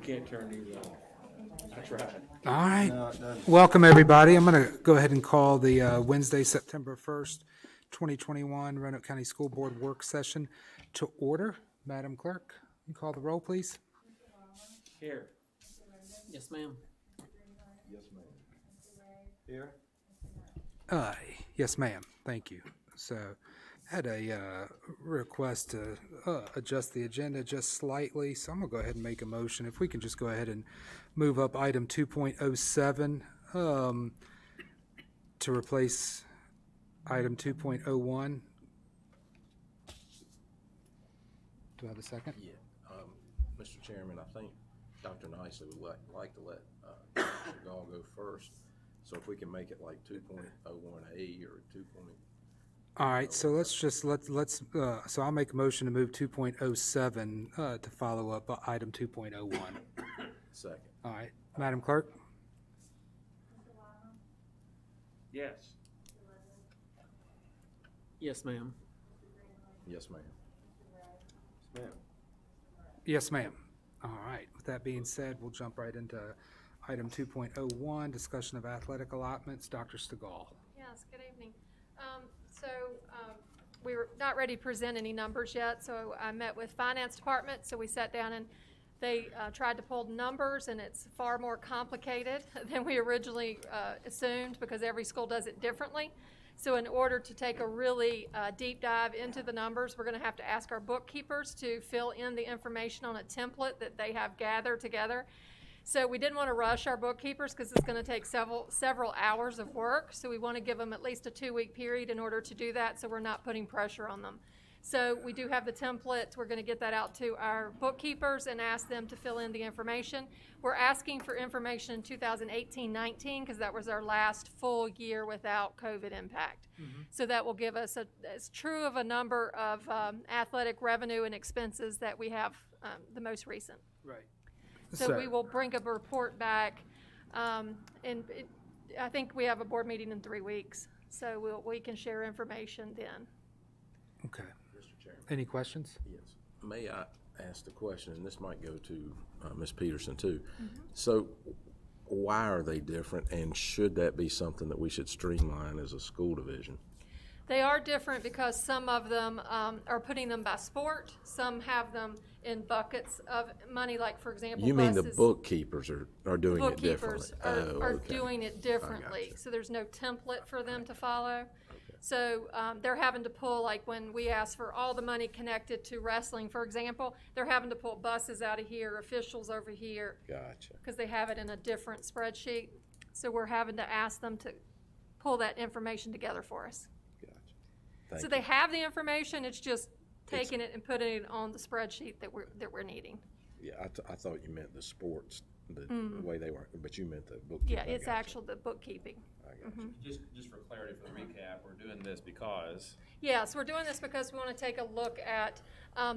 can't turn these off. I tried. All right. No, it doesn't. Welcome, everybody. I'm going to go ahead and call the Wednesday, September 1st, 2021 Roanoke County School Board work session to order. Madam Clerk, you call the roll, please. Here. Yes, ma'am. Yes, ma'am. Here? Yes, ma'am. Thank you. So I had a request to adjust the agenda just slightly, so I'm going to go ahead and make a motion. If we can just go ahead and move up item 2.07 to replace item 2.01. Do I have a second? Yeah, Mr. Chairman, I think Dr. Nicely would like to let Mr. Gall go first. So if we can make it like 2.01A or 2. All right, so let's so I'll make a motion to move 2.07 to follow up item 2.01. Second. All right, Madam Clerk? Yes. Yes, ma'am. Yes, ma'am. Ma'am. Yes, ma'am. All right, with that being said, we'll jump right into item 2.01, discussion of athletic allotments. Dr. Stegall. Yes, good evening. We were not ready to present any numbers yet, so I met with Finance Department, so we sat down and they tried to pull numbers, and it's far more complicated than we originally assumed because every school does it differently. So in order to take a really deep dive into the numbers, we're going to have to ask our bookkeepers to fill in the information on a template that they have gathered together. So we didn't want to rush our bookkeepers because it's going to take several hours of work. So we want to give them at least a 2-week period in order to do that, so we're not putting pressure on them. So we do have the template. We're going to get that out to our bookkeepers and ask them to fill in the information. We're asking for information in 2018-19 because that was our last full year without COVID impact. Mm-hmm. So that will give us as true of a number of athletic revenue and expenses that we have the most recent. Right. So we will bring a report back, and I think we have a board meeting in 3 weeks, so we can share information then. Okay. Mr. Chairman. Any questions? Yes. May I ask the question, and this might go to Ms. Peterson too. Mm-hmm. So why are they different, and should that be something that we should streamline as a school division? They are different because some of them are putting them by sport. Some have them in buckets of money, like, for example, You mean buses. the bookkeepers are doing it differently? Bookkeepers are okay. doing it differently. So there's no template for them to follow. Okay. So they're having to pull, like when we ask for all the money connected to wrestling, for example, they're having to pull buses out of here, officials over here. Gotcha. Because they have it in a different spreadsheet. So we're having to ask them to pull that information together for us. So they have the information, it's just taking it and putting it on the spreadsheet that we're needing. Yeah, I thought you meant the sports, the way they work, but you meant the bookkeeping. Yeah, it's actual the bookkeeping. I got you. Just for clarity, for the recap, we're doing this because Yes, we're doing this because we want to take a look at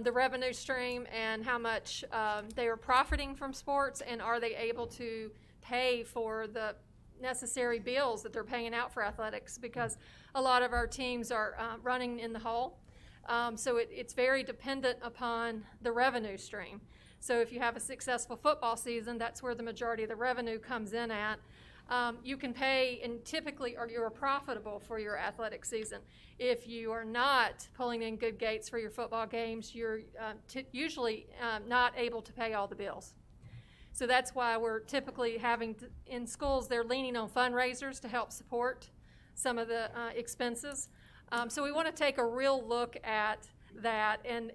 the revenue stream and how much they are profiting from sports, and are they able to pay for the necessary bills that they're paying out for athletics, because a lot of our teams are running in the hole. So it's very dependent upon the revenue stream. So if you have a successful football season, that's where the majority of the revenue comes in at. You can pay, and typically you're profitable for your athletic season. If you are not pulling in good gates for your football games, you're usually not able to pay all the bills. So that's why we're typically in schools, they're leaning on fundraisers to help support some of the expenses. So we want to take a real look at that and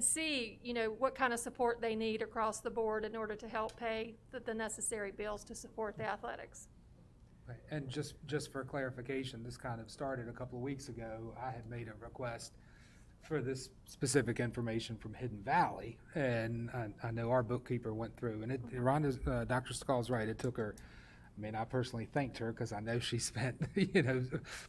see, what kind of support they need across the board in order to help pay the necessary bills to support the athletics. Right. And just for clarification, this kind of started a couple of weeks ago. I had made a request for this specific information from Hidden Valley, and I know our bookkeeper went through, and Dr. Stegall's right, it took her, I personally thanked her because I know she spent,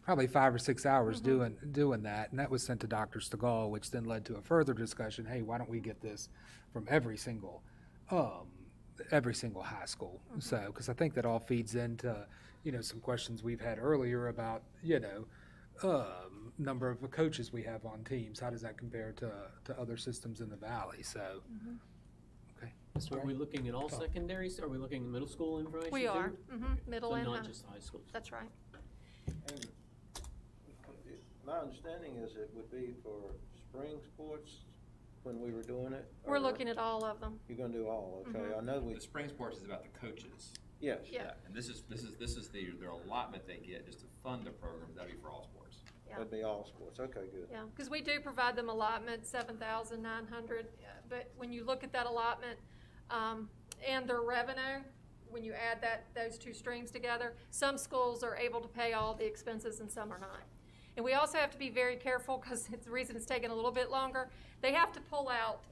probably 5 or 6 hours doing that, and that was sent to Dr. Stegall, which then led to a further discussion, hey, why don't we get this from every single high school? So, because I think that all feeds into, some questions we've had earlier about, number of coaches we have on teams. How does that compare to other systems in the valley? So, okay. Mr. Are Ray? we looking at all secondaries? Are we looking at middle school information We too? are, middle So and high. not just high school? That's right. And my understanding is it would be for spring sports when we were doing it? We're or looking at all of them. You're gonna do all, okay? I know we, The spring sports is about the coaches. yes. Yeah. And this is their allotment they get just to fund the program, that'd be for all sports. Yeah. That'd be all sports, okay, good. Yeah, because we do provide them allotment, 7,900, but when you look at that allotment, and their revenue, when you add those two streams together, some schools are able to pay all the expenses and some are not. And we also have to be very careful, because it's the reason it's taking a little bit longer. They have to pull out,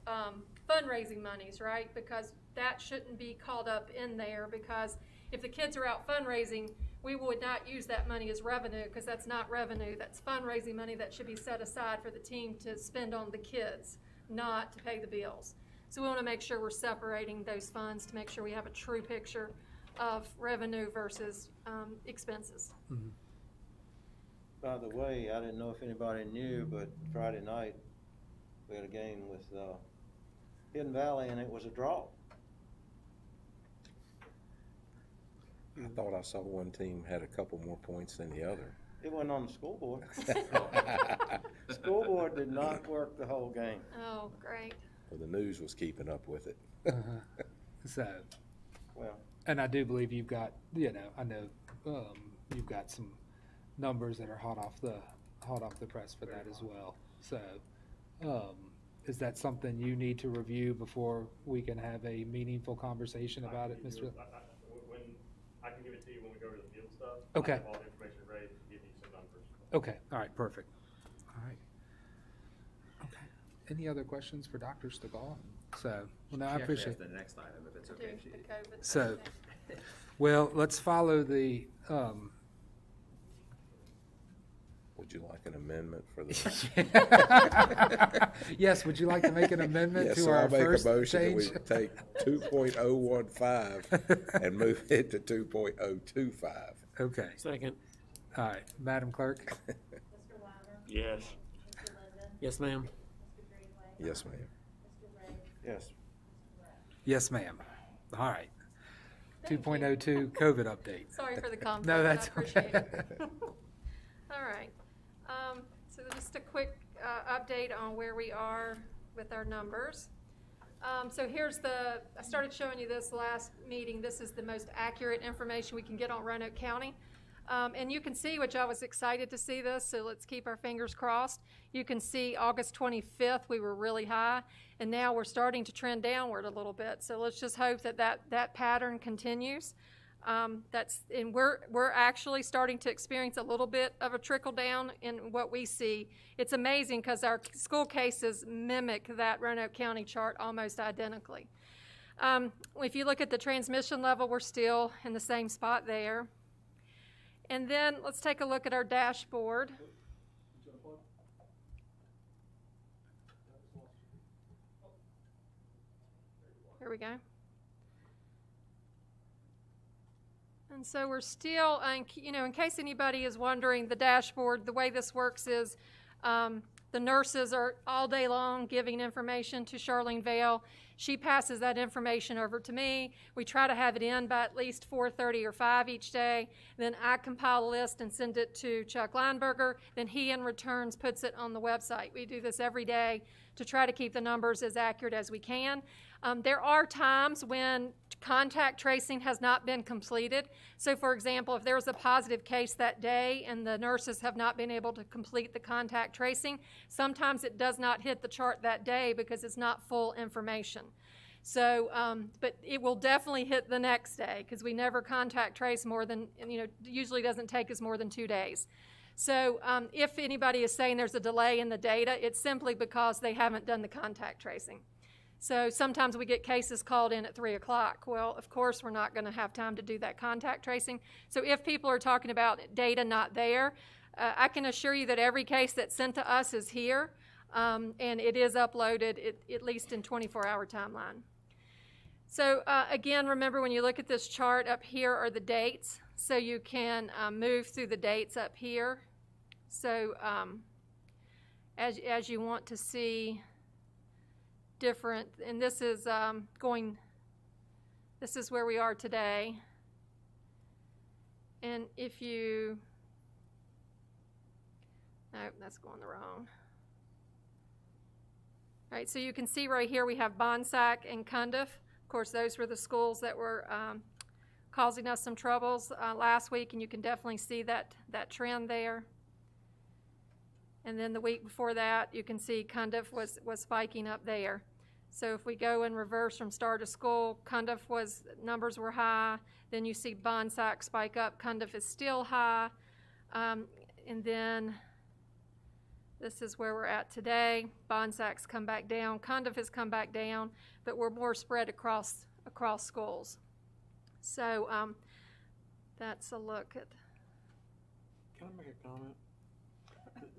fundraising monies, right? Because that shouldn't be called up in there, because if the kids are out fundraising, we would not use that money as revenue, because that's not revenue, that's fundraising money that should be set aside for the team to spend on the kids, not to pay the bills. So we want to make sure we're separating those funds to make sure we have a true picture of revenue versus expenses. By the way, I didn't know if anybody knew, but Friday night, we had a game with Hidden Valley, and it was a draw. I thought I saw one team had a couple more points than the other. It wasn't on the school board. School board did not work the whole game. Oh, great. Well, the news was keeping up with it. So, Well, and I do believe you've got, I know, you've got some numbers that are hot off the press for that as well. So, is that something you need to review before we can have a meaningful conversation about it, Mr.? When, I can give it to you when we go over the field stuff. Okay. I have all the information ready to give you some numbers. Okay, all right, perfect. All right. Okay. Any other questions for Dr. Stigall? So, well, no, I She actually has appreciate. the next item, if it's To okay. do if she- the COVID. So, well, let's follow the, Would you like an amendment for the? yes, would you like to make an amendment Yes, to so our I'll make a first motion that change? we take 2.015 and move it to 2.025. Okay, Second. all right, Madam Clerk? Yes. Yes, ma'am. Yes, ma'am. yes. Yes, ma'am. All right. Thank you. 2.02 COVID update. Sorry for the conflict. No, that's I appreciate okay. it. All right. So just a quick update on where we are with our numbers. So here's I started showing you this last meeting. This is the most accurate information we can get on Roanoke County. And you can see, which I was excited to see this, so let's keep our fingers crossed. You can see August 25th, we were really high, and now we're starting to trend downward a little bit. So let's just hope that pattern continues. And we're actually starting to experience a little bit of a trickle down in what we see. It's amazing because our school cases mimic that Roanoke County chart almost identically. If you look at the transmission level, we're still in the same spot there. And then let's take a look at our dashboard. Here we go. And so we're still, in case anybody is wondering, the dashboard, the way this works is the nurses are all day long giving information to Charlene Vale. She passes that information over to me. We try to have it in by at least 4:30 or 5 each day. Then I compile a list and send it to Chuck Lineberger. Then he, in returns, puts it on the website. We do this every day to try to keep the numbers as accurate as we can. There are times when contact tracing has not been completed. So, for example, if there was a positive case that day and the nurses have not been able to complete the contact tracing, sometimes it does not hit the chart that day because it's not full information. So, but it will definitely hit the next day because we never contact trace more than, usually doesn't take us more than 2 days. So if anybody is saying there's a delay in the data, it's simply because they haven't done the contact tracing. So sometimes we get cases called in at 3 o'clock. Well, of course, we're not going to have time to do that contact tracing. So if people are talking about data not there, I can assure you that every case that's sent to us is here, and it is uploaded at least in 24-hour timeline. So again, remember when you look at this chart, up here are the dates. So you can move through the dates up here. So as you want to see different, and this is going This is where we are today. And if you, nope, that's going the wrong. All right, so you can see right here we have Bonsack and Cundiff. Of course, those were the schools that were causing us some troubles last week, and you can definitely see that trend there. And then the week before that, you can see Cundiff was spiking up there. So if we go in reverse from star to school, Cundiff numbers were high. Then you see Bonsack spike up. Cundiff is still high. And then this is where we're at today. Bonsack's come back down. Cundiff has come back down, but we're more spread across schools. So that's a look at. Can I make a comment?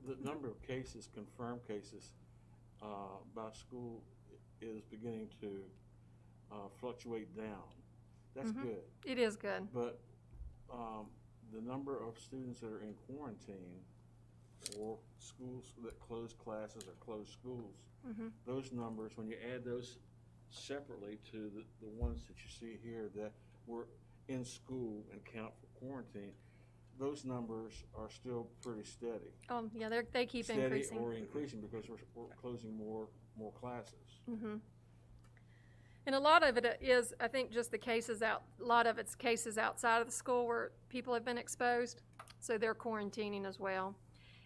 The number of cases, confirmed cases, by school is beginning to fluctuate down. That's good. It is good. But the number of students that are in quarantine or schools that close classes or close schools, those numbers, when you add those separately to the ones that you see here that were in school and count for quarantine, those numbers are still pretty steady. Yeah, they keep increasing. Steady or increasing because we're closing more classes. And a lot of it is, I think, just a lot of it's cases outside of the school where people have been exposed, so they're quarantining as well.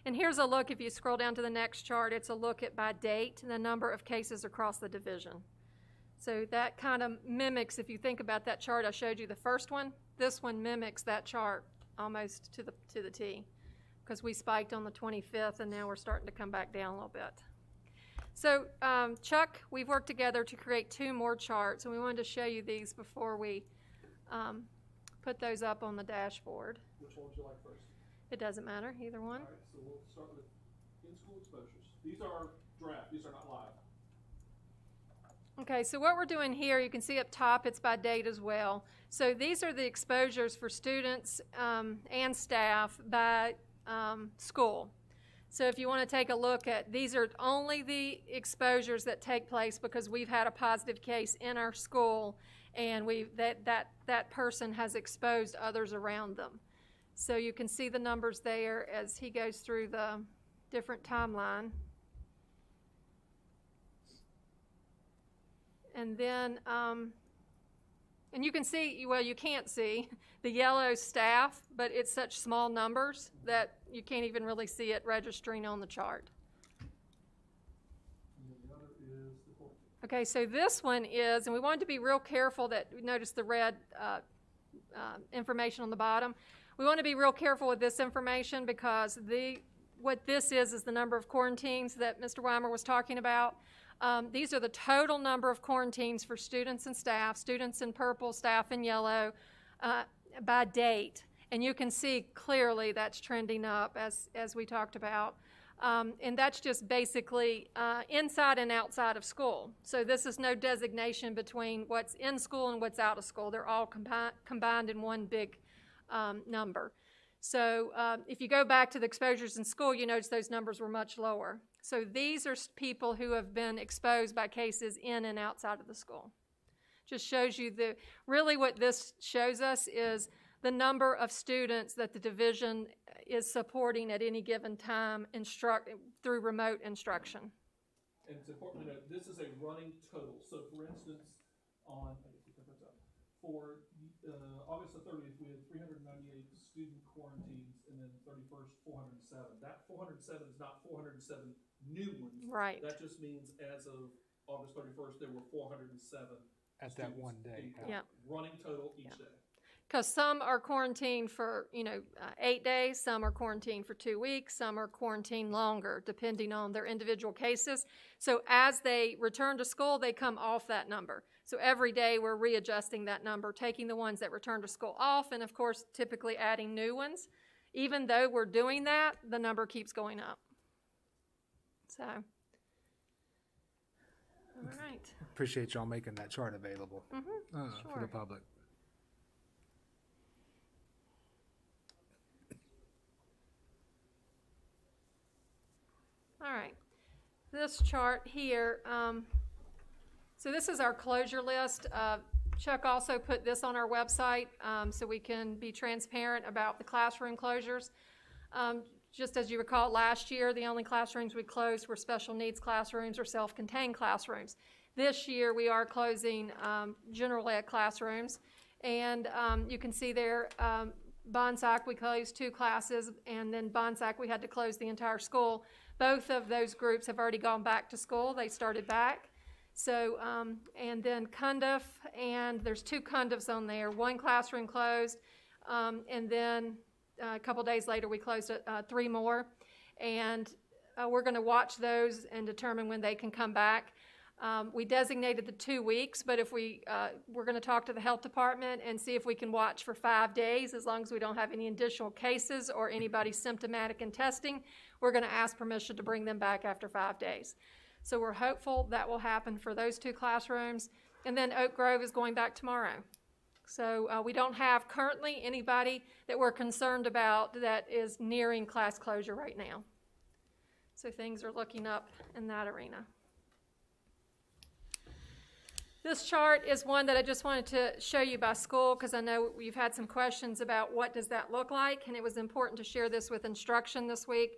And here's a look, if you scroll down to the next chart, it's a look at by date, the number of cases across the division. So that kind of mimics, if you think about that chart I showed you, the first one, this one mimics that chart almost to the T, because we spiked on the 25th and now we're starting to come back down a little bit. So Chuck, we've worked together to create 2 more charts, and we wanted to show you these before we put those up on the dashboard. Which one would you like first? It doesn't matter, either one. All right, so we'll start with in-school exposures. These are draft, these are not live. Okay, so what we're doing here, you can see up top, it's by date as well. So these are the exposures for students and staff by school. So if you want to take a look at, these are only the exposures that take place because we've had a positive case in our school and that person has exposed others around them. So you can see the numbers there as he goes through the different timeline. And then, and you can see, well, you can't see the yellow staff, but it's such small numbers that you can't even really see it registering on the chart. And then the other is the quarantine. Okay, so this one is, and we wanted to be real careful that, notice the red information on the bottom. We want to be real careful with this information because what this is the number of quarantines that Mr. Weimer was talking about. These are the total number of quarantines for students and staff, students in purple, staff in yellow, by date. And you can see clearly that's trending up as we talked about. And that's just basically inside and outside of school. So this is no designation between what's in school and what's out of school. They're all combined in one big number. So if you go back to the exposures in school, you notice those numbers were much lower. So these are people who have been exposed by cases in and outside of the school. Just shows you really what this shows us is the number of students that the division is supporting at any given time through remote instruction. And it's important to note, this is a running total. So for instance, for August the 30th, we had 398 student quarantines, and then 31st, 407. That 407 is not 407 new ones. Right. That just means as of August 31st, there were 407 At that one day. Yeah. Running total each day. Because some are quarantined for 8 days, some are quarantined for 2 weeks, some are quarantined longer, depending on their individual cases. So as they return to school, they come off that number. So every day we're readjusting that number, taking the ones that return to school off, and of course typically adding new ones. Even though we're doing that, the number keeps going up. So, all right. Appreciate y'all making that chart available for Sure. the public. All right, this chart here, so this is our closure list. Chuck also put this on our website, so we can be transparent about the classroom closures. Just as you recall, last year, the only classrooms we closed were special needs classrooms or self-contained classrooms. This year, we are closing general ed classrooms, and you can see there, Bonsack, we closed 2 classes, and then Bonsack, we had to close the entire school. Both of those groups have already gone back to school. They started back. So, and then Cundiff, and there's 2 Cundiffs on there. 1 classroom closed, and then a couple days later, we closed 3 more. And we're going to watch those and determine when they can come back. We designated the 2 weeks, but if we're going to talk to the health department and see if we can watch for 5 days, as long as we don't have any additional cases or anybody symptomatic in testing, we're going to ask permission to bring them back after 5 days. So we're hopeful that will happen for those 2 classrooms. And then Oak Grove is going back tomorrow. So we don't have currently anybody that we're concerned about that is nearing class closure right now. So things are looking up in that arena. This chart is one that I just wanted to show you by school because I know you've had some questions about what does that look like, and it was important to share this with instruction this week.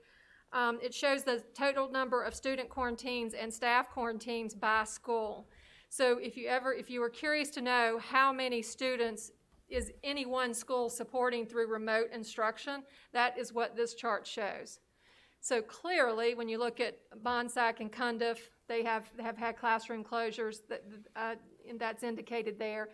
It shows the total number of student quarantines and staff quarantines by school. So if you were curious to know how many students is any one school supporting through remote instruction, that is what this chart shows. So clearly, when you look at Bonsack and Cundiff, they have had classroom closures, and that's indicated there.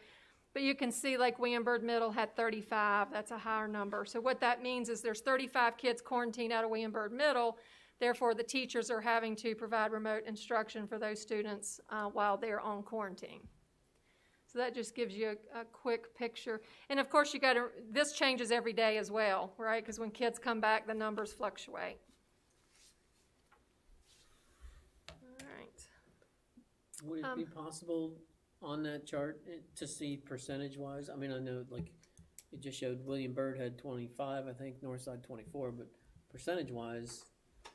But you can see like Weinberg Middle had 35, that's a higher number. So what that means is there's 35 kids quarantined out of Weinberg Middle, therefore the teachers are having to provide remote instruction for those students while they're on quarantine. So that just gives you a quick picture. And of course this changes every day as well, right? Because when kids come back, the numbers fluctuate. All right. Would it be possible on that chart to see percentage-wise? I mean, I know like it just showed William Byrd had 25, I think, Northside 24, but percentage-wise.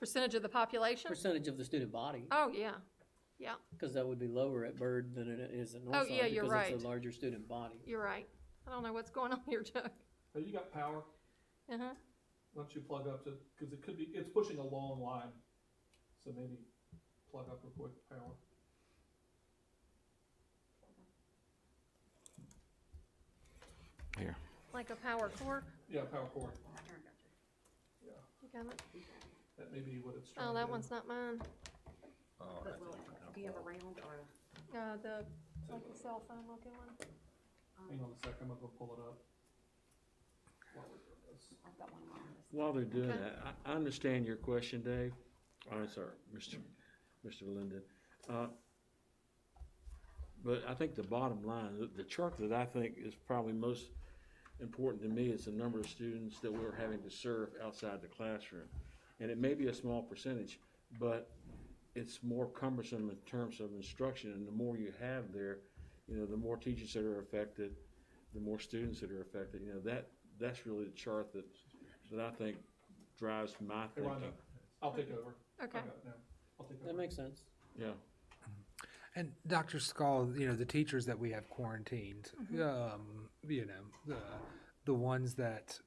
Percentage of the population? Percentage of the student body. Oh, yeah. Yeah. Because that would be lower at Byrd than it is at Northside. Oh, yeah, you're right. Because it's a larger student body. You're right. I don't know what's going on here, Chuck. Oh, you got power? Uh-huh. Why don't you plug up to, because it's pushing a long line. So maybe plug up real quick, power. Here. Like a power cord? Yeah, power cord. Yeah, You got it? that may be what it's trying Oh, to that do. one's not mine. Do you have a round or Like a cell phone looking one. Hang on a second, I'm gonna go pull it up. While we're doing this. I've got one on this. While they're doing Okay. that, I understand your question, Dave. Oh, sorry, Mr. Linden. But I think the bottom line, the chart that I think is probably most important to me is the number of students that we're having to serve outside the classroom. And it may be a small percentage, but it's more cumbersome in terms of instruction, and the more you have there, the more teachers that are affected, the more students that are affected. That's really the chart that I think drives my Hey, Rhonda, thinking. I'll take over. Okay. I got it now. I'll take over. That makes sense. Yeah. And Dr. Skull, the teachers that we have quarantined, the ones that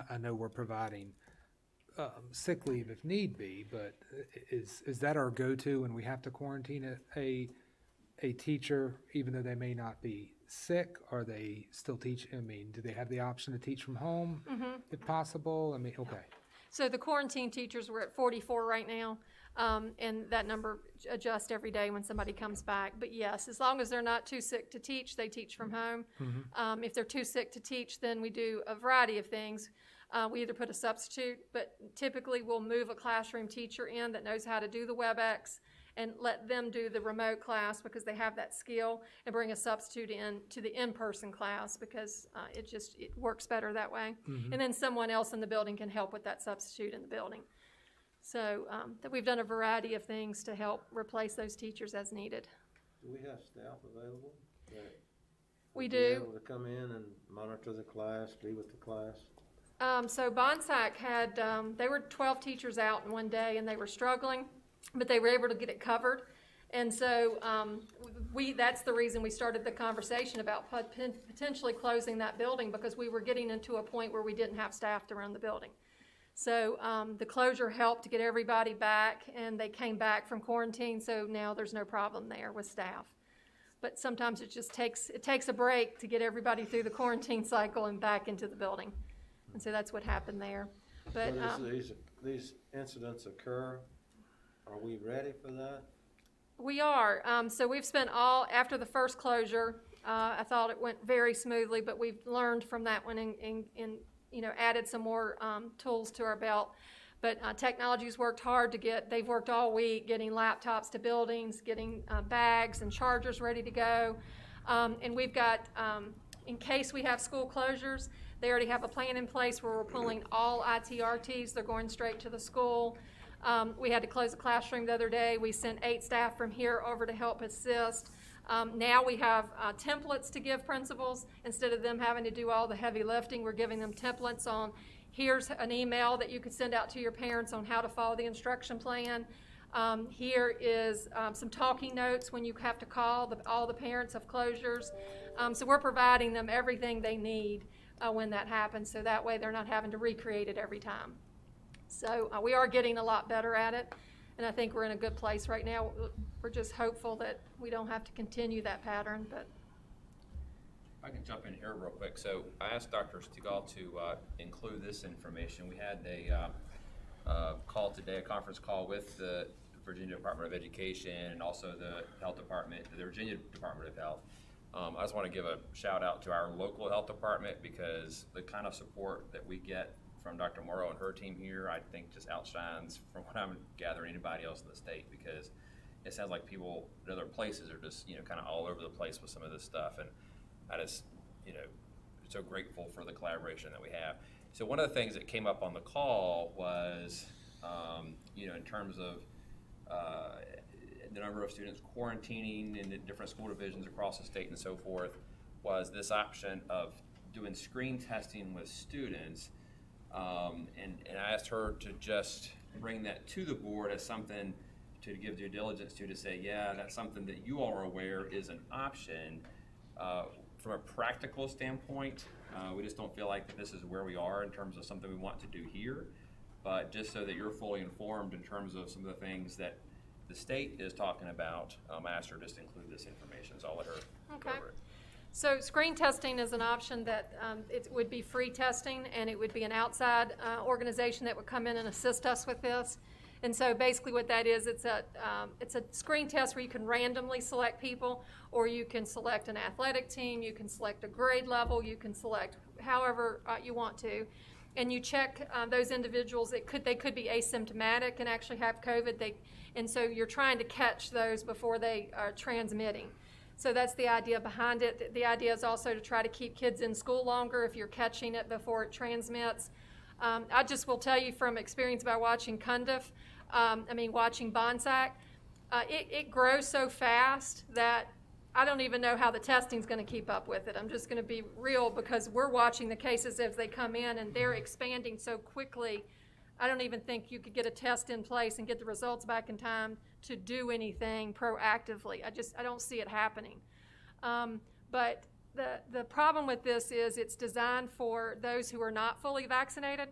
I know we're providing sick leave if need be, but is that our go-to when we have to quarantine a teacher, even though they may not be sick? Are they still teach? I mean, do they have the option to teach from home if possible? I mean, okay. So the quarantine teachers, we're at 44 right now, and that number adjusts every day when somebody comes back. But yes, as long as they're not too sick to teach, they teach from home. If they're too sick to teach, then we do a variety of things. We either put a substitute, but typically we'll move a classroom teacher in that knows how to do the WebEx and let them do the remote class because they have that skill, and bring a substitute in to the in-person class because it works better that way. And then someone else in the building can help with that substitute in the building. So that we've done a variety of things to help replace those teachers as needed. Do we have staff available that We would be do. able to come in and monitor the class, be with the class? So Bonsack had, they were 12 teachers out in one day and they were struggling, but they were able to get it covered. And so that's the reason we started the conversation about potentially closing that building, because we were getting into a point where we didn't have staff to run the building. So the closure helped to get everybody back, and they came back from quarantine, so now there's no problem there with staff. But sometimes it just takes a break to get everybody through the quarantine cycle and back into the building. And so that's what happened there. But these incidents occur, are we ready for that? we are. So we've spent after the first closure, I thought it went very smoothly, but we've learned from that one and added some more tools to our belt. But technology's worked hard they've worked all week getting laptops to buildings, getting bags and chargers ready to go. And we've got, in case we have school closures, they already have a plan in place where we're pulling all ITRTs. They're going straight to the school. We had to close a classroom the other day. We sent 8 staff from here over to help assist. Now we have templates to give principals. Instead of them having to do all the heavy lifting, we're giving them templates on, here's an email that you could send out to your parents on how to follow the instruction plan. Here is some talking notes when you have to call all the parents of closures. So we're providing them everything they need when that happens, so that way they're not having to recreate it every time. So we are getting a lot better at it, and I think we're in a good place right now. We're just hopeful that we don't have to continue that pattern. But I can jump in here real quick. So I asked Dr. Stigall to include this information. We had a call today, a conference call with the Virginia Department of Education and also the Health Department, the Virginia Department of Health. I just want to give a shout out to our local health department, because the kind of support that we get from Dr. Morrow and her team here, I think just outshines, from what I'm gathering, anybody else in the state, because it sounds like people in other places are just, kind of all over the place with some of this stuff. And I just, so grateful for the collaboration that we have. So one of the things that came up on the call was, in terms of the number of students quarantining in the different school divisions across the state and so forth, was this option of doing screen testing with students. And I asked her to just bring that to the board as something to give due diligence to say, yeah, that's something that you all are aware is an option. From a practical standpoint, we just don't feel like that this is where we are in terms of something we want to do here. But just so that you're fully informed in terms of some of the things that the state is talking about, I asked her just to include this information, so I'll let her go over it. So screen testing is an option that it would be free testing, and it would be an outside organization that would come in and assist us with this. And so basically what that is, it's a screen test where you can randomly select people, or you can select an athletic team, you can select a grade level, you can select however you want to. And you check those individuals. They could be asymptomatic and actually have COVID. And so you're trying to catch those before they are transmitting. So that's the idea behind it. The idea is also to try to keep kids in school longer if you're catching it before it transmits. I just will tell you from experience by watching Cundiff, watching Bonsack, it grows so fast that I don't even know how the testing's going to keep up with it. I'm just going to be real, because we're watching the cases as they come in, and they're expanding so quickly. I don't even think you could get a test in place and get the results back in time to do anything proactively. I don't see it happening. But the problem with this is it's designed for those who are not fully vaccinated,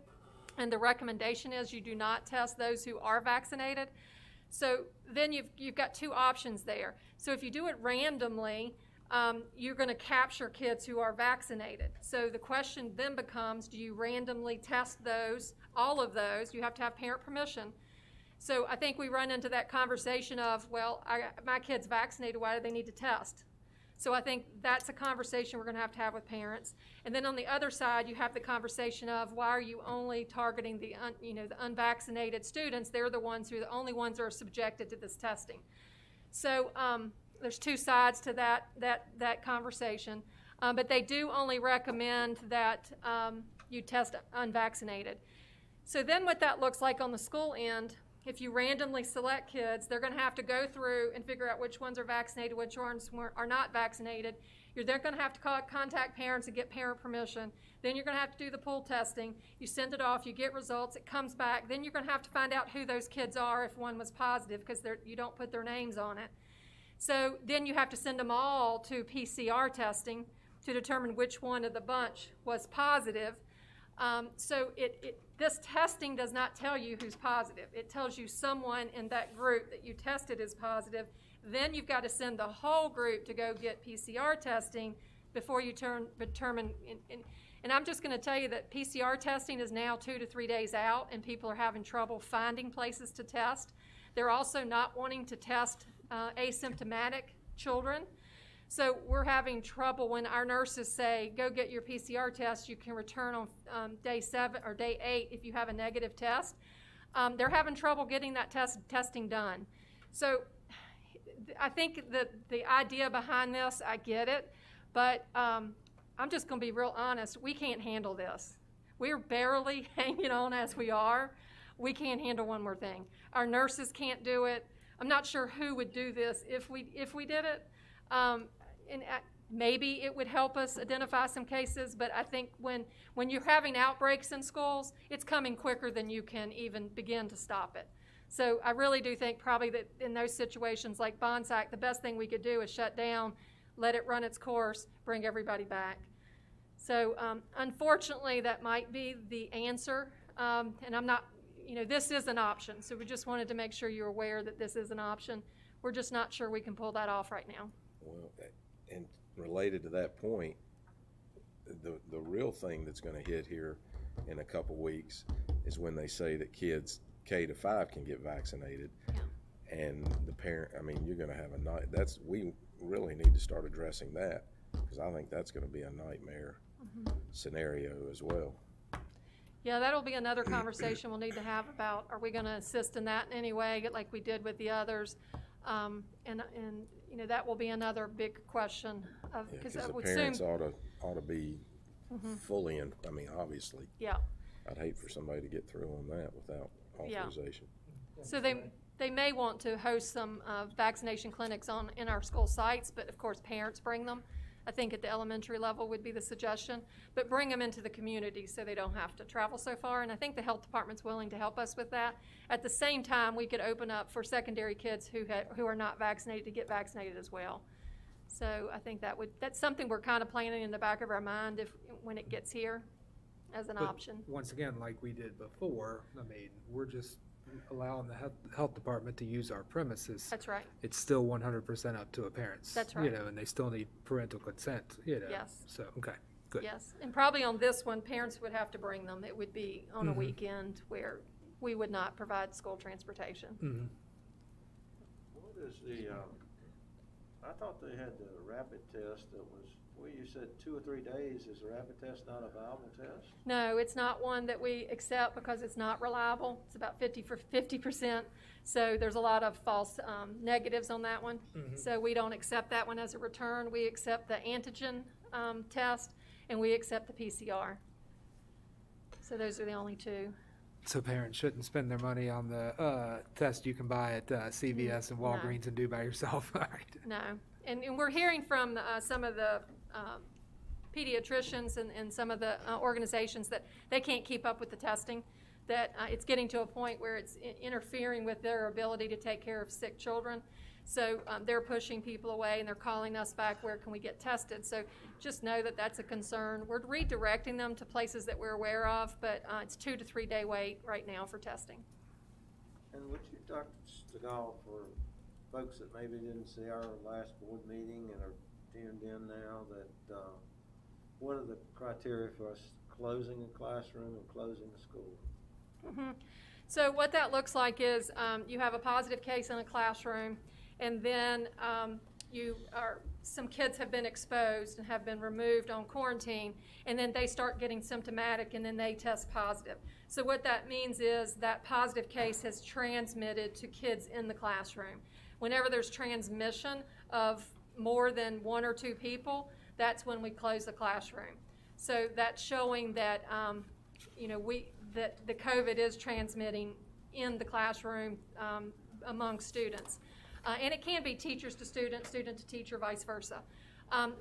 and the recommendation is you do not test those who are vaccinated. So then you've got 2 options there. So if you do it randomly, you're going to capture kids who are vaccinated. So the question then becomes, do you randomly test all of those? You have to have parent permission. So I think we run into that conversation of, well, my kid's vaccinated, why do they need to test? So I think that's a conversation we're going to have with parents. And then on the other side, you have the conversation of, why are you only targeting the unvaccinated students? They're the only ones that are subjected to this testing. So there's 2 sides to that conversation. But they do only recommend that you test unvaccinated. So then what that looks like on the school end, if you randomly select kids, they're gonna have to go through and figure out which ones are vaccinated, which ones are not vaccinated. They're gonna have to contact parents and get parent permission. Then you're gonna have to do the pool testing. You send it off, you get results, it comes back. Then you're gonna have to find out who those kids are if one was positive, because you don't put their names on it. So then you have to send them all to PCR testing to determine which one of the bunch was positive. So this testing does not tell you who's positive. It tells you someone in that group that you tested is positive. Then you've got to send the whole group to go get PCR testing before you determine. And I'm just going to tell you that PCR testing is now 2 to 3 days out, and people are having trouble finding places to test. They're also not wanting to test asymptomatic children. So we're having trouble when our nurses say, go get your PCR test. You can return on day 7 or day 8 if you have a negative test. They're having trouble getting that testing done. So I think that the idea behind this, I get it, but I'm just going to be real honest. We can't handle this. We're barely hanging on as we are. We can't handle one more thing. Our nurses can't do it. I'm not sure who would do this if we did it. Maybe it would help us identify some cases, but I think when you're having outbreaks in schools, it's coming quicker than you can even begin to stop it. So I really do think probably that in those situations like Bonsack, the best thing we could do is shut down, let it run its course, bring everybody back. So unfortunately, that might be the answer, and I'm not, this is an option, so we just wanted to make sure you're aware that this is an option. We're just not sure we can pull that off right now. Well, and related to that point, the real thing that's going to hit here in a couple weeks is when they say that kids K to 5 can get vaccinated, yeah. And the parent, you're going to have we really need to start addressing that, because I think that's going to be a nightmare scenario as well. Yeah, that'll be another conversation we'll need to have about, are we going to assist in that in any way, like we did with the others? And that will be another big question, because the would parents ought to be fully in. Obviously. Yeah. I'd hate for somebody to get through on that without authorization. Yeah. So they may want to host some vaccination clinics in our school sites, but of course parents bring them. I think at the elementary level would be the suggestion, but bring them into the community so they don't have to travel so far. And I think the health department's willing to help us with that. At the same time, we could open up for secondary kids who are not vaccinated to get vaccinated as well. So I think that's something we're kind of planning in the back of our mind when it gets here as an option. Once again, like we did before, we're just allowing the health department to use our premises. That's right. It's still 100% up to a parent's. That's right. And they still need parental consent. Yes. So okay, good. Yes, and probably on this one, parents would have to bring them. It would be on a weekend where we would not provide school transportation. What is I thought they had the rapid test that was, you said 2 or 3 days. Is the rapid test not a viable test? No, it's not one that we accept because it's not reliable. It's about 50%. So there's a lot of false negatives on that one. So we don't accept that one as a return. We accept the antigen test, and we accept the PCR. So those are the only two. So parents shouldn't spend their money on the test you can buy at CVS and Walgreens and do by yourself. All right. No, and we're hearing from some of the pediatricians and some of the organizations that they can't keep up with the testing, that it's getting to a point where it's interfering with their ability to take care of sick children. So they're pushing people away, and they're calling us back, where can we get tested? So just know that that's a concern. We're redirecting them to places that we're aware of, but it's 2 to 3 day wait right now for testing. And would you, Dr. Stegall, for folks that maybe didn't see our last board meeting and are tuned in now, that what are the criteria for us closing a classroom and closing a school? So what that looks like is you have a positive case in a classroom, and then some kids have been exposed and have been removed on quarantine, and then they start getting symptomatic, and then they test positive. So what that means is that positive case has transmitted to kids in the classroom. Whenever there's transmission of more than 1 or 2 people, that's when we close the classroom. So that's showing that that the COVID is transmitting in the classroom among students. And it can be teachers to student, student to teacher, vice versa.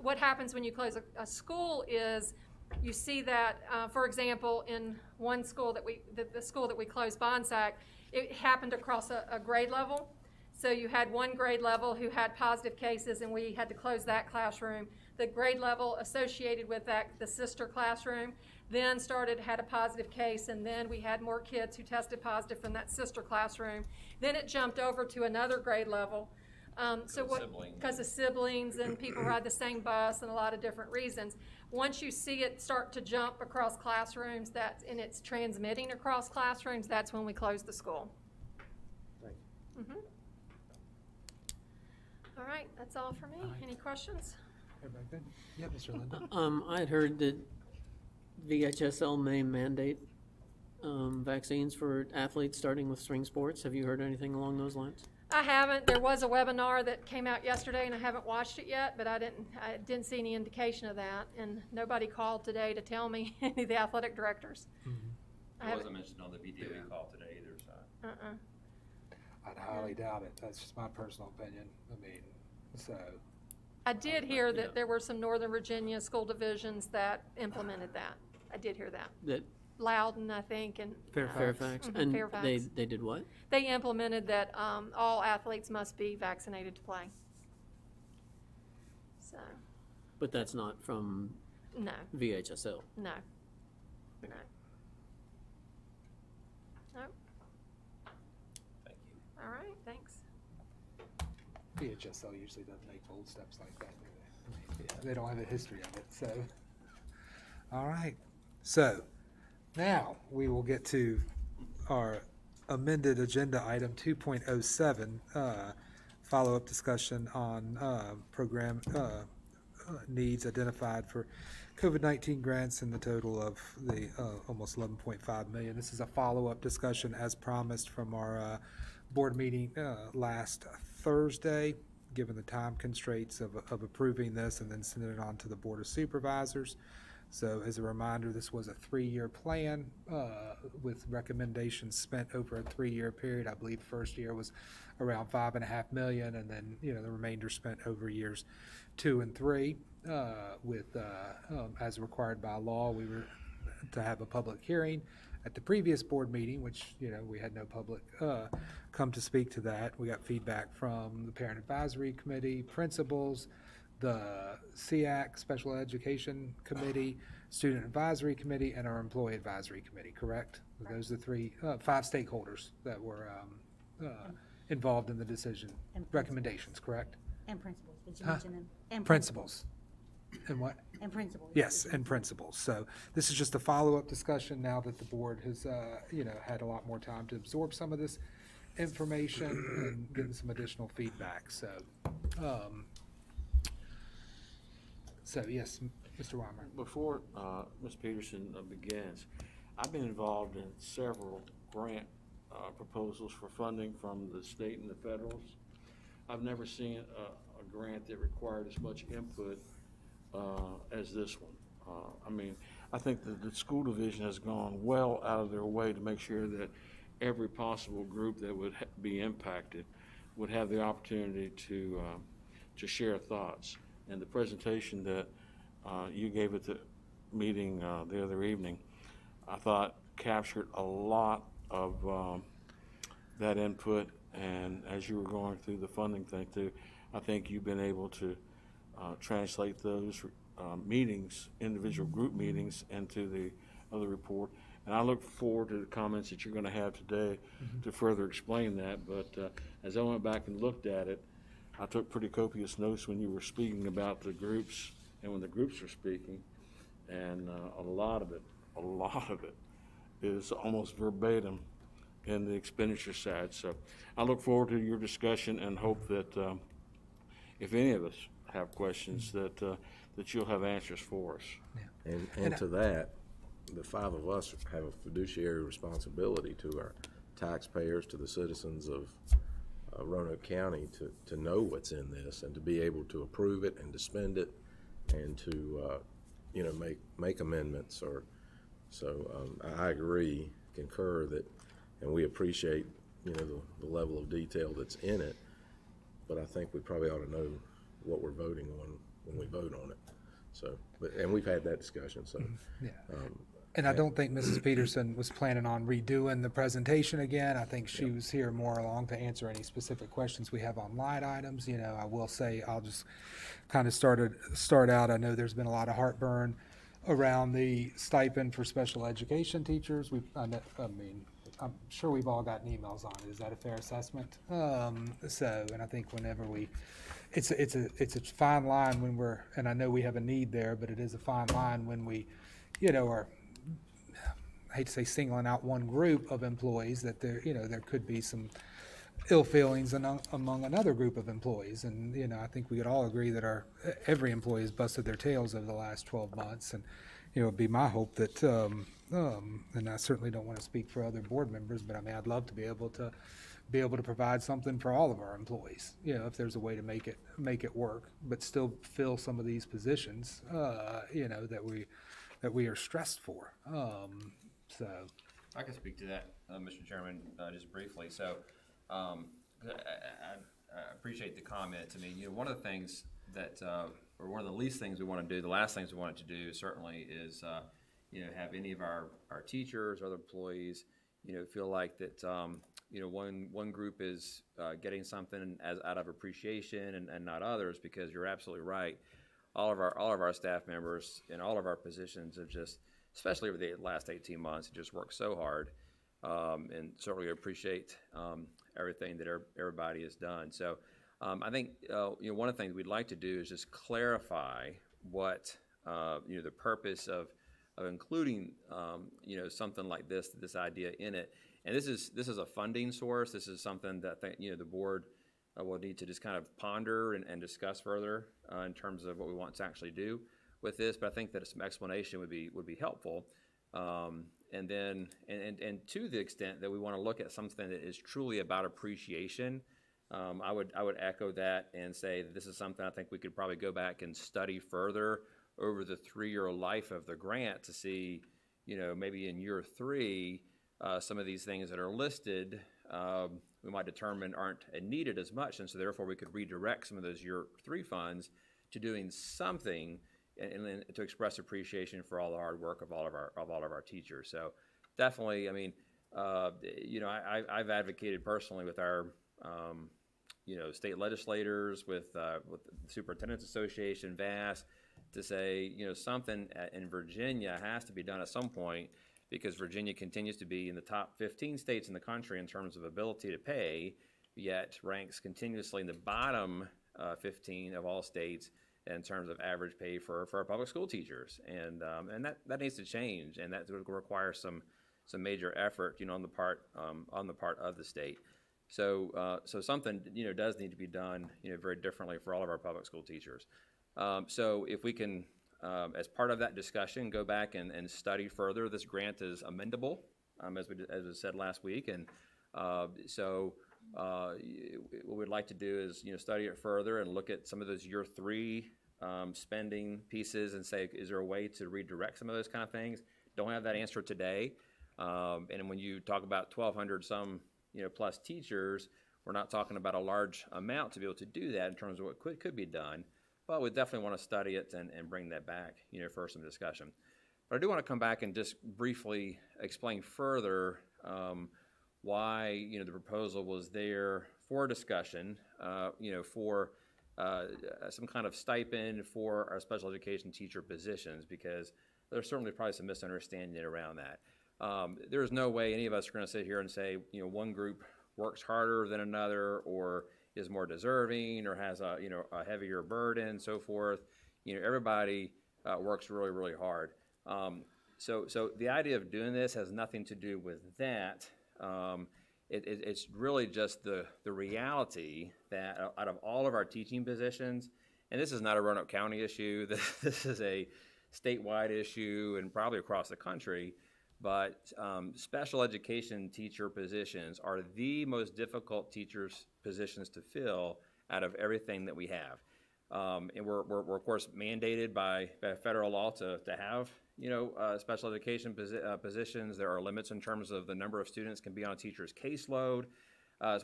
What happens when you close a school is you see that, for example, in one school the school that we closed, Bonsack, it happened across a grade level. So you had one grade level who had positive cases, and we had to close that classroom. The grade level associated with that, the sister classroom, then had a positive case, and then we had more kids who tested positive from that sister classroom. Then it jumped over to another grade level. Because of siblings and people ride the same bus and a lot of different reasons. Once you see it start to jump across classrooms, and it's transmitting across classrooms, that's when we close the school. Thank you. All right, that's all for me. All right. Any questions? Everybody good? Yeah, Mr. Linden. I had heard that VHSL may mandate vaccines for athletes starting with spring sports. Have you heard anything along those lines? I haven't. There was a webinar that came out yesterday, and I haven't watched it yet, but I didn't see any indication of that, and nobody called today to tell me, any of the athletic directors. It wasn't mentioned on the BDOE call today either, so. I'd highly doubt it. That's just my personal opinion. I mean, so. I did hear that there were some Northern Virginia school divisions that implemented that. I did hear that. That Loudon, I think, and Fairfax. Mhm, And Fairfax. they did what? They implemented that all athletes must be vaccinated to play. So, But that's not from no, VHSL. no, no. No. Thank you. All right, thanks. VHSL usually doesn't make bold steps like that, do they? I mean, they don't have a history of it, so. All right, so now we will get to our amended agenda item 2.07, follow-up discussion on program needs identified for COVID-19 grants in the total of the almost 11.5 million. This is a follow-up discussion as promised from our board meeting last Thursday, given the time constraints of approving this and then sending it on to the Board of Supervisors. So as a reminder, this was a 3-year plan with recommendations spent over a 3-year period. I believe first year was around $5.5 million, and then the remainder spent over years 2 and 3. With as required by law, we were to have a public hearing at the previous board meeting, which we had no public come to speak to that. We got feedback from the Parent Advisory Committee, principals, the SEAC Special Education Committee, Student Advisory Committee, and our Employee Advisory Committee, correct? Those are the 5 stakeholders that were involved in the decision recommendations, correct? And principals, did you mention them? And Principals. And what? And principals. Yes, and principals. So this is just a follow-up discussion now that the board has, had a lot more time to absorb some of this information and getting some additional feedback. So, yes, Mr. Weimer. Before Ms. Peterson begins, I've been involved in several grant proposals for funding from the state and the federals. I've never seen a grant that required as much input as this one. I think that the school division has gone well out of their way to make sure that every possible group that would be impacted would have the opportunity to share thoughts. And the presentation that you gave at the meeting the other evening, I thought captured a lot of that input. And as you were going through the funding thing too, I think you've been able to translate those meetings, individual group meetings, into the other report. And I look forward to the comments that you're going to have today to further explain that. But as I went back and looked at it, I took pretty copious notes when you were speaking about the groups and when the groups were speaking. And a lot of it is almost verbatim in the expenditure side. So I look forward to your discussion and hope that if any of us have questions, that you'll have answers for us. And to that, the 5 of us have a fiduciary responsibility to our taxpayers, to the citizens of Roanoke County to know what's in this and to be able to approve it and to spend it and to make amendments. I agree, concur that And we appreciate, the level of detail that's in it, but I think we probably ought to know what we're voting on when we vote on it. So, and we've had that discussion, so. Yeah. And I don't think Mrs. Peterson was planning on redoing the presentation again. I think she was here more along to answer any specific questions we have on line items. I will say, I'll just kind of start out. I know there's been a lot of heartburn around the stipend for special education teachers. I'm sure we've all gotten emails on it. Is that a fair assessment? And I think whenever it's a fine line when and I know we have a need there, but it is a fine line when we, are, I hate to say singling out one group of employees, that there could be some ill feelings among another group of employees. And, I think we could all agree that every employee has busted their tails over the last 12 months. And, it'd be my hope that, and I certainly don't want to speak for other board members, but I'd love to be able to provide something for all of our employees, if there's a way to make it work, but still fill some of these positions, that we are stressed for. So. I can speak to that, Mr. Chairman, just briefly. So, I appreciate the comments. One of the things that, or one of the least things we want to do, the last things we want to do certainly is, have any of our teachers or other employees, feel like that, one group is getting something out of appreciation and not others, because you're absolutely right. All of our staff members in all of our positions have just, especially over the last 18 months, just worked so hard, and certainly appreciate everything that everybody has done. So I think one of the things we'd like to do is just clarify what the purpose of including something like this idea in it. And this is a funding source. This is something that the board will need to just kind of ponder and discuss further in terms of what we want to actually do with this. But I think that some explanation would be helpful. And then to the extent that we want to look at something that is truly about appreciation, I would echo that and say that this is something I think we could probably go back and study further over the 3-year life of the grant to see, maybe in year 3, some of these things that are listed, we might determine aren't needed as much, and so therefore we could redirect some of those year 3 funds to doing something and to express appreciation for all the hard work of all of our teachers. So definitely, I've advocated personally with our state legislators, with the Superintendent's Association, VAS, to say something in Virginia has to be done at some point, because Virginia continues to be in the top 15 states in the country in terms of ability to pay, yet ranks continuously in the bottom 15 of all states in terms of average pay for our public school teachers, and that needs to change, and that would require some major effort, on the part of the state. So something does need to be done very differently for all of our public school teachers. So if we can, as part of that discussion, go back and study further. This grant is amendable, as we said last week, and so what we'd like to do is study it further and look at some of those year 3 spending pieces and say, is there a way to redirect some of those kind of things? Don't have that answer today, and when you talk about 1,200 some plus teachers, we're not talking about a large amount to be able to do that in terms of what could be done. But we definitely want to study it and bring that back, for some discussion. But I do want to come back and just briefly explain further why, the proposal was there for discussion, for some kind of stipend for our special education teacher positions, because there's certainly probably some misunderstanding around that. There's no way any of us are going to sit here and say, one group works harder than another, or is more deserving, or has a heavier burden, and so forth. Everybody works really, really hard. So the idea of doing this has nothing to do with that. It's really just the reality that out of all of our teaching positions, and this is not a Roanoke County issue, this is a statewide issue and probably across the country, but special education teacher positions are the most difficult teachers positions to fill out of everything that we have. And we're of course mandated by federal law to have special education positions. There are limits in terms of the number of students can be on a teacher's caseload,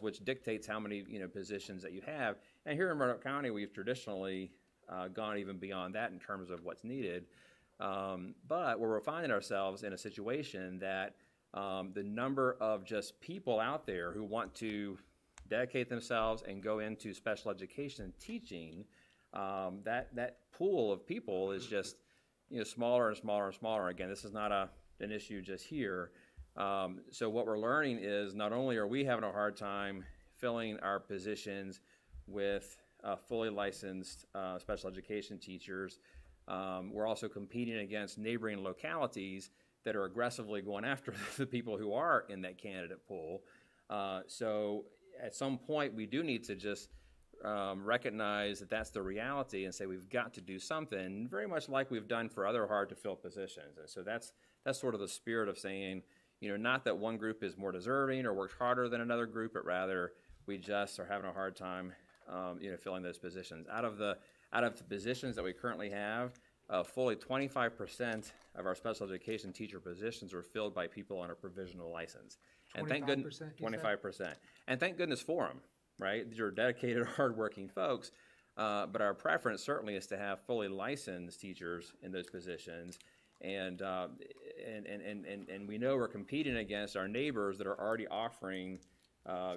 which dictates how many, positions that you have. And here in Roanoke County, we've traditionally gone even beyond that in terms of what's needed. But where we're finding ourselves in a situation that the number of just people out there who want to dedicate themselves and go into special education teaching, that pool of people is just smaller and smaller and smaller. Again, this is not an issue just here. So what we're learning is not only are we having a hard time filling our positions with fully licensed special education teachers, we're also competing against neighboring localities that are aggressively going after the people who are in that candidate pool. So at some point, we do need to just recognize that that's the reality and say we've got to do something, very much like we've done for other hard-to-fill positions. And so that's sort of the spirit of saying, not that one group is more deserving or works harder than another group, but rather we just are having a hard time, filling those positions. Out of the positions that we currently have, fully 25% of our special education teacher positions are filled by people on a provisional license. And thank goodness, 25%. And thank goodness for them, right? These are dedicated, hardworking folks. But our preference certainly is to have fully licensed teachers in those positions. And we know we're competing against our neighbors that are already offering,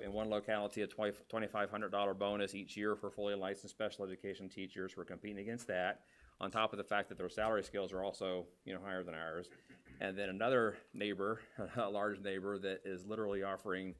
in one locality, a $2,500 bonus each year for fully licensed special education teachers. We're competing against that, on top of the fact that their salary scales are also, higher than ours. And then another neighbor, a large neighbor, that is literally offering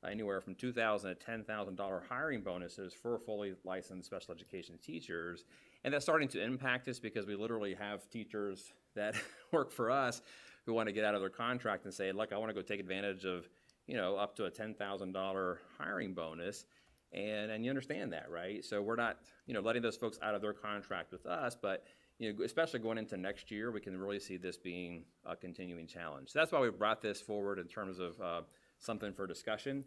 anywhere from $2,000 to $10,000 hiring bonuses for fully licensed special education teachers. And that's starting to impact us because we literally have teachers that work for us who want to get out of their contract and say, look, I want to go take advantage of, up to a $10,000 hiring bonus. And you understand that, right? So we're not, letting those folks out of their contract with us, but, especially going into next year, we can really see this being a continuing challenge. So that's why we brought this forward in terms of something for discussion.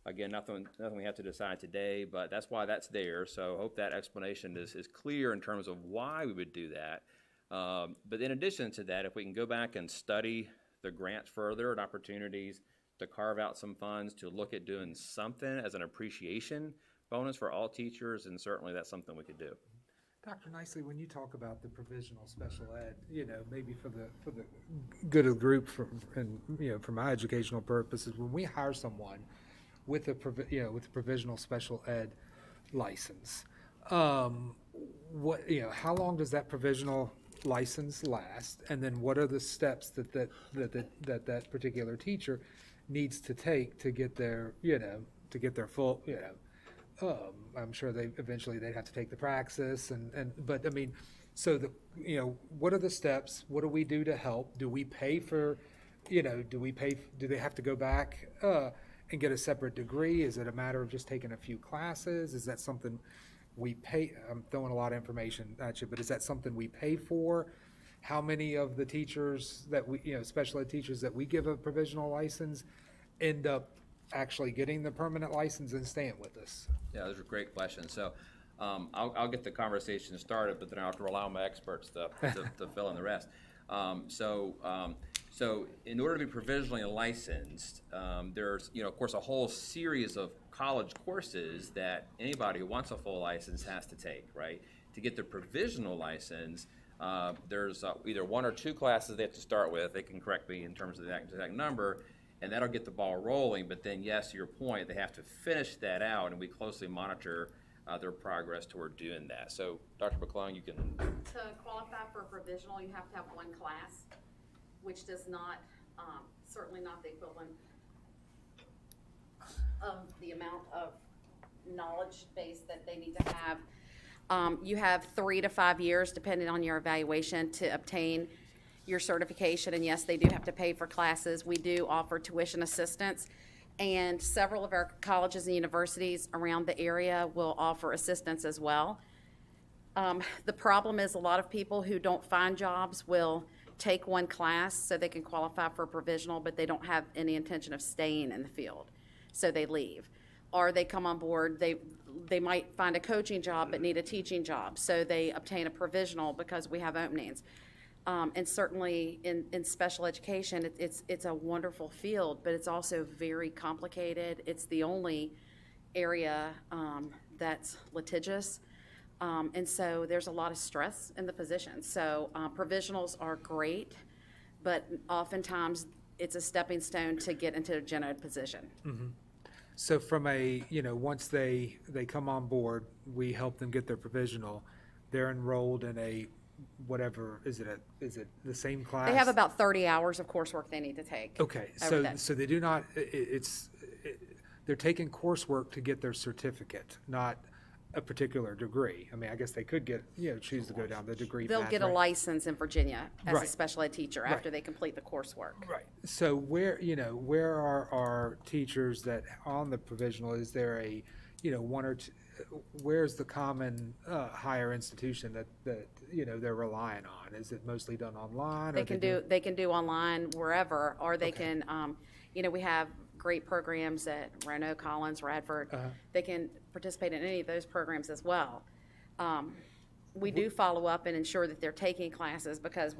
Again, nothing we have to decide today, but that's why that's there. So I hope that explanation is clear in terms of why we would do that. But in addition to that, if we can go back and study the grants further and opportunities to carve out some funds to look at doing something as an appreciation bonus for all teachers, and certainly that's something we could do. Dr. Nicely, when you talk about the provisional special ed, maybe for the good of the group, for my educational purposes, when we hire someone with a provisional special ed license, how long does that provisional license last? And then what are the steps that particular teacher needs to take to get their full, I'm sure they'd have to take the praxis but I mean, so what are the steps? What do we do to help? Do we pay for, do they have to go back, and get a separate degree? Is it a matter of just taking a few classes? Is that something we pay? I'm throwing a lot of information at you, but is that something we pay for? How many of the teachers that we, special ed teachers that we give a provisional license end up actually getting the permanent license and staying with us? Yeah, those are great questions. So I'll get the conversation started, but then I'll have to rely on my experts to fill in the rest. So in order to be provisionally licensed, there's, of course, a whole series of college courses that anybody who wants a full license has to take, right? To get the provisional license, there's either one or two classes they have to start with. They can correct me in terms of the exact number, and that'll get the ball rolling. But then, yes, to your point, they have to finish that out, and we closely monitor their progress toward doing that. So, Dr. McClung, you can... To qualify for a provisional, you have to have one class, which does not, certainly not the equivalent of the amount of knowledge base that they need to have. You have 3 to 5 years, depending on your evaluation, to obtain your certification, and yes, they do have to pay for classes. We do offer tuition assistance, and several of our colleges and universities around the area will offer assistance as well. The problem is a lot of people who don't find jobs will take one class so they can qualify for a provisional, but they don't have any intention of staying in the field, so they leave. Or they come on board, they might find a coaching job but need a teaching job, so they obtain a provisional because we have openings. And certainly in special education, it's a wonderful field, but it's also very complicated. It's the only area that's litigious. And so there's a lot of stress in the position. So provisionals are great, but oftentimes it's a stepping stone to get into a gen ed position. So from a, once they come on board, we help them get their provisional, they're enrolled in a, whatever, is it the same class? They have about 30 hours of coursework they need to take. Okay, over so, that. so they do not, they're taking coursework to get their certificate, not a particular degree. I mean, I guess they could get, choose to go down the degree They'll path, get a right? license in Virginia as a Right. special ed teacher Right. after they complete the coursework. Right. So where are our teachers that on the provisional, is there a, one or two, where's the common higher institution that they're relying on? Is it mostly done online? or They can do online wherever, or they Okay. can, we have great programs at Roanoke, Collins, Radford. Uh-huh. They can participate in any of those programs as well. We do follow up and ensure that they're taking classes, because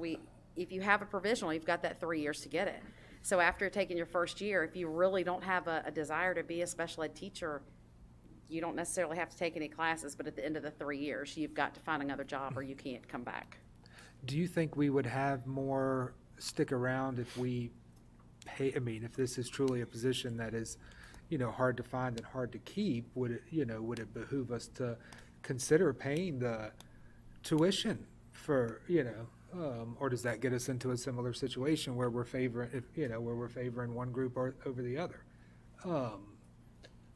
if you have a provisional, you've got that 3 years to get it. So after taking your first year, if you really don't have a desire to be a special ed teacher, you don't necessarily have to take any classes, but at the end of the 3 years, you've got to find another job or you can't come back. Do you think we would have more stick around if we pay, if this is truly a position that is, hard to find and hard to keep, would it behoove us to consider paying the tuition for, or does that get us into a similar situation where we're favoring one group over the other?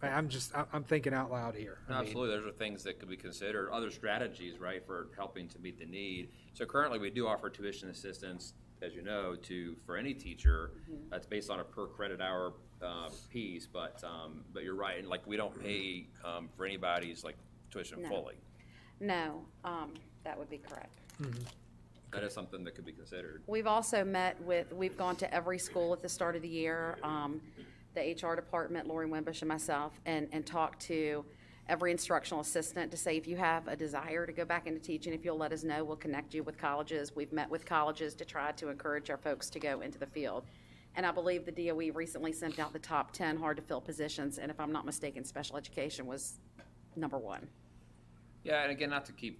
I'm thinking out loud here. I mean, Absolutely, those are things that could be considered, other strategies, right, for helping to meet the need. So currently, we do offer tuition assistance, as you know, for any teacher. That's based on a per credit hour piece, but you're right, and we don't pay for anybody's tuition No. fully. No, that would be correct. That is something that could be considered. We've also we've gone to every school at the start of the year, the HR department, Lori Wimbush and myself, and talked to every instructional assistant to say, if you have a desire to go back into teaching, if you'll let us know, we'll connect you with colleges. We've met with colleges to try to encourage our folks to go into the field. And I believe the DOE recently sent out the top 10 hard-to-fill positions, and if I'm not mistaken, special education was number 1. Yeah, and again, not to keep,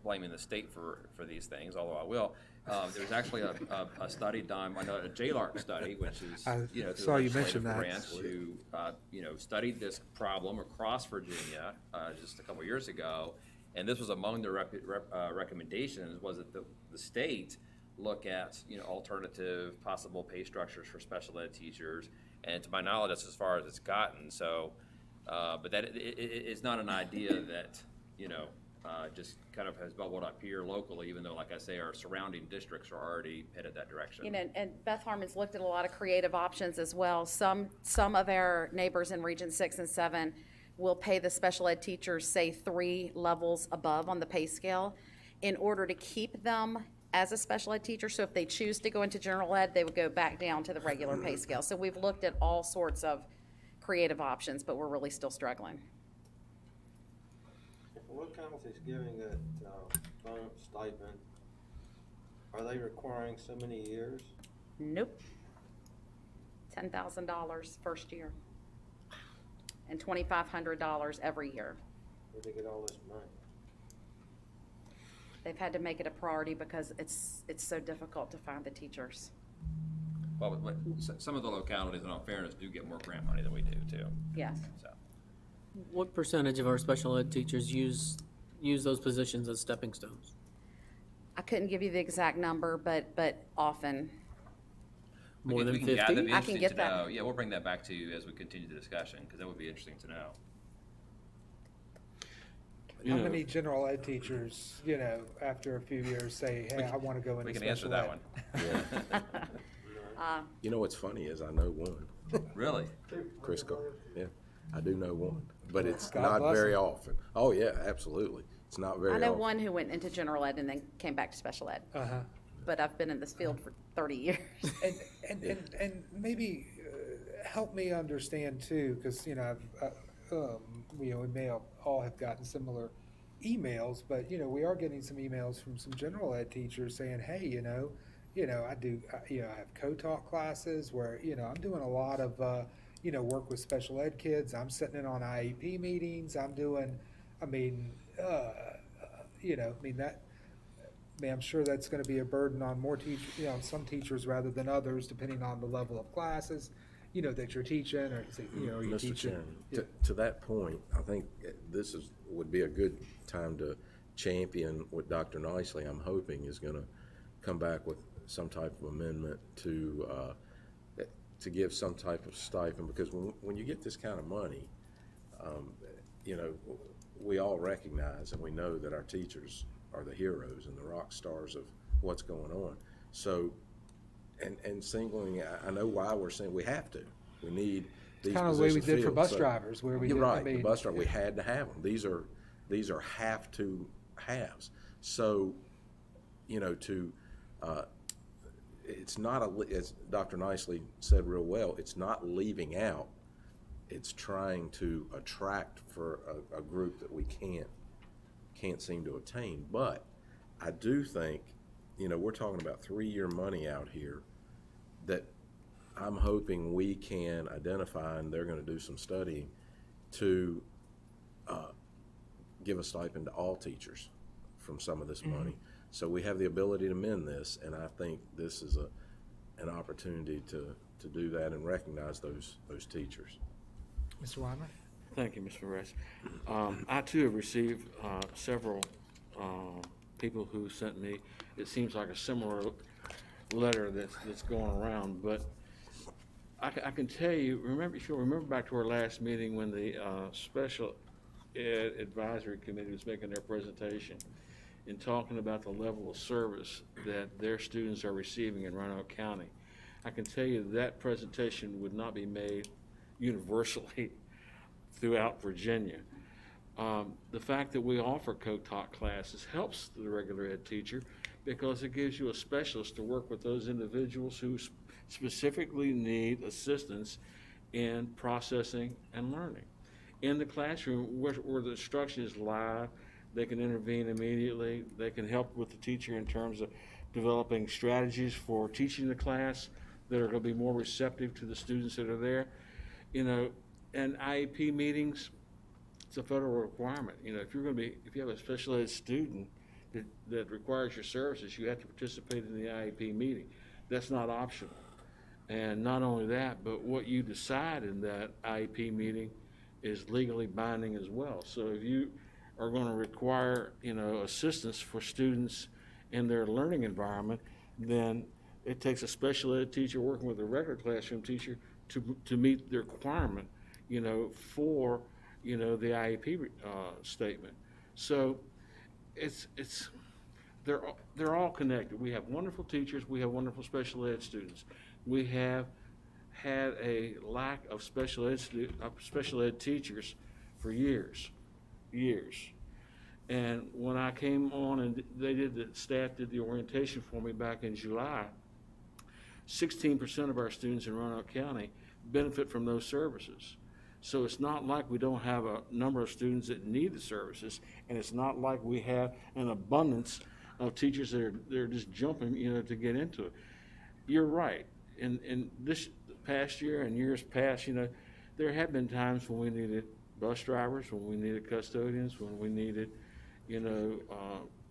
blaming the state for these things, although I will. There was actually a study done, a JLARC study, which is, I through saw you legislative mention that. branch, who, studied this problem across Virginia just a couple years ago. And this was among the recommendations, was that the state look at, alternative possible pay structures for special ed teachers. And to my knowledge, that's as far as it's gotten. So, but that it's not an idea that, just kind of has bubbled up here locally, even though, like I say, our surrounding districts are already headed that direction. And Beth Harmon's looked at a lot of creative options as well. Some of our neighbors in Region 6 and 7 will pay the special ed teachers, say, 3 levels above on the pay scale in order to keep them as a special ed teacher. So if they choose to go into general ed, they would go back down to the regular pay scale. So we've looked at all sorts of creative options, but we're really still struggling. What county's giving that bonus stipend? Are they requiring so many years? Nope. $10,000 first year. And $2,500 every year. Where'd they get all this money? They've had to make it a priority because it's so difficult to find the teachers. Well, but some of the localities, in all fairness, do get more grant money than we do, too. Yes. So, What percentage of our special ed teachers use those positions as stepping stones? I couldn't give you the exact number, but often. More than we can gather, 50? that'd be I can interesting get to that. know. Yeah, we'll bring that back to you as we continue the discussion, because that would be interesting to know. How many general ed teachers, after a few years say, hey, I want to go into We can answer special that ed? one. You know what's funny is I know one, Really? Chris Cole. Yeah, I do know one, but it's God not bless very him. often. Oh, yeah, absolutely. It's not very I often. know one who went into general ed and then came back to special ed. Uh-huh. But I've been in this field for 30 years. And maybe help me understand too, because we may all have gotten similar emails, but, we are getting some emails from some general ed teachers saying, hey, I have co-taught classes where, I'm doing a lot of, work with special ed kids. I'm sitting in on IEP meetings. I'm doing, I'm sure that's going to be a burden on more teachers, some teachers rather than others, depending on the level of classes, that you're teaching, or, are you Mr. teaching? Chairman, to that point, I think this would be a good time to champion what Dr. Nicely, I'm hoping, is gonna come back with some type of amendment to give some type of stipend, because when you get this kind of money, we all recognize and we know that our teachers are the heroes and the rock stars of what's going on. So, and singling, I know why we're saying we have to. We need these Kind of the way we positions did for filled. bus So, drivers, where we you're did, right, the bus driver, we had to have them. These are have to haves. So, it's not as Dr. Nicely said real well, it's not leaving out. It's trying to attract for a group that we can't seem to attain. But I do think, we're talking about 3-year money out here that I'm hoping we can identify, and they're going to do some studying to give a stipend to all teachers from some of this money. So we have the ability to mend this, and I think this is an opportunity to do that and recognize those teachers. Mr. Weimer? Thank you, Mr. Perez. I too have received several people who sent me, it seems like a similar letter that's going around, but I can tell you, if you'll remember back to our last meeting when the Special Ed Advisory Committee was making their presentation and talking about the level of service that their students are receiving in Roanoke County. I can tell you that presentation would not be made universally throughout Virginia. The fact that we offer co-taught classes helps the regular ed teacher because it gives you a specialist to work with those individuals who specifically need assistance in processing and learning. In the classroom, where the instruction is live, they can intervene immediately. They can help with the teacher in terms of developing strategies for teaching the class that are going to be more receptive to the students that are there. And IEP meetings, it's a federal requirement. If you have a special ed student that requires your services, you have to participate in the IEP meeting. That's not optional. And not only that, but what you decide in that IEP meeting is legally binding as well. So if you are going to require, assistance for students in their learning environment, then it takes a special ed teacher working with a regular classroom teacher to meet the requirement, for, the IEP statement. So they're all connected. We have wonderful teachers. We have wonderful special ed students. We have had a lack of special ed teachers for years. And when I came on and the staff did the orientation for me back in July, 16% of our students in Roanoke County benefit from those services. So it's not like we don't have a number of students that need the services, and it's not like we have an abundance of teachers that are just jumping, to get into it. You're right. In this past year and years past, there have been times when we needed bus drivers, when we needed custodians, when we needed, a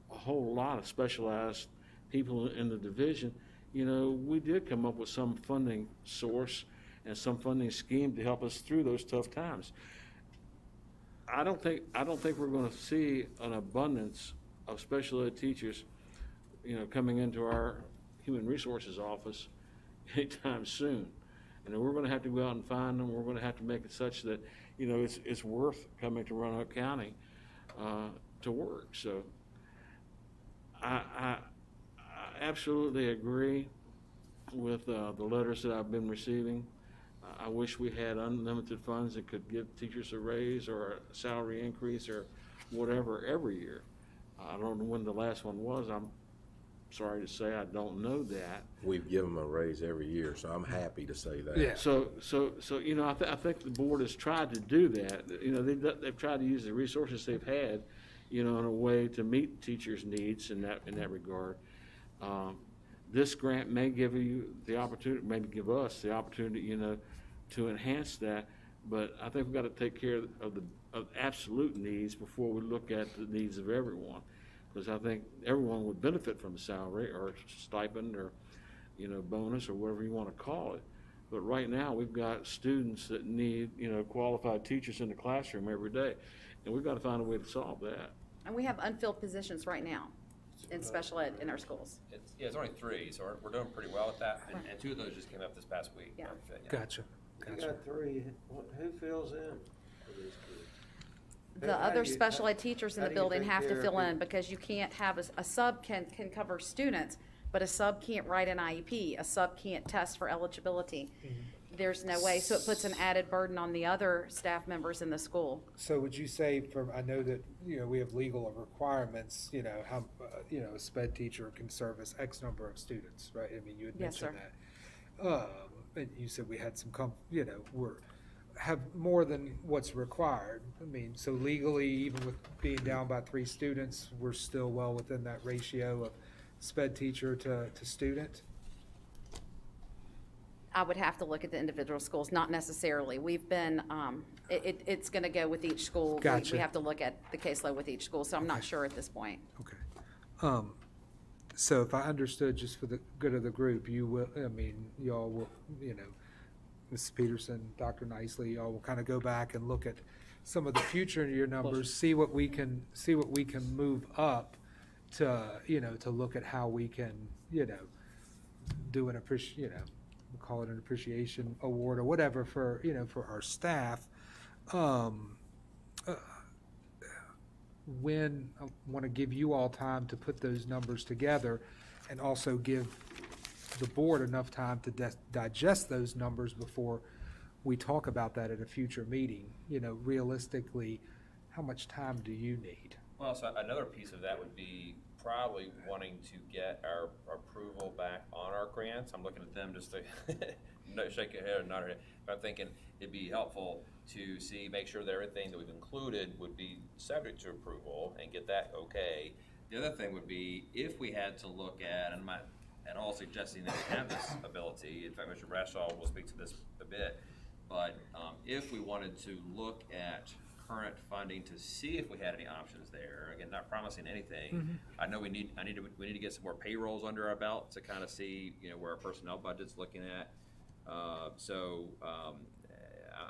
whole lot of specialized people in the division. We did come up with some funding source and some funding scheme to help us through those tough times. I don't think we're going to see an abundance of special ed teachers, coming into our human resources office anytime soon. And we're going to have to go out and find them. We're going to have to make it such that, it's worth coming to Roanoke County to work. So I absolutely agree with the letters that I've been receiving. I wish we had unlimited funds that could give teachers a raise or a salary increase or whatever every year. I don't know when the last one was. I'm sorry to say I don't know that. We've given them a raise every year, so I'm happy to say that. Yeah. So I think the board has tried to do that. They've tried to use the resources they've had, in a way to meet teachers' needs in that regard. This grant may give you the opportunity, maybe give us the opportunity, to enhance that. But I think we've got to take care of absolute needs before we look at the needs of everyone. Because I think everyone would benefit from a salary or stipend or, bonus or whatever you want to call it. But right now, we've got students that need, qualified teachers in the classroom every day. And we've got to find a way to solve that. And we have unfilled positions right now in special ed in our schools. It's only 3, so we're doing pretty well with that, and 2 of those just came up this past week. Yeah. Gotcha. You got 3, who fills in for these kids? The How other do you- special ed teachers in how the do you building take have to care of fill in, people? because you can't have, a sub can cover students, but a sub can't write an IEP, a sub can't test for eligibility. There's no way, so it puts an added burden on the other staff members in the school. So would you say, I know that, we have legal requirements, how, a sped teacher can service X number of students, right? I mean, you had Yes, mentioned that. And you said we had some, have more than what's required. I mean, so legally, even with being down by 3 students, we're still well within that ratio of sped teacher to student? I would have to look at the individual schools, not necessarily. We've been, it's gonna go with each school. Gotcha. We have to look at the caseload with each school, so I'm not sure at this point. Okay. So if I understood, just for the good of the group, you will, y'all will, Mrs. Peterson, Dr. Nicely, y'all will kind of go back and look at some of the future year numbers, see what we can move up to, to look at how we can, do an we'll call it an appreciation award or whatever for, for our staff. When I want to give you all time to put those numbers together and also give the board enough time to digest those numbers before we talk about that at a future meeting. Realistically, how much time do you need? Well, so another piece of that would be probably wanting to get our approval back on our grants. I'm looking at them just to shake your head and nod your head. But I'm thinking it'd be helpful to make sure that everything that we've included would be subject to approval and get that okay. The other thing would be if we had to look at, and I'm not at all suggesting that we have this ability, in fact, Mr. Bradshaw will speak to this a bit, but if we wanted to look at current funding to see if we had any options there, again, not promising anything. I know we need to get some more payrolls under our belt to kind of see, where our personnel budget's looking at.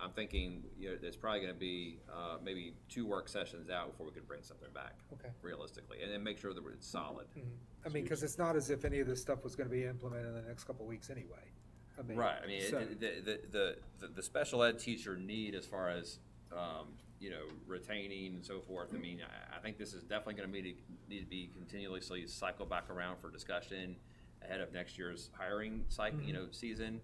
I'm thinking, there's probably going to be maybe 2 work sessions out before we could bring something back. Okay. Realistically, and then make sure that it's solid. I mean, because it's not as if any of this stuff was going to be implemented in the next couple of weeks anyway. Right. I mean, so- the special ed teacher need, as far as retaining and so forth. I mean, I think this is definitely going to need to be continuously cycled back around for discussion ahead of next year's hiring cycle, season.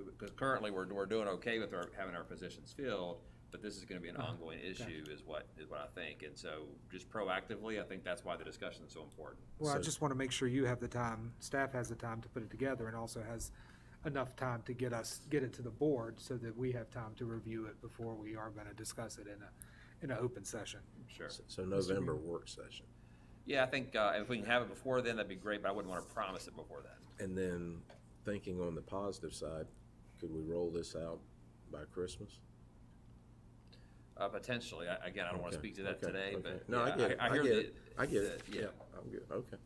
Because currently we're doing okay with having our positions filled, but this is going to be an ongoing issue, is what I think. And so, just proactively, I think that's why the discussion is so important. Well, I just want to make sure you have the time, staff has the time to put it together, and also has enough time to get it to the board so that we have time to review it before we are going to discuss it in an open session. Sure. So November work session. Yeah, I think if we can have it before then, that'd be great, but I wouldn't want to promise it before then. And then thinking on the positive side, could we roll this out by Christmas? Potentially. Again, I don't want to Okay, speak to that okay, today, okay. but No, yeah, I get it. I hear I get it. yeah. Yeah, I'm good. Okay.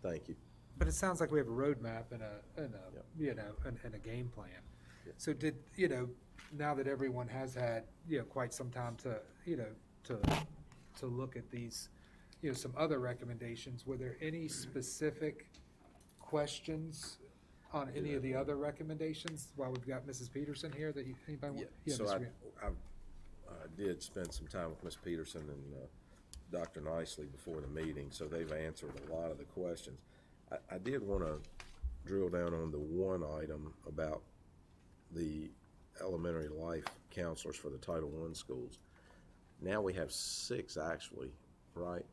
Thank you. But it sounds like we have a roadmap and a game plan. Yep. So did, now that everyone has had, quite some time to look at these, some other recommendations, were there any specific questions on any of the other recommendations while we've got Mrs. Peterson here that anybody want? Yeah, so Mr. I Grant. did spend some time with Ms. Peterson and Dr. Nicely before the meeting, so they've answered a lot of the questions. I did want to drill down on the one item about the elementary life counselors for the Title I schools. Now we have 6 actually, right?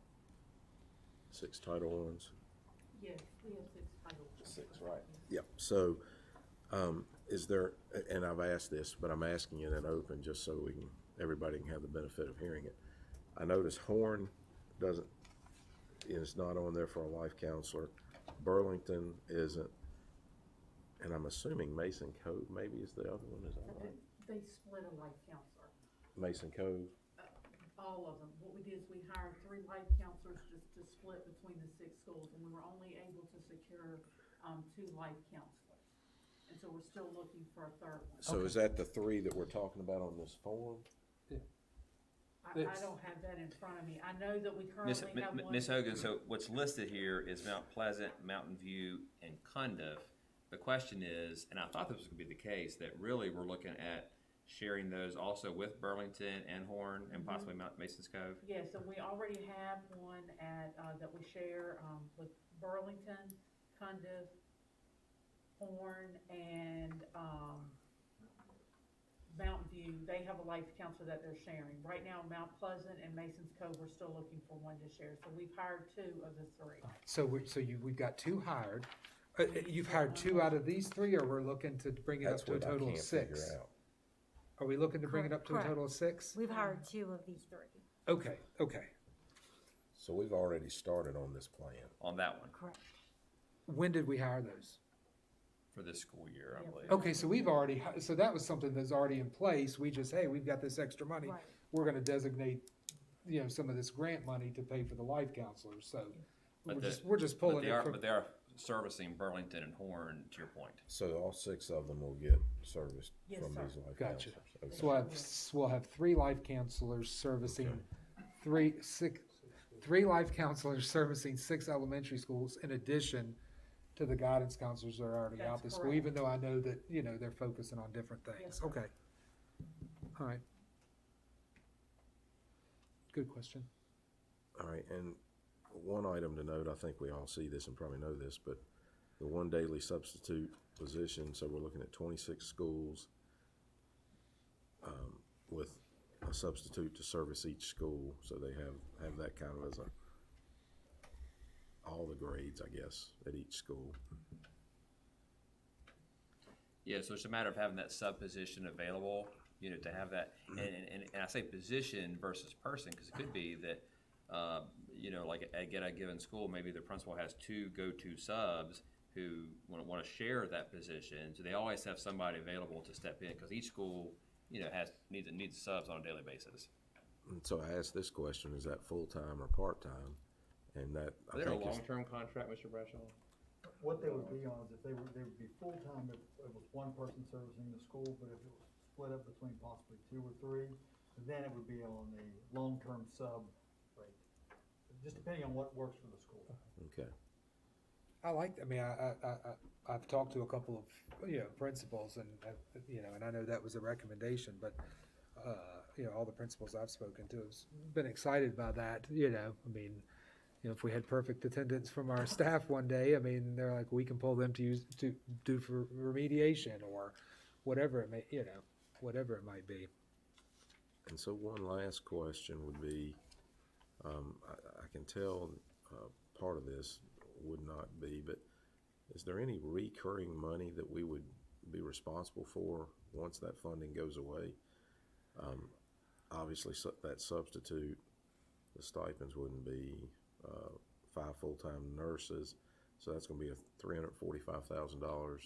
6 Title Is? Yes, we have 6 titles. 6, right. Yep. So, is there, and I've asked this, but I'm asking it in open just so we can everybody can have the benefit of hearing it. I notice Horn is not on there for a life counselor. Burlington isn't. And I'm assuming Mason Cove maybe is the other one, is that right? They split a life counselor, Mason Cove? all of them. What we did is we hired 3 life counselors just to split between the 6 schools, and we were only able to secure 2 life counselors. And so we're still looking for a 3rd one. So is that the 3 that we're talking about on this form? I don't have that in front of me. I know that we currently have one. Ms. Hogan, so what's listed here is Mount Pleasant, Mountain View, and Cundiff. The question is, and I thought this was gonna be the case, that really we're looking at sharing those also with Burlington and Horn and possibly Mount Mason's Cove? Yes, and we already have one at, that we share, with Burlington, Cundiff, Horn, and, Mountain View. They have a life counselor that they're sharing. Right now, Mount Pleasant and Mason's Cove, we're still looking for one to share. So we've hired 2 of the 3. We've got 2 hired. You've hired 2 out of these 3, or we're looking to bring it up That's to a what I total of can't 6? figure out. Are we looking to bring it up to a Correct. total of 6? We've hired 2 of these 3. Okay. So we've already started on this plan. On that one, Correct. When did we hire those? for this school year, I believe. Okay, so so that was something that's already in place. We just, hey, we've got this extra money. Right. We're gonna designate, some of this grant money to pay for the life counselors, so But we're just pulling it from. But they are servicing Burlington and Horn, to your point. So all 6 of them will get serviced Yes, from sir. these life Gotcha. counselors. Okay. So we'll have 3 life counselors servicing three life counselors servicing 6 elementary schools in addition to the guidance counselors that are already out That's the school, correct. even though I know that, they're focusing on different things. Yes, sir. Okay. All right. Good question. All right, and one item to note, I think we all see this and probably know this, but the 1 daily substitute position, so we're looking at 26 schools with a substitute to service each school, so they have that kind of as all the grades, I guess, at each school. Yeah, so it's a matter of having that sub position available, to have that, and I say position versus person, because it could be that, like at a given school, maybe the principal has 2 go-to subs who want to share that position, so they always have somebody available to step in, because each school, needs subs on a daily basis. And so I asked this question, is that full-time or part-time? And that, I Is there a think is, long-term contract, Mr. Bradshaw? What they would be on is if they would be full-time if it was one person servicing the school, but if it was split up between possibly 2 or 3, then it would be on the long-term sub rate. Just depending on what works for the school. okay. I've talked to a couple of, principals and, and I know that was a recommendation, but, all the principals I've spoken to have been excited by that, if we had perfect attendance from our staff one day, they're like, we can pull them to do for remediation or whatever it may, whatever it might be. And so one last question would be, I can tell part of this would not be, but is there any recurring money that we would be responsible for once that funding goes away? Obviously, that substitute, the stipends wouldn't be 5 full-time nurses, so that's going to be a $345,000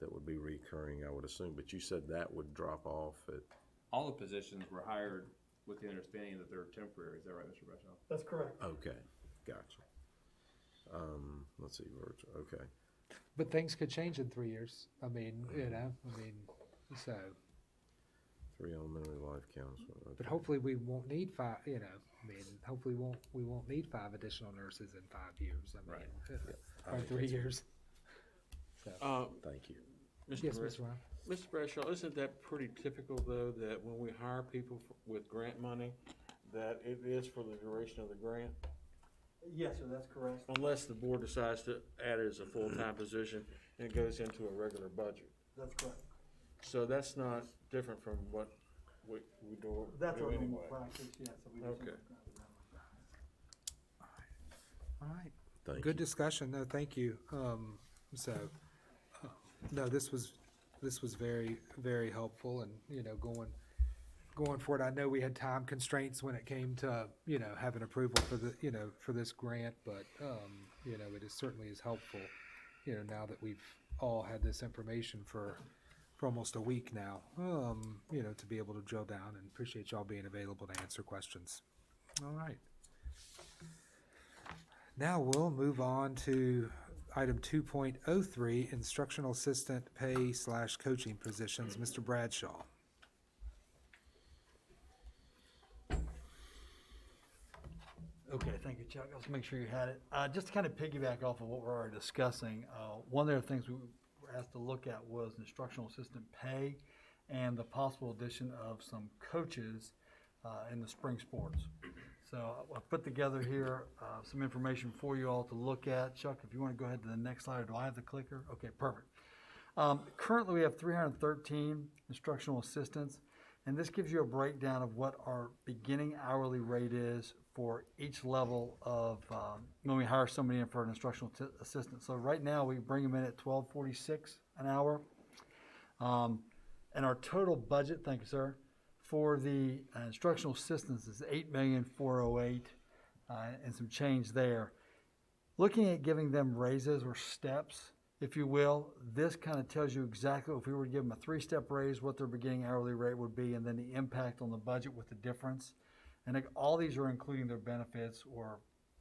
that would be recurring, I would assume. But you said that would drop off at. All the positions were hired with the understanding that they're temporary. Is that right, Mr. Bradshaw? That's correct. Okay, gotcha. Let's see, virtual. Okay. But things could change in 3 years. So, 3 elementary life counselor. Okay. but hopefully we won't need 5, hopefully we won't need 5 additional nurses in 5 years. I Or think 3 that's- years. So, Thank you. yes, Mr. Ryan. Mr. Bradshaw, isn't that pretty typical, though, that when we hire people with grant money, that it is for the duration of the grant? Yes, sir, that's correct. Unless the board decides to add it as a full-time position and it goes into a regular budget. That's correct. So that's not different from what we do That's our normal anyway. practice, yes. So we just- Okay. All right. Thank Good you. discussion. No, thank you. No, this was very, very helpful and, going forward. I know we had time constraints when it came to, having approval for the, for this grant, but, it certainly is helpful, now that we've all had this information for almost a week now, to be able to drill down, and appreciate y'all being available to answer questions. All right. Now we'll move on to item 2.03, instructional assistant pay/coaching positions. Mr. Bradshaw. Okay, thank you, Chuck. Let's make sure you had it. Just to kind of piggyback off of what we're already discussing, one of the things we were asked to look at was instructional assistant pay and the possible addition of some coaches in the spring sports. So I put together here some information for you all to look at. Chuck, if you want to go ahead to the next slide, or do I have the clicker? Okay, perfect. Currently, we have 313 instructional assistants, and this gives you a breakdown of what our beginning hourly rate is for each level of when we hire somebody in for an instructional assistant. So right now, we bring them in at $12.46 an hour. And our total budget, thank you, sir, for the instructional assistants is $8,408,000 and some change there. Looking at giving them raises or steps, if you will, this kind of tells you exactly if we were to give them a 3-step raise, what their beginning hourly rate would be, and then the impact on the budget with the difference. And all these are including their benefits or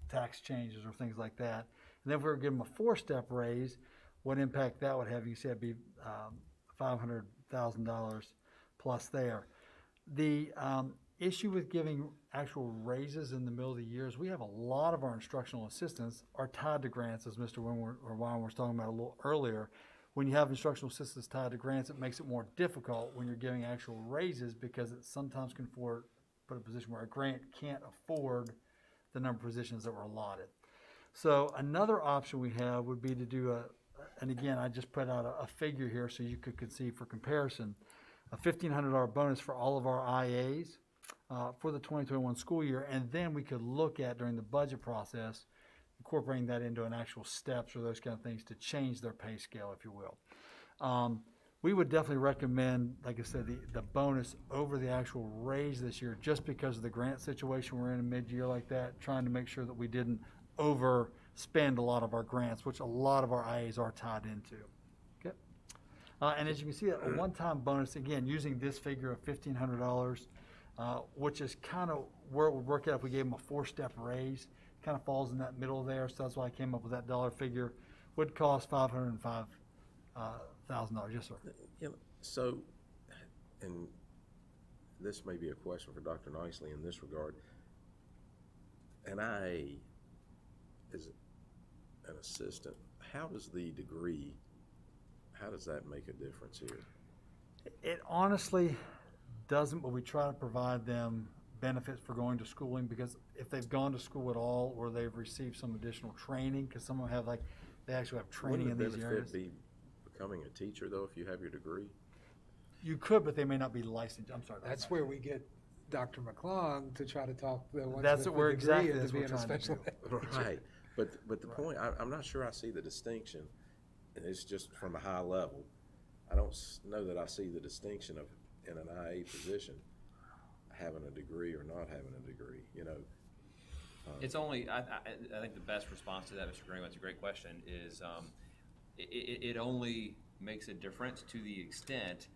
tax changes or things like that. And then if we were to give them a 4-step raise, what impact that would have, you said, be $500,000 plus there. The issue with giving actual raises in the middle of the year is we have a lot of our instructional assistants are tied to grants, as Mr. Wine was talking about a little earlier. When you have instructional assistants tied to grants, it makes it more difficult when you're giving actual raises because it sometimes can put a position where a grant can't afford the number of positions that were allotted. So another option we have would be to do and again, I just put out a figure here so you could see for comparison, a $1,500 bonus for all of our IAs for the 2021 school year, and then we could look at during the budget process incorporating that into an actual steps or those kind of things to change their pay scale, if you will. We would definitely recommend, like I said, the bonus over the actual raise this year just because of the grant situation we're in mid-year like that, trying to make sure that we didn't overspend a lot of our grants, which a lot of our IAs are tied into. Okay. And as you can see, a one-time bonus, again, using this figure of $1,500, which is kind of where it would work out if we gave them a 4-step raise, kind of falls in that middle there, so that's why I came up with that dollar figure, would cost $505,000. Yes, sir. Yeah, so, and this may be a question for Dr. Nicely in this regard. An IA is an assistant. How does the degree, how does that make a difference here? It honestly doesn't, but we try to provide them benefits for going to schooling because if they've gone to school at all or they've received some additional training, because some of them have they actually have training in these areas. Wouldn't the benefit be becoming a teacher though if you have your degree? You could, but they may not be licensed. I'm sorry. That's where we get Dr. McClung to try to talk the ones That's with where the degree exactly into that's what being we're a trying to special do. ed teacher. Right, but the point, I'm not sure I see the distinction, and it's just from a high level. I don't know that I see the distinction of in an IA position having a degree or not having a degree, It's only, I think the best response to that, Mr. Green, that's a great question, is it only makes a difference to the extent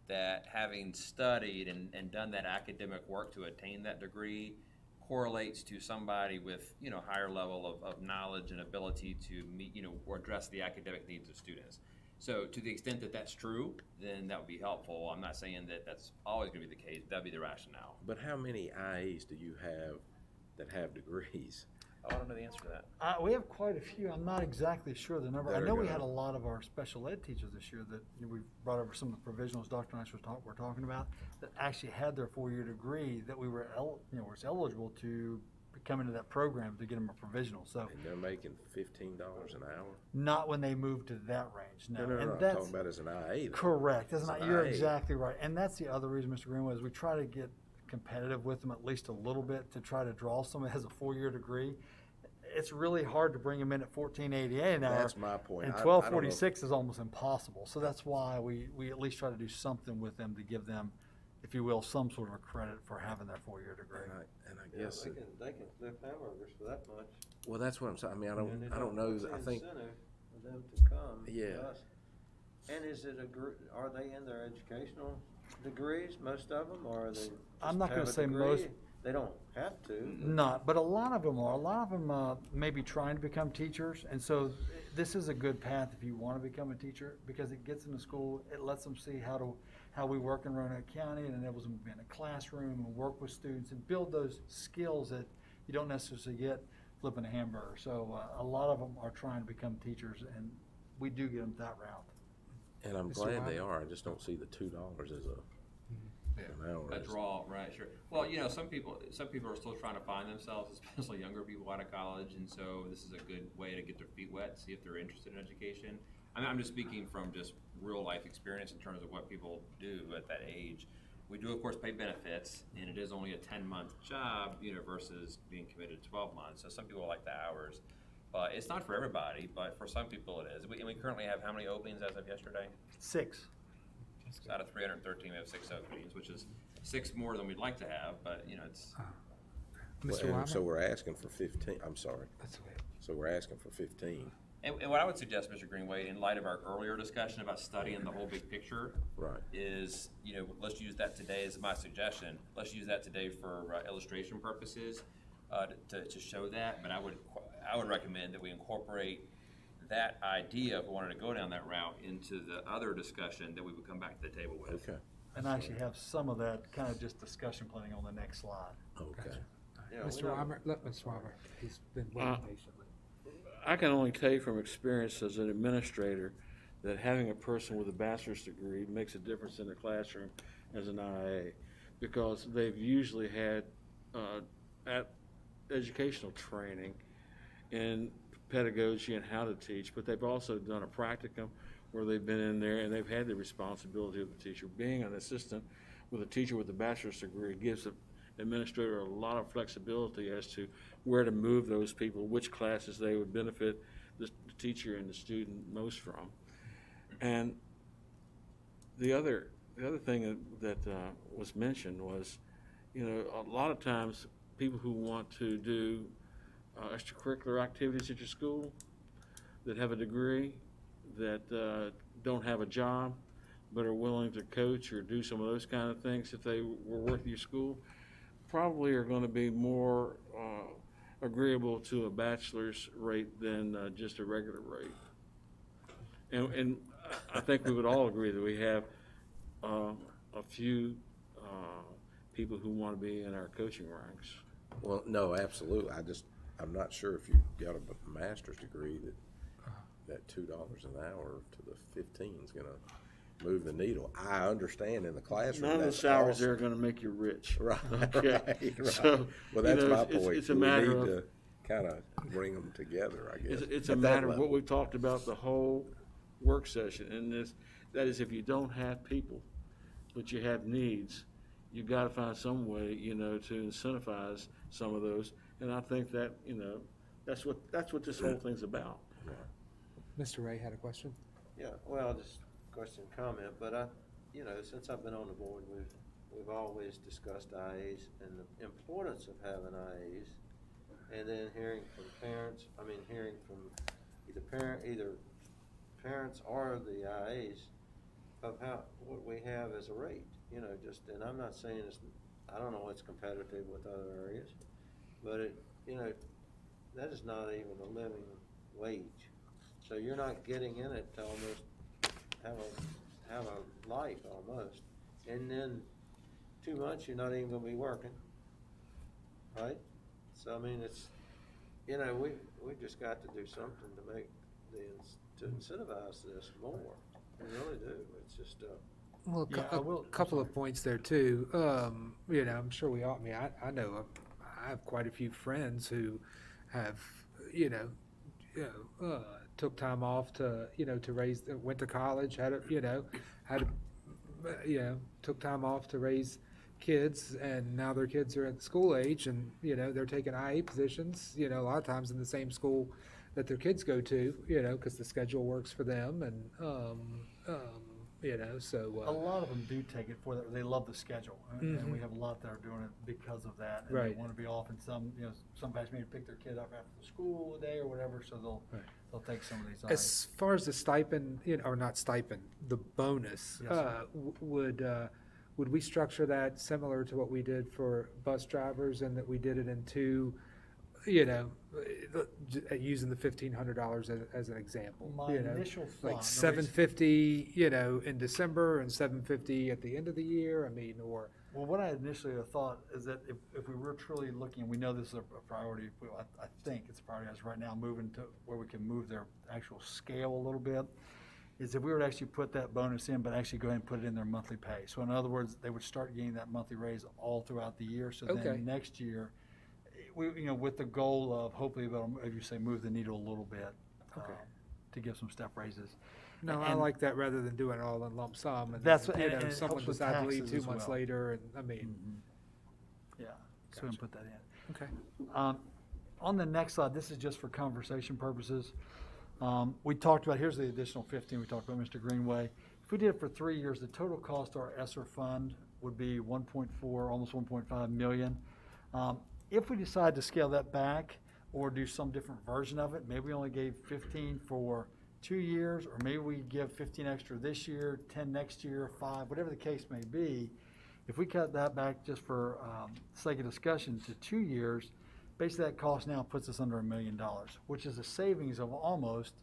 that having studied and done that academic work to attain that degree correlates to somebody with, higher level of knowledge and ability to meet, or address the academic needs of students. So to the extent that that's true, then that would be helpful. I'm not saying that that's always going to be the case. That'd be the rationale. But how many IAs do you have that have degrees? I don't know the answer to that. We have quite a few. I'm not exactly sure the number. I There know we we go. had a lot of our special ed teachers this year that we brought over some of the provisionals Dr. Nice were talking about that actually had their 4-year degree that we were was eligible to come into that program to get them a provisional. So And they're making $15 an hour? not when they moved to that range. No, No, and I'm that's talking about as an IA. though. correct. As an You're IA. exactly right. And that's the other reason, Mr. Greenwood, is we try to get competitive with them at least a little bit to try to draw someone that has a 4-year degree. It's really hard to bring them in at $14.88 an hour. That's my point. And I don't know if- $12.46 is almost impossible. So that's why we at least try to do something with them to give them if you will, some sort of a credit for having their 4-year degree. And I Yeah, guess, they can flip hamburgers for that much. well, that's what I'm saying. I mean, And I don't know, what's the I think, incentive for them to come Yeah. to us? And is it are they in their educational degrees, most of them, or are they I'm just not gonna have a say degree? most- They don't have to. but- Not, but a lot of them are. A lot of them may be trying to become teachers, and so this is a good path if you want to become a teacher, because it gets them to school, it lets them see how we work in Roanoke County, and enables them to be in a classroom and work with students and build those skills that you don't necessarily get flipping a hamburger. So a lot of them are trying to become teachers, and we do get them that route. and I'm Mr. glad they Wyman? are. I just don't see the $2 as an hour. A draw, right, sure. Well, some people are still trying to find themselves, especially younger people out of college, and so this is a good way to get their feet wet, see if they're interested in education. I mean, I'm just speaking from just real life experience in terms of what people do at that age. We do, of course, pay benefits, and it is only a 10-month job, versus being committed to 12 months. So some people like the hours, but it's not for everybody, but for some people it is. And we currently have how many openings as of yesterday? 6. So out of 313, we have 6 openings, which is 6 more than we'd like to have, but, it's, Mr. And Wyman? so we're asking for 15, I'm sorry. That's okay. So we're asking for 15, and what I would suggest, Mr. Greenway, in light of our earlier discussion about studying the whole big picture, right? is, let's use that today as my suggestion. Let's use that today for illustration purposes, to show that, but I would recommend that we incorporate that idea, if we wanted to go down that route, into the other discussion that we would come back to the table with. Okay, And I actually have some of that kind of just discussion planning on the next slide. okay. Yeah, we Mr. don't- Weimer, let Mr. Weimer, he's been waiting patiently. I can only tell you from experience as an administrator that having a person with a bachelor's degree makes a difference in the classroom as an IA, because they've usually had educational training in pedagogy and how to teach, but they've also done a practicum where they've been in there and they've had the responsibility of the teacher. Being an assistant with a teacher with a bachelor's degree gives the administrator a lot of flexibility as to where to move those people, which classes they would benefit the teacher and the student most from. And the other thing that was mentioned was, a lot of times people who want to do extracurricular activities at your school that have a degree that don't have a job but are willing to coach or do some of those kind of things if they were working at your school probably are going to be more agreeable to a bachelor's rate than just a regular rate. And I think we would all agree that we have a few people who want to be in our coaching ranks. Well, no, absolutely. I'm not sure if you've got a master's degree that $2 an hour to the 15 is gonna move the needle. I understand in the classroom. None of the that's salaries awesome. there are going to make you rich. Right, Okay. right. So, Well, that's my it's- point. it's a We matter need of- to kind of bring them together, I guess. It's a at that matter of level. what we've talked about the whole work session, and that is if you don't have people, but you have needs, you've got to find some way, to incentivize some of those. And I think that, that's what this whole thing's about. Mr. Ray had a question? Yeah, well, just question, comment, but since I've been on the board, we've always discussed IAs and the importance of having IAs. And then hearing from either parents or the IAs of what we have as a rate, and I'm not saying I don't know it's competitive with other areas, but that is not even a living wage. So you're not getting in it to almost have a life almost. And then 2 months, you're not even gonna be working, right? So, I mean, it's, we just got to do something to make to incentivize this more. We really do. It's just, Well, Yeah, I will- a couple of points there too. I'm sure we all, I know, I have quite a few friends who have, took time off to raise, went to college, took time off to raise kids, and now their kids are at school age, and, they're taking IA positions, a lot of times in the same school that their kids go to, because the schedule works for them, and, A A lot of them do take it for that. They love the schedule, and we have a lot that are doing it because of that. And Right. they want to be off, and some, some guys may pick their kid up after the school day or whatever, so they'll take some of these items. As far as the stipend, or not stipend, the bonus, Yes, sir. would we structure that similar to what we did for bus drivers, and that we did it in two, using the $1,500 as an example? My initial thought, like $750, in December, and $750 at the end of the year. I mean, or Well, what I initially thought is that if we were truly looking, we know this is a priority, I think it's a priority as right now, moving to where we can move their actual scale a little bit, is if we were to actually put that bonus in, but actually go ahead and put it in their monthly pay. So in other words, they would start getting that monthly raise all throughout the year, so Okay. then next year, with the goal of hopefully, as you say, move the needle a little bit, Okay. to give some step raises. no, I And- like that rather than doing it all in lump sum. And That's then, what- and it someone helps with decide to leave taxes 2 as months well. later, and I mean, Yeah, so we can put that in. okay. On the next slide, this is just for conversation purposes. We talked about, here's the additional 15 we talked about, Mr. Greenway. If we did it for 3 years, the total cost to our ESSER fund would be 1.4, almost 1.5 million. If we decide to scale that back or do some different version of it, maybe we only gave 15 for 2 years, or maybe we give 15 extra this year, 10 next year, 5, whatever the case may be. If we cut that back just for sake of discussion to 2 years, basically that cost now puts us under $1 million, which is a savings of almost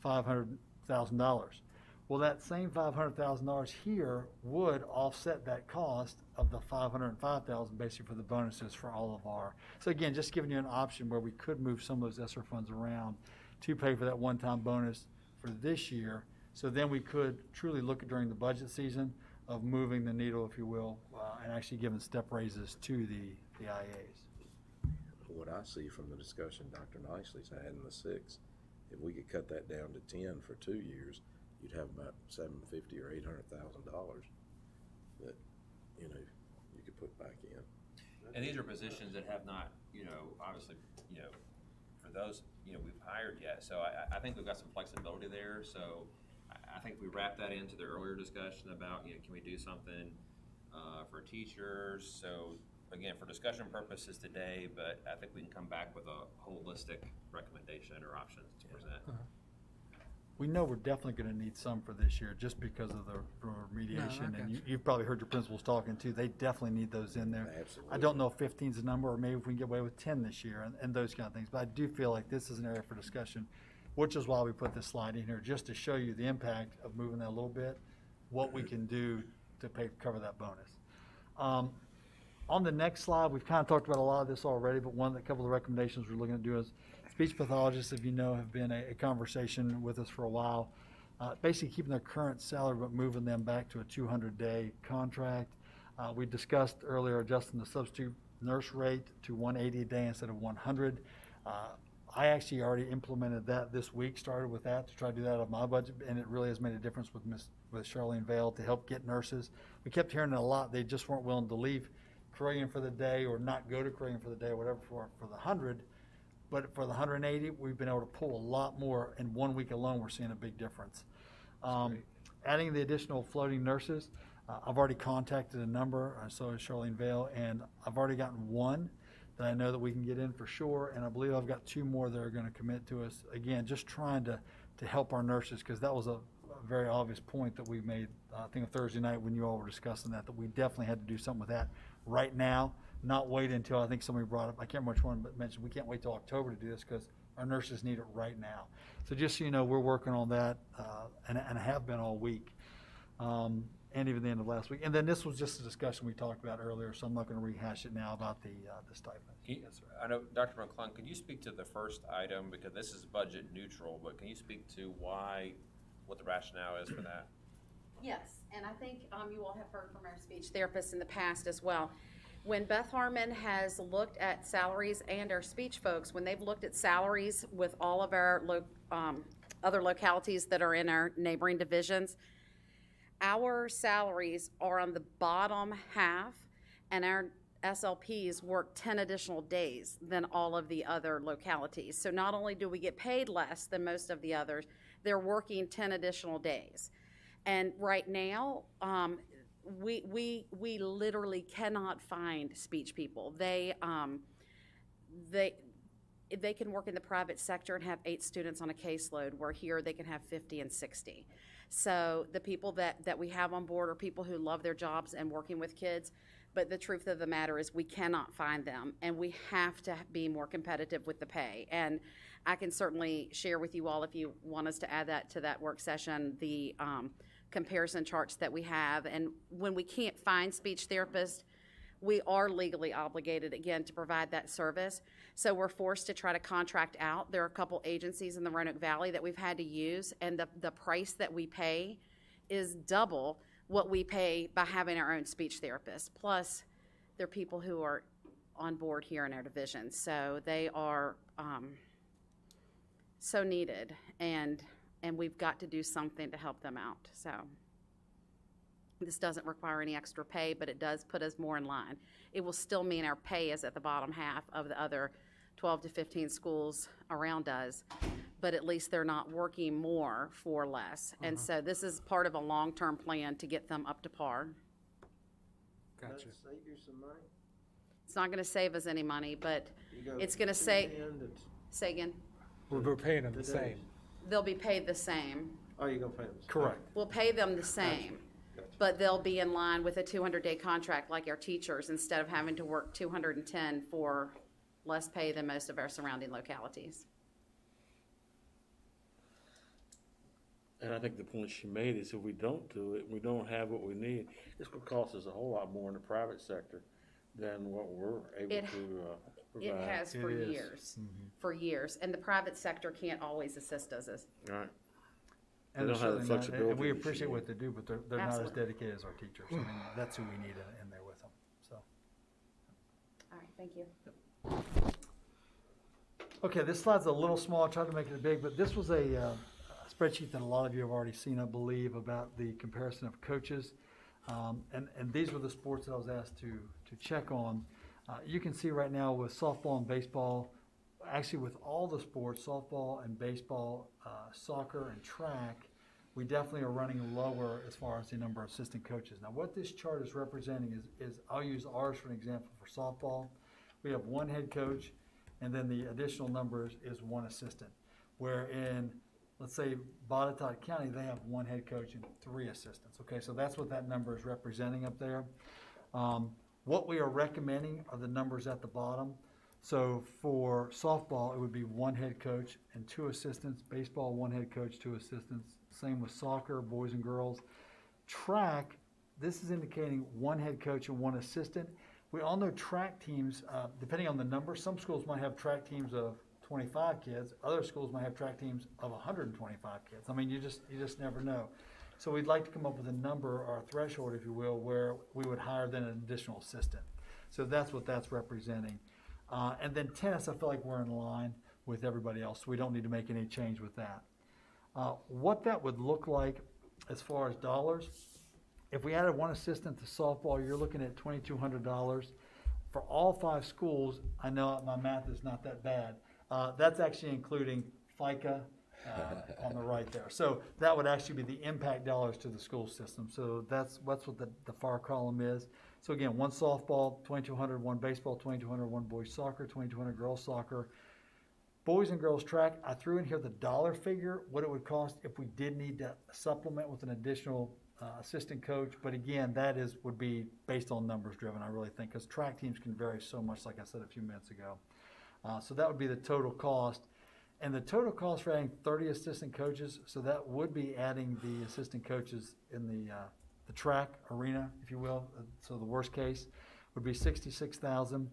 $500,000. Well, that same $500,000 here would offset that cost of the $505,000 basically for the bonuses for all of our. So again, just giving you an option where we could move some of those ESSER funds around to pay for that one-time bonus for this year. So then we could truly look at during the budget season of moving the needle, if you will, and actually giving step raises to the IAs. What I see from the discussion Dr. Nicely's had in the 6, if we could cut that down to 10 for 2 years, you'd have about $750,000 or $800,000 that, you could put back in. And these are positions that have not, obviously, for those, we've hired yet. So I think we've got some flexibility there. So I think we wrap that into the earlier discussion about, can we do something for teachers? So again, for discussion purposes today, but I think we can come back with a holistic recommendation or options to present. We know we're definitely going to need some for this year just because of the remediation. No, I And got you've probably heard your principals talking too. They definitely need those in there. Absolutely. I don't know if 15 is a number, or maybe if we can get away with 10 this year and those kind of things. But I do feel like this is an area for discussion, which is why we put this slide in here, just to show you the impact of moving that a little bit, what we can do to cover that bonus. On the next slide, we've kind of talked about a lot of this already, but a couple of recommendations we're looking to do is speech pathologists, if you know, have been a conversation with us for a while. Basically keeping their current salary, but moving them back to a 200-day contract. We discussed earlier adjusting the substitute nurse rate to 180 a day instead of 100. I actually already implemented that this week, started with that to try to do that out of my budget, and it really has made a difference with Charlene Vale to help get nurses. We kept hearing it a lot. They just weren't willing to leave Korean for the day or not go to Korean for the day or whatever for the 100. But for the 180, we've been able to pull a lot more. In 1 week alone, we're seeing a big difference. Adding the additional floating nurses, I've already contacted a number, so has Charlene Vale, and I've already gotten one that I know that we can get in for sure, and I believe I've got 2 more that are going to commit to us. Again, just trying to help our nurses, because that was a very obvious point that we made, I think, Thursday night when you all were discussing that we definitely had to do something with that right now, not wait until, I think somebody brought up, I can't remember which one, but mentioned we can't wait till October to do this because our nurses need it right now. So just so you know, we're working on that and have been all week. And even the end of last week. And then this was just a discussion we talked about earlier, so I'm not going to rehash it now about the stipend. Yes, sir. I know, Dr. McClung, could you speak to the first item, because this is budget neutral, but can you speak to what the rationale is for that? Yes, and I think you all have heard from our speech therapists in the past as well. When Beth Harmon has looked at salaries, and our speech folks, when they've looked at salaries with all of our other localities that are in our neighboring divisions, our salaries are on the bottom half, and our SLPs work 10 additional days than all of the other localities. So not only do we get paid less than most of the others, they're working 10 additional days. And right now, we literally cannot find speech people. They can work in the private sector and have 8 students on a caseload, where here they can have 50 and 60. So the people that we have on board are people who love their jobs and working with kids, but the truth of the matter is we cannot find them, and we have to be more competitive with the pay. And I can certainly share with you all, if you want us to add that to that work session, the comparison charts that we have. And when we can't find speech therapists, we are legally obligated, again, to provide that service. So we're forced to try to contract out. There are a couple agencies in the Roanoke Valley that we've had to use, and the price that we pay is double what we pay by having our own speech therapist. Plus, they're people who are on board here in our division. So they are so needed, and we've got to do something to help them out. So this doesn't require any extra pay, but it does put us more in line. It will still mean our pay is at the bottom half of the other 12 to 15 schools around us, but at least they're not working more for less. And so this is part of a long-term plan to get them up to par. Gotcha. Does that save you some money? It's not gonna save us any money, but You go it's gonna from say, 210 to say again, We're paying them the today. same. they'll be paid the same. Oh, you're gonna pay them? Correct. We'll pay them the same, Gotcha. but they'll be in line with a 200-day contract like our teachers, instead of having to work 210 for less pay than most of our surrounding localities. And I think the point she made is if we don't do it, we don't have what we need, it's gonna cost us a whole lot more in the private sector than what we're able It- to provide. It has for It is. years, for years, and the private sector can't always assist us. Right. And They don't have the certainly not- flexibility And we that you appreciate need. what they do, but they're not as Absolutely. dedicated as our teachers. I mean, that's who we need in there with them, so. All right, thank you. Okay, this slide's a little small, I tried to make it big, but this was a spreadsheet that a lot of you have already seen, I believe, about the comparison of coaches. And these were the sports that I was asked to check on. You can see right now with softball and baseball, actually with all the sports, softball and baseball, soccer and track, we definitely are running lower as far as the number of assistant coaches. Now, what this chart is representing is I'll use ours for an example. For softball, we have 1 head coach, and then the additional numbers is 1 assistant. Where in, let's say, Botetourt County, they have 1 head coach and 3 assistants. Okay, so that's what that number is representing up there. What we are recommending are the numbers at the bottom. So for softball, it would be 1 head coach and 2 assistants. Baseball, 1 head coach, 2 assistants. Same with soccer, boys and girls. Track, this is indicating 1 head coach and 1 assistant. We all know track teams, depending on the number, some schools might have track teams of 25 kids. Other schools might have track teams of 125 kids. I mean, you just never know. So we'd like to come up with a number or a threshold, if you will, where we would hire then an additional assistant. So that's what that's representing. And then tennis, I feel like we're in line with everybody else, so we don't need to make any change with that. What that would look like as far as dollars, if we added 1 assistant to softball, you're looking at $2,200. For all 5 schools, I know my math is not that bad. That's actually including FICA on the right there. So that would actually be the impact dollars to the school system. So that's what the far column is. So again, 1 softball, $2,200, 1 baseball, $2,200, 1 boys soccer, $2,200 girls soccer. Boys and girls track, I threw in here the dollar figure, what it would cost if we did need to supplement with an additional assistant coach. But again, that would be based on numbers driven, I really think, because track teams can vary so much, like I said a few minutes ago. So that would be the total cost. And the total cost for adding 30 assistant coaches, so that would be adding the assistant coaches in the track arena, if you will. So the worst case would be $66,000.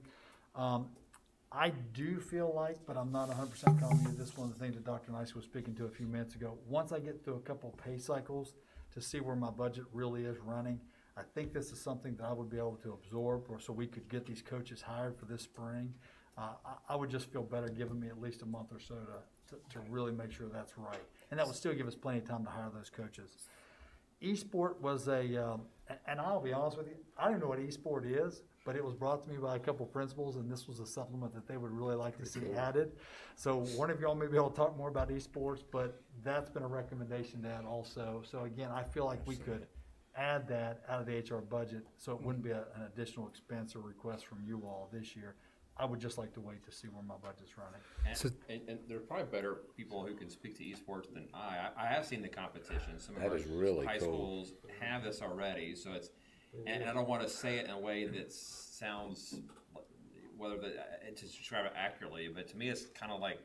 I do feel like, but I'm not 100% confident, this is one of the things that Dr. Nice was speaking to a few minutes ago. Once I get through a couple pay cycles to see where my budget really is running, I think this is something that I would be able to absorb, or so we could get these coaches hired for this spring. I would just feel better giving me at least a month or so to really make sure that's right. And that would still give us plenty of time to hire those coaches. Esport was a And I'll be honest with you, I don't even know what e-sport is, but it was brought to me by a couple principals, and this was a supplement that they would really like to see added. So one of y'all may be able to talk more about esports, but that's been a recommendation to add also. So again, I feel like we could add that out of the HR budget, so it wouldn't be an additional expense or request from you all this year. I would just like to wait to see where my budget's running. And there are probably better people who can speak to esports than I. I have seen the competition. Some of That our is really high cool. schools have this already, so it's, and I don't want to say it in a way that sounds, whether to describe it accurately, but to me it's kind of like,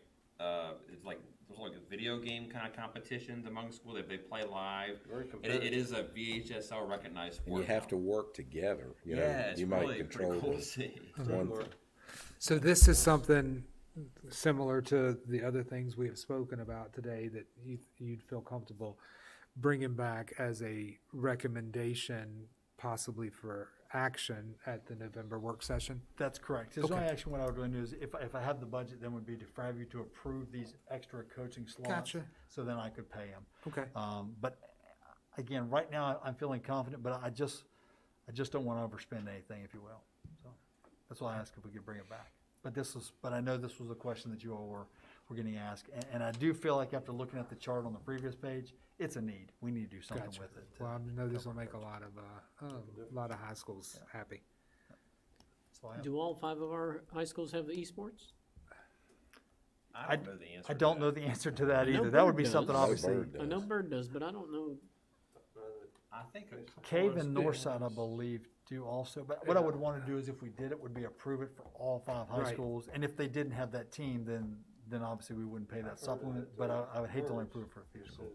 it's like a video game kind of competitions among schools that they play live. Very It competitive. is a VHSL recognized sport. And you have now. to work together, you know, Yeah, it's you might really control pretty cool to the see. one thing. So this is something similar to the other things we have spoken about today that you'd feel comfortable bringing back as a recommendation, possibly for action at the November work session? That's correct. His only Okay. action, what I would really do is, if I have the budget, then would be to have you to approve these extra coaching slots. Gotcha. So then I could pay them. Okay. But again, right now, I'm feeling confident, but I just don't want to overspend anything, if you will. So that's why I asked if we could bring it back. But I know this was a question that you all were getting asked. And I do feel like after looking at the chart on the previous page, it's a need. We need to do something Gotcha. with it. Well, I know this will make a lot of high schools happy. So I have- Do all 5 of our high schools have the esports? I don't know the answer. I to don't that. know the answer to that I know either. That would Bird be does. something No, obviously. Bird I know does. Bird does, but I don't know. I think a couple Cave of and Northside, I believe, do also, but what I would want to do is if we did it, would be approve it for all 5 high Right. schools. And if they didn't have that team, then obviously we wouldn't pay that supplement, but I would hate to only approve it for a few schools.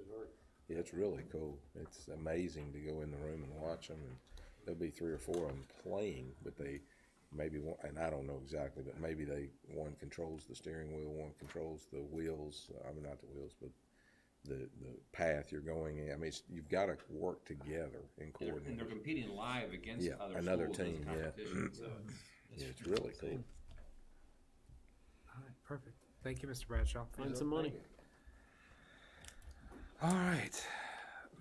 Yeah, it's really cool. It's amazing to go in the room and watch them, and there'll be 3 or 4 of them playing, but they maybe one, and I don't know exactly, but maybe one controls the steering wheel, one controls the wheels. I mean, not the wheels, but the path you're going in. I mean, you've got to work together in And coordination. they're competing live against Yeah, other another schools as a team, yeah. competition, so Yeah, it's really cool to see. cool. All right, perfect. Thank you, Mr. Bradshaw. Find some money. All right,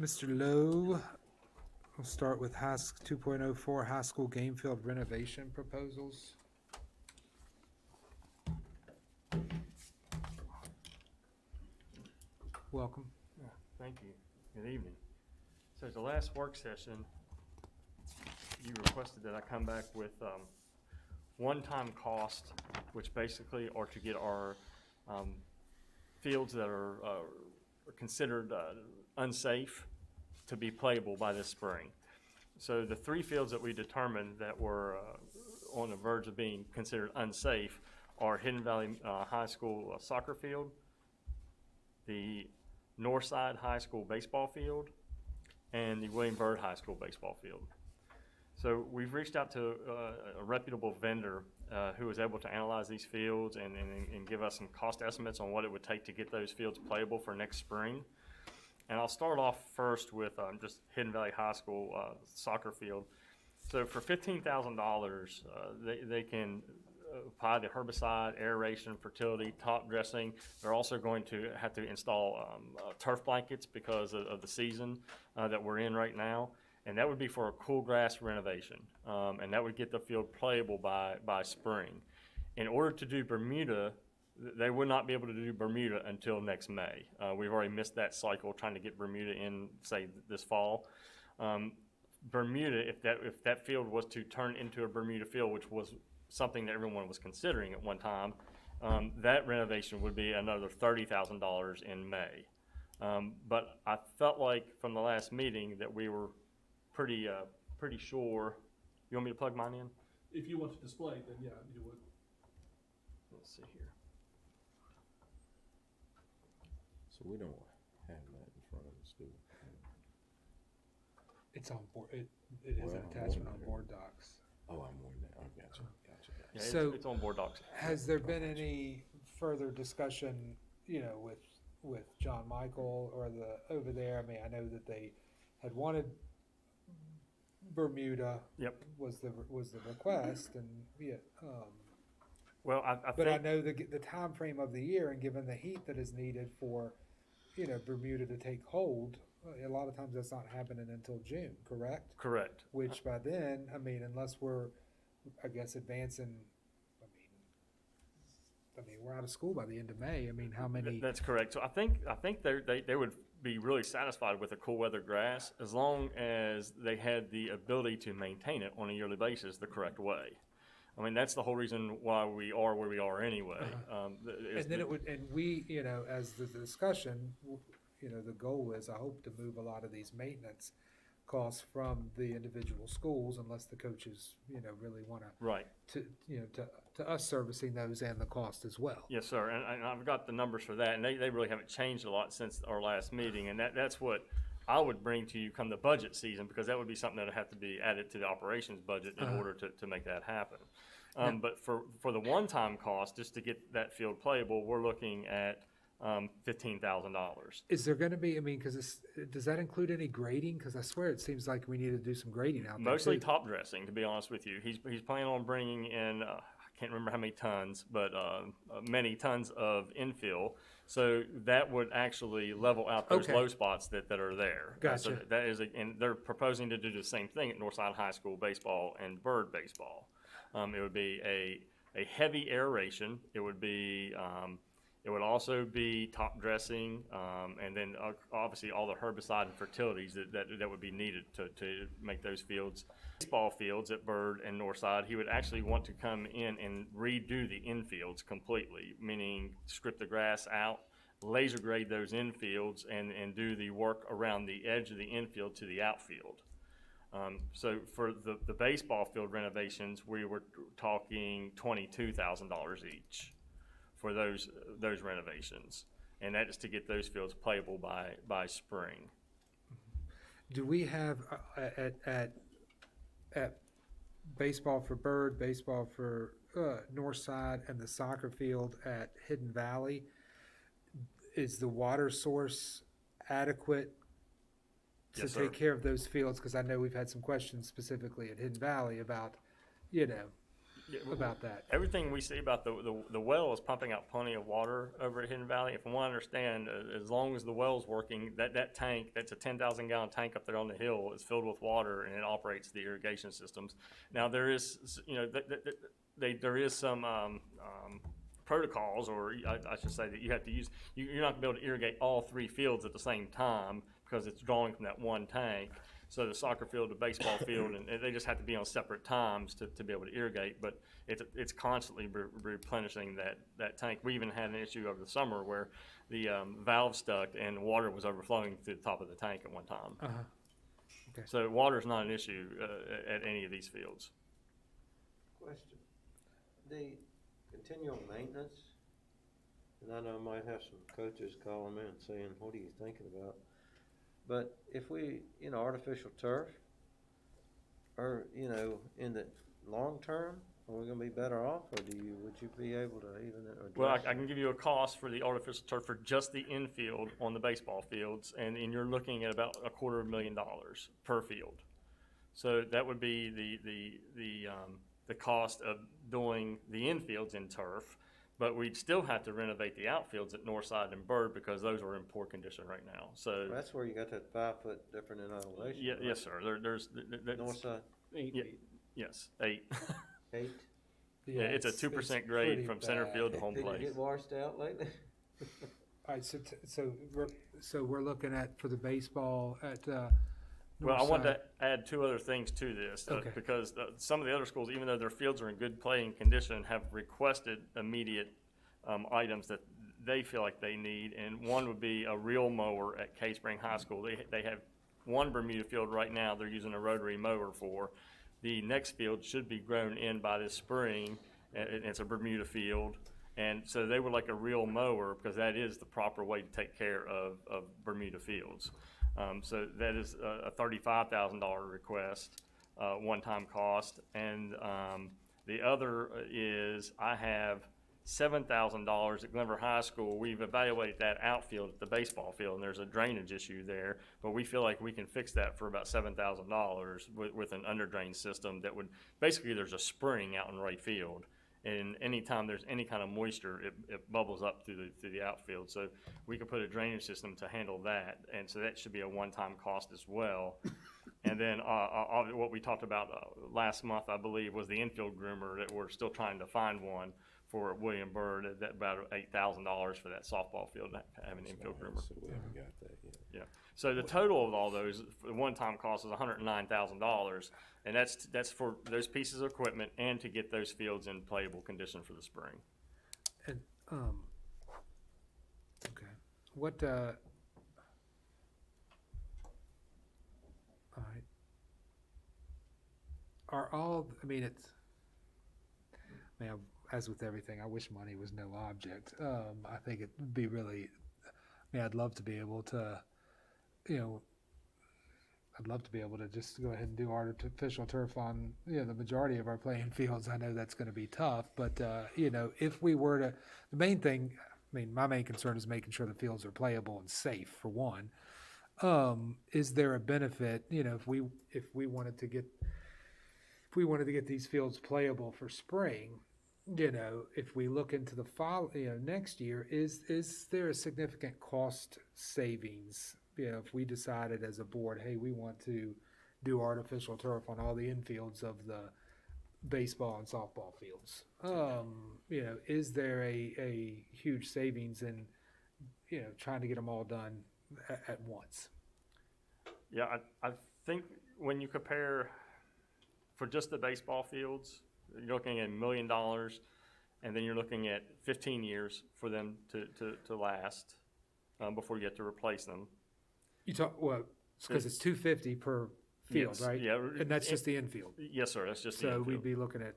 Mr. Lowe, we'll start with 2.04 high school game field renovation proposals. Welcome. Thank you. Good evening. So at the last work session, you requested that I come back with one-time cost, which basically are to get our fields that are considered unsafe to be playable by this spring. So the 3 fields that we determined that were on the verge of being considered unsafe are Hidden Valley High School soccer field, the Northside High School baseball field, and the William Byrd High School baseball field. So we've reached out to a reputable vendor who was able to analyze these fields and give us some cost estimates on what it would take to get those fields playable for next spring. And I'll start off first with just Hidden Valley High School soccer field. So for $15,000, they can apply the herbicide, aeration, fertility, top dressing. They're also going to have to install turf blankets because of the season that we're in right now. And that would be for a cool grass renovation. And that would get the field playable by spring. In order to do Bermuda, they would not be able to do Bermuda until next May. We've already missed that cycle trying to get Bermuda in, say, this fall. Bermuda, if that field was to turn into a Bermuda field, which was something that everyone was considering at one time, that renovation would be another $30,000 in May. But I felt like from the last meeting that we were pretty sure. You want me to plug mine in? If you want to display, then yeah, you would. Let's see here. So we don't have that in front of us, do we? It's on board, it is Well, an I'm attachment on wondering. board docs. Oh, I'm more than that. Oh, gotcha. Yeah, So- it's on board docs. Has there been any further discussion, with John Michael or over there? I mean, I know that they had wanted Bermuda. Yep. Was the request, and Well, I but I think know the time frame of the year, and given the heat that is needed for Bermuda to take hold, a lot of times that's not happening until June, correct? Correct. Which by then, I mean, unless we're, I guess, advancing, we're out of school by the end of May. I mean, how many? That's correct. So I think they would be really satisfied with a cool weather grass as long as they had the ability to maintain it on a yearly basis the correct way. I mean, that's the whole reason why we are where we are anyway. And then it would, and we, as the discussion, the goal is, I hope to move a lot of these maintenance costs from the individual schools, unless the coaches, really want to. Right. To us servicing those and the cost as well. Yes, sir. And I've got the numbers for that, and they really haven't changed a lot since our last meeting. And that's what I would bring to you come the budget season, because that would be something that would have to be added to the operations budget in order to make that happen. But for the one-time cost, just to get that field playable, we're looking at $15,000. Is there going to be, because does that include any grading? Because I swear it seems like we need to do some grading out there. Mostly too. top dressing, to be honest with you. He's planning on bringing in, I can't remember how many tons, but many tons of infill. So that would actually level out those low spots that are there. Gotcha. So that is, and they're proposing to do the same thing at Northside High School baseball and Bird baseball. It would be a heavy aeration. It would be, it would also be top dressing, and then obviously all the herbicide and fertilities that would be needed to make those fields. Baseball fields at Bird and Northside, he would actually want to come in and redo the infields completely, meaning strip the grass out, laser grade those infields, and do the work around the edge of the infield to the outfield. So for the baseball field renovations, we were talking $22,000 each for those renovations, and that is to get those fields playable by spring. Do we have at baseball for Bird, baseball for Northside, and the soccer field at Hidden Valley, is the water source adequate to Yes, take sir. care of those fields? Because I know we've had some questions specifically at Hidden Valley about, about that. Everything we see about the well is pumping out plenty of water over at Hidden Valley. If I understand, as long as the well's working, that tank, that's a 10,000 gallon tank up there on the hill, is filled with water, and it operates the irrigation systems. Now there is, there is some protocols, or I should say that you have to use. You're not going to be able to irrigate all three fields at the same time because it's drawing from that one tank. So the soccer field, the baseball field, and they just have to be on separate times to be able to irrigate. But it's constantly replenishing that tank. We even had an issue over the summer where the valve stuck and water was overflowing through the top of the tank at one time. Okay. So water is not an issue at any of these fields. Question. The continual maintenance, and I know I might have some coaches calling me and saying, what are you thinking about? But if we, artificial turf, or, in the long term, are we gonna be better off, or would you be able to even address? Well, I can give you a cost for the artificial turf for just the infield on the baseball fields, and you're looking at about $250,000 per field. So that would be the cost of doing the infields in turf, but we'd still have to renovate the outfields at Northside and Bird because those are in poor condition right now. So That's where you got that 5 foot difference in elevation. yeah, right? yes, sir. There's North side, 8 Yeah. feet. yes, 8. 8. Yeah, it's a 2% grade pretty from center bad. field to home Did you plate. get washed out lately? All right, so we're looking at, for the baseball at Well, I want Northside. to add 2 other things to this, Okay. because some of the other schools, even though their fields are in good playing condition, have requested immediate items that they feel like they need, and one would be a reel mower at Cave Spring High School. They have one Bermuda field right now they're using a rotary mower for. The next field should be grown in by this spring, and it's a Bermuda field. And so they would like a reel mower because that is the proper way to take care of Bermuda fields. So that is a $35,000 request, one-time cost. And the other is I have $7,000 at Glenver High School. We've evaluated that outfield at the baseball field, and there's a drainage issue there, but we feel like we can fix that for about $7,000 with an under drain system that would, basically there's a spring out in right field, And anytime there's any kind of moisture, it bubbles up through the outfield. So we could put a drainage system to handle that, and so that should be a one-time cost as well. And then what we talked about last month, I believe, was the infield groomer, that we're still trying to find one for William Byrd, at about $8,000 for that softball field to have an infield groomer. So we haven't got that yet. Yeah, so the total of all those, the one-time cost is $109,000, and that's for those pieces of equipment and to get those fields in playable condition for the spring. And, okay, what, all right. Are all, I mean, it's, man, as with everything, I wish money was no object. I think it would be really, I mean, I'd love to be able to, you know, I'd love to be able to just go ahead and do artificial turf on, you know, the majority of our playing fields. I know that's going to be tough, but, you know, if we were to, the main thing, I mean, my main concern is making sure the fields are playable and safe, for one. Is there a benefit, you know, if we wanted to get these fields playable for spring, you know, if we look into the fall, you know, next year, is there a significant cost savings? You know, if we decided as a board, hey, we want to do artificial turf on all the infields of the baseball and softball fields, you know, is there a huge savings in, you know, trying to get them all done at once? Yeah, I think when you compare for just the baseball fields, you're looking at $1 million, and then you're looking at 15 years for them to last before you get to replace them. You talk, well, because it's $250 per field, Yes, right? yeah. And that's just the infield. Yes, sir, that's just the So infield. we'd be looking at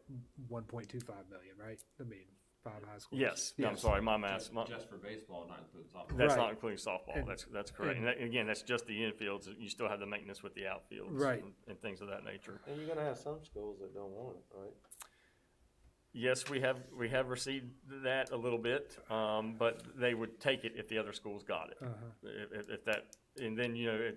1.25 million, right? I mean, 5 high schools. Yes, I'm sorry, my math. Just for baseball, not including softball. That's Right. not including softball, And- that's correct. And again, that's just the infields, you still have the maintenance with the outfields. Right. And things of that nature. And you're gonna have some schools that don't want it, right? Yes, we have received that a little bit, but they would take it if the other schools got it. If that, and then, you know,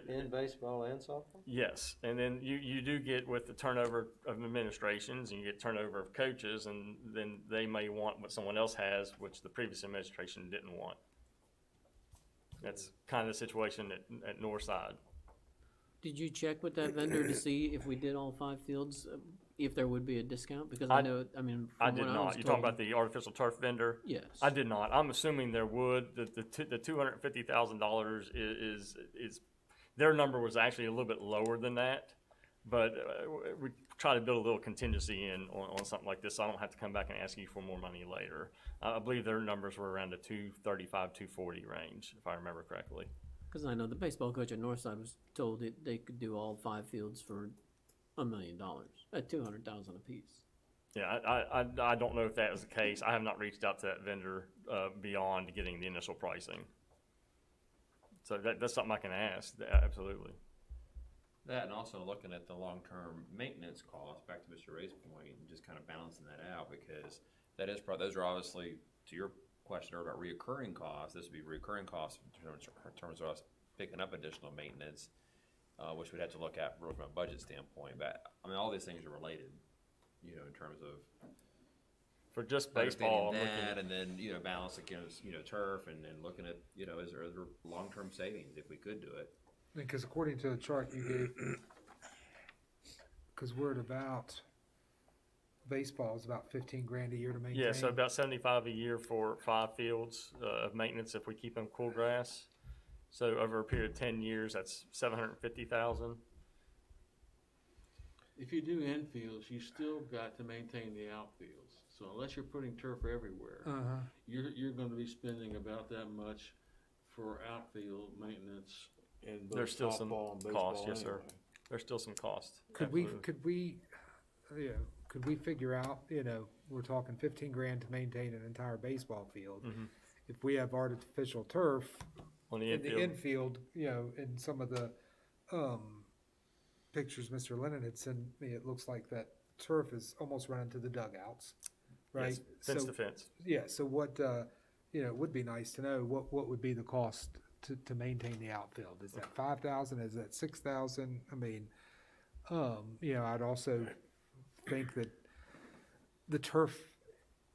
In baseball and softball? yes, and then you do get with the turnover of administrations, and you get turnover of coaches, and then they may want what someone else has, which the previous administration didn't want. That's kind of the situation at Northside. Did you check with that vendor to see if we did all 5 fields, if there would be a discount? Because I know, I mean, I from did what I not. was You're talking told- about the artificial turf vendor? Yes. I did not. I'm assuming there would. The $250,000 is their number was actually a little bit lower than that, but we try to build a little contingency in on something like this, so I don't have to come back and ask you for more money later. I believe their numbers were around the $235, $240 range, if I remember correctly. Because I know the baseball coach at Northside was told that they could do all 5 fields for $1 million at $200,000 apiece. Yeah, I don't know if that was the case. I have not reached out to that vendor beyond getting the initial pricing. So that's something I can ask, absolutely. That, and also looking at the long-term maintenance costs, back to Mr. Ray's point, and just kind of balancing that out, because that is, those are obviously, to your question earlier about reoccurring costs, this would be recurring costs in terms of us picking up additional maintenance, which we'd have to look at from a budget standpoint. But, I mean, all these things are related, you know, in terms of For just baseball, I'm understanding looking that, and then, you know, balance against, you know, turf, and then looking at, you know, are there long-term savings if we could do it? Because according to the chart you gave, because we're at about, baseball is about 15 grand a year to maintain. Yeah, so about 75 a year for 5 fields of maintenance if we keep them cool grass. So over a period of 10 years, that's 750,000. If you do infields, you still got to maintain the outfields. So unless you're putting turf everywhere, you're gonna be spending about that much for outfield maintenance in both There's still some softball and baseball cost, yes, sir. anyway. There's still some cost. Could absolutely. we figure out, you know, we're talking 15 grand to maintain an entire baseball field. If we have artificial turf On the in the infield, infield, you know, in some of the pictures Mr. Lennon had sent me, it looks like that turf is almost running to the dugouts, right? yes, fence So, to fence. yeah, so what, you know, it would be nice to know what would be the cost to maintain the outfield. Is that 5,000? Is that 6,000? I mean, you know, I'd also think that the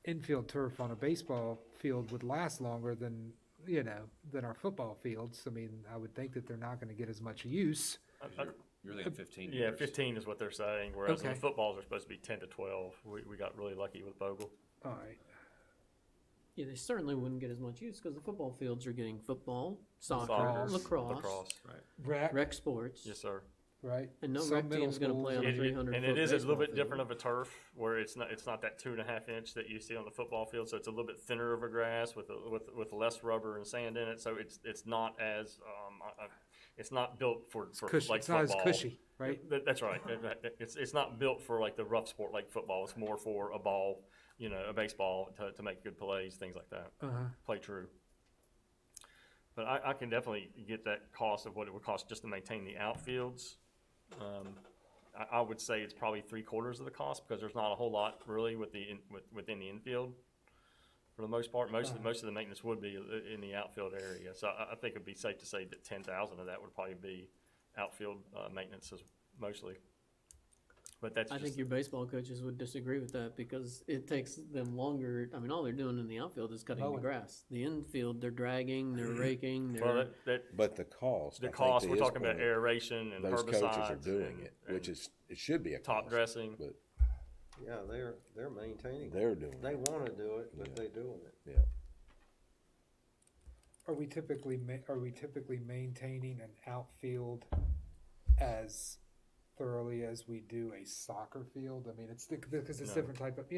infield turf on a baseball field would last longer than, than our football fields. I mean, I would think that they're not gonna get as much use. You're thinking 15 Yeah, years. 15 is what they're saying, whereas the Okay. footballs are supposed to be 10 to 12. We got really lucky with Bogle. All right. Yeah, they certainly wouldn't get as much use because the football fields are getting football, soccer, Soccer, lacrosse, Rec, rec sports. Yes, sir. right? And no Some rec middle team's gonna play on schools- a 300 And foot it is a little baseball bit different field. of a turf where it's not that 2.5 inch that you see on the football field. So it's a little bit thinner of a grass with less rubber and sand in it. So it's not as it's not built for Cushy, like it's not as football. cushy, right? That's right. It's not built for like the rough sport like football. It's more for a ball, a baseball to make good plays, things like that. Uh-huh. Play true. But I can definitely get that cost of what it would cost just to maintain the outfields. I would say it's probably 3/4 of the cost because there's not a whole lot really within the infield. For the most part, most of the maintenance would be in the outfield area. So I think it'd be safe to say that 10,000 of that would probably be outfield maintenance mostly. But that's I just think your baseball coaches would disagree with that because it takes them longer. I mean, all they're doing in the outfield is cutting the Mowing. grass. The infield, they're dragging, they're raking, they're. well, But the cost. I the think cost, to we're his talking about point, aeration and those herbicides. coaches are doing and- it, which and is, it should be a top cost, dressing. but Yeah, they're maintaining it. they're doing They it. wanna do it, but Yeah. they doing it. Yeah. Are we typically maintaining an outfield as thoroughly as we do a soccer field? I mean, because it's No. different type of,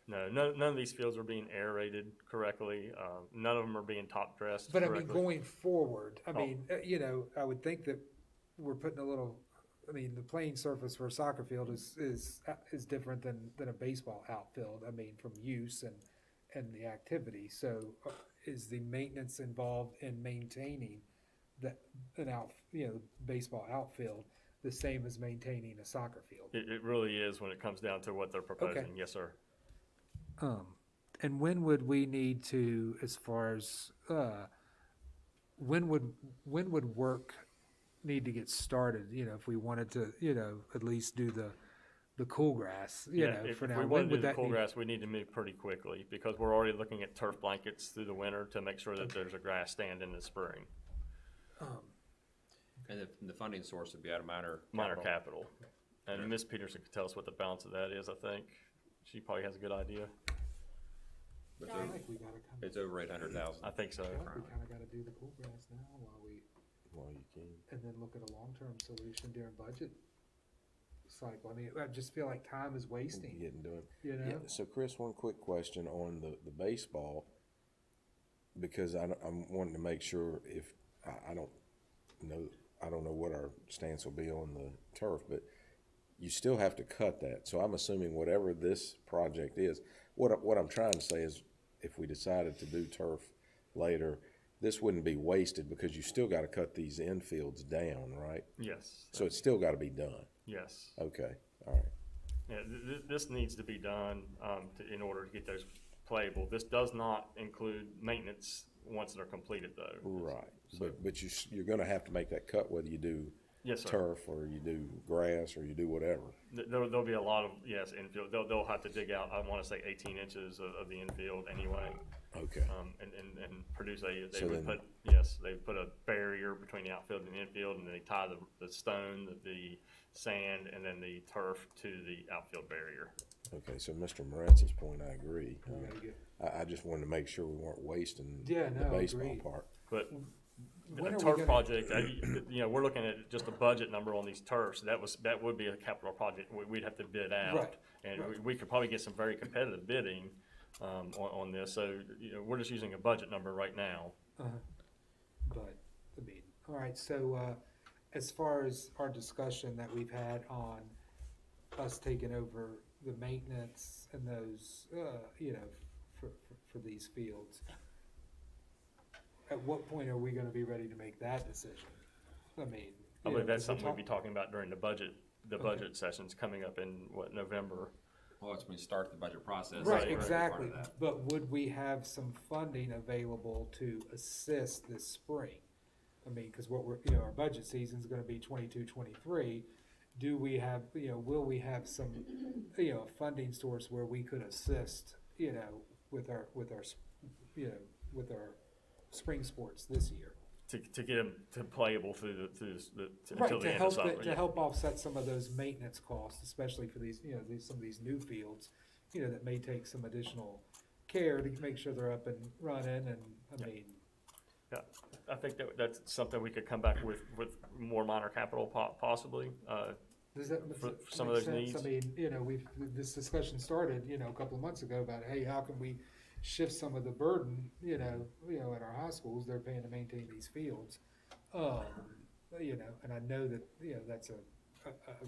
No, none of these fields are being aerated correctly. None of them are being top dressed but I correctly. mean, going forward, I Oh. mean, I would think that we're putting the playing surface for a soccer field is different than a baseball outfield. I mean, from use and the activity. So is the maintenance involved in maintaining baseball outfield the same as maintaining a soccer field? It really is when it comes down to what they're proposing. Yes, sir. And when would we need to, as far as, when would work need to get started, if we wanted to, at least do the cool grass, If for we now? want When to do would the that cool need? grass, we need to move pretty quickly because we're already looking at turf blankets through the winter to make sure that there's a grass stand in the spring. And the funding source would be out of minor Capital. And Ms. Peterson could tell us what the balance of that is, I think. She probably has a good idea. But I think we gotta it's over 800,000. I think so. we kinda gotta do the cool grass now Well, you can. and then look at a long-term solution during budget cycle. I mean, I just feel like time is wasting, Getting done. you know? Yeah, so Chris, one quick question on the baseball, because I'm wanting to make sure if, I don't know what our stance will be on the turf, but you still have to cut that. So I'm assuming whatever this project is, what I'm trying to say is if we decided to do turf later, this wouldn't be wasted because you still gotta cut these infields down, right? Yes. So it's still gotta be done. Yes. Okay, all right. Yeah, this needs to be done in order to get those playable. This does not include maintenance once they're completed, though. Right, but you're gonna have to make that cut whether you do Yes, sir. turf or you do grass or you do whatever. There'll be a lot of, yes, infield. They'll have to dig out, I want to say 18 inches of the infield anyway. Okay, And produce they So would then- they put a barrier between the outfield and the infield, and they tie the stone, the sand, and then the turf to the outfield barrier. okay, so Mr. Moretz's point, I agree. We gotta get- I just wanted to make sure we weren't wasting Yeah, the no, baseball agreed. part. But When a are we turf gonna- project, we're looking at just a budget number on these turfs. That would be a capital project. We'd have to bid out. Right, And right. we could probably get some very competitive bidding, on this. So, we're just using a budget number right now. But, I mean, all right, so, as far as our discussion that we've had on us taking over the maintenance and those, for these fields, at what point are we gonna be ready to make that decision? I mean. I believe that's 'cause we're something we'll be talking about during the budget sessions coming up in, November? Well, it's when we start the budget process. Right, that's part exactly, of that. but would we have some funding available to assist this spring? I mean, cause what our budget season's gonna be 22, 23. do we have, will we have some, funding source where we could assist, with our, with our spring sports this year? To get them to playable through Right, until to the end of help, summer. to help offset some of those maintenance costs, especially for these, some of these new fields, that may take some additional care to make sure they're up and running, and, I mean, Yeah, I think that's something we could come back with more minor capital possibly. does that For does that some of make those sense? needs. I mean, this discussion started, a couple of months ago about, hey, how can we shift some of the burden, at our high schools, they're paying to maintain these fields. And I know that, that's a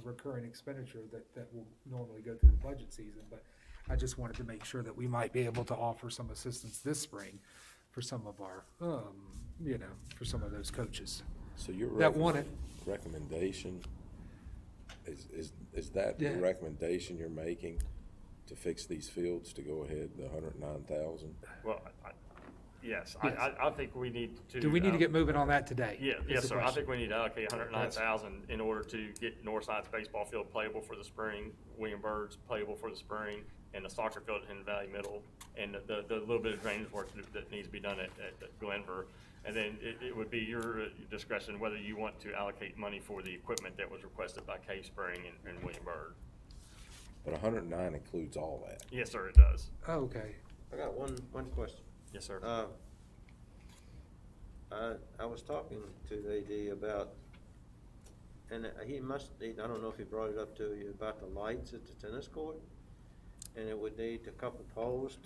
recurring expenditure that will normally go through the budget season, but I just wanted to make sure that we might be able to offer some assistance this spring for some of our, for some of those coaches So your that want it. recommendation, is that the Yeah. recommendation you're making to fix these fields to go ahead, the 109,000? Well, yes, Yes. I think we need to. Do we need to get moving on that today? Yeah, is yes, the sir. I question. think we need to allocate 109,000 in order to get Northside's baseball field playable for the spring, William Byrd's playable for the spring, and the soccer field at Hidden Valley Middle, and the little bit of drainage work that needs to be done at Glenver. And then it would be your discretion whether you want to allocate money for the equipment that was requested by Cave Spring and William Byrd. But 109 includes all that. Yes, sir, it does. Oh, okay. I got one question. Yes, sir. I was talking to the AD about, and I don't know if he brought it up to you, about the lights at the tennis court. And it would need a couple poles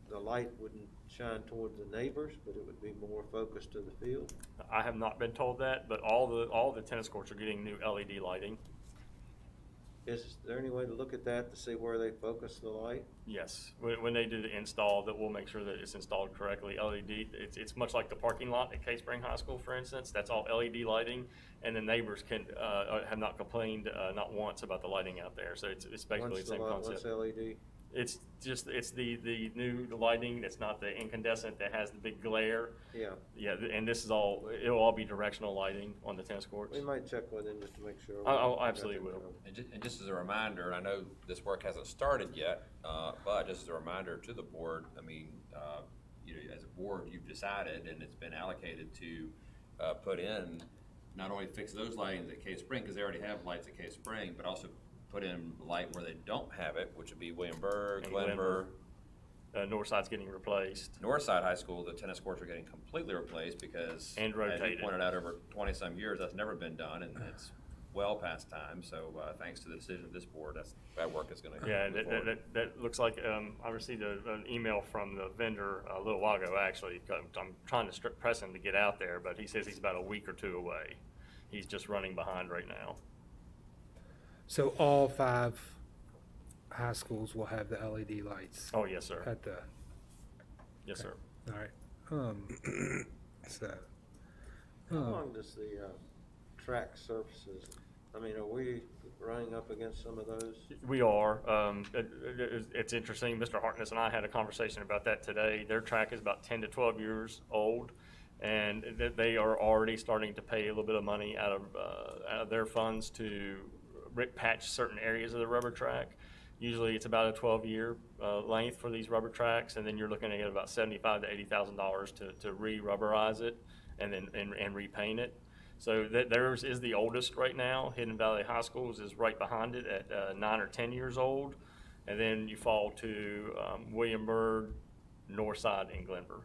the light wouldn't shine towards the neighbors, but it would be more focused to the field. I have not been told that, but all the tennis courts are getting new LED lighting. Is there any way to look at that to see where they focus the light? Yes, when they do the install, that we'll make sure that it's installed correctly. LED, it's much like the parking lot at Cave Spring High School, for instance. That's all LED lighting, and the neighbors have not complained not once about the lighting out there. So it's basically the same concept. What's LED? It's the new lighting. It's not the incandescent that has the big glare. Yeah, Yeah, and this is it'll all be directional lighting on the tennis courts. we might check with him just to make sure. I absolutely will. And just as a reminder, I know this work hasn't started yet, but just as a reminder to the board, I mean, as a board, you've decided and it's been allocated to put in, not only fix those lightings at Cave Spring, because they already have lights at Cave Spring, but also put in light where they don't have it, which would be Williamsburg, And Glenver. Northside's getting replaced. Northside High School, the tennis courts are getting completely replaced because, And as rotated. you pointed out, over 20-some years, that's never been done, and it's well past time. So thanks to the decision of this board, that work is going to Yeah, move forward. that looks like, I received an email from the vendor a little while ago, actually. I'm trying to press him to get out there, but he says he's about a week or two away. He's just running behind right now. So all 5 high schools will have the LED lights Oh, yes, sir. at the, Yes, sir. all right. So, How long does the track surfaces, I mean, are we running up against some of those? We are. It's interesting. Mr. Harkness and I had a conversation about that today. Their track is about 10 to 12 years old, and they are already starting to pay a little bit of money out of their funds to patch certain areas of the rubber track. Usually it's about a 12-year length for these rubber tracks, and then you're looking at about $75,000 to $80,000 to re-rubberize it and then and repaint it. So theirs is the oldest right now. Hidden Valley High Schools is right behind it at 9 or 10 years old, and then you fall to William Byrd, Northside, and Glenver,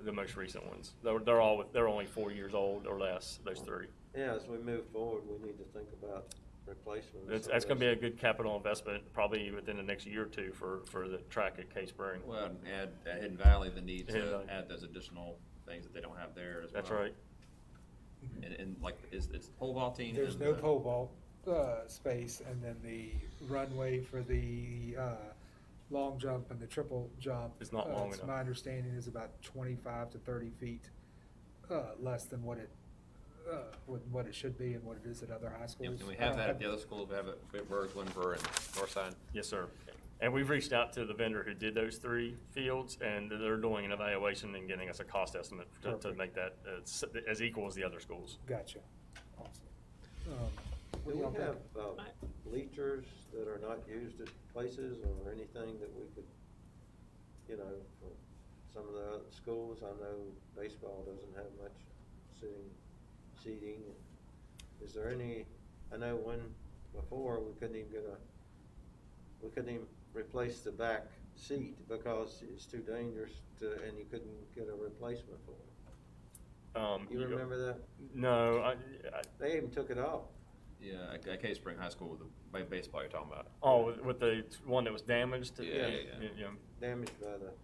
the most recent ones. They're only 4 years old or less. Those 3. Yeah, as we move forward, we need to think about replacement. That's going to be a good capital investment, probably within the next year or two for the track at Cave Spring. Well, and add at Hidden Valley the need Hidden to Valley. add those additional things that they don't have there as well. That's right. And like, it's pole vaulting. there's and no the- pole vault space, and then the runway for the long jump and the triple jump. It's not long it's enough. My understanding is about 25 to 30 feet less than what it should be and what it is at other high Yeah, schools. and we have that at the other schools. We have it at Byrd, Glenver, and Northside. Yes, sir. And we've reached out to the vendor who did those 3 fields, and they're doing an evaluation and getting us a cost estimate to Perfect. make that as equal as the other schools. Gotcha. Awesome. Do we have bleachers that are not used at places or anything that we could, you know, for some of the other schools? I know baseball doesn't have much seating. Is there any, I know before we couldn't even replace the back seat because it's too dangerous and you couldn't get a replacement for it. You remember that? No, They even took it off. Yeah, at Cave Spring High School, the baseball you're talking about. oh, with the one that was damaged? Yeah. Damaged by the.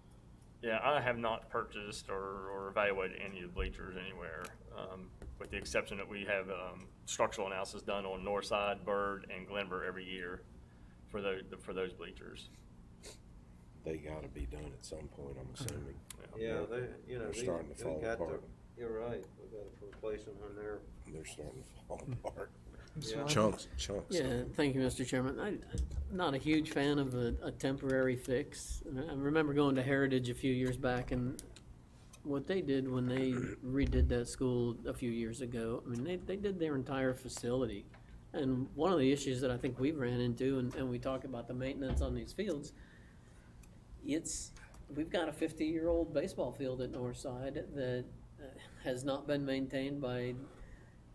Yeah, I have not purchased or evaluated any of the bleachers anywhere, with the exception that we have structural analysis done on Northside, Bird, and Glenver every year for those bleachers. They gotta be done at some point, I'm assuming. Yeah, They're starting to fall apart. You're right, we gotta replace them when they're. They're starting to fall apart. Yeah. Chunks. Yeah, thank you, Mr. Chairman. I'm not a huge fan of a temporary fix. And I remember going to Heritage a few years back, and what they did when they redid that school a few years ago, I mean, they did their entire facility. And one of the issues that I think we've ran into, and we talk about the maintenance on these fields, we've got a 50-year-old baseball field at Northside that has not been maintained by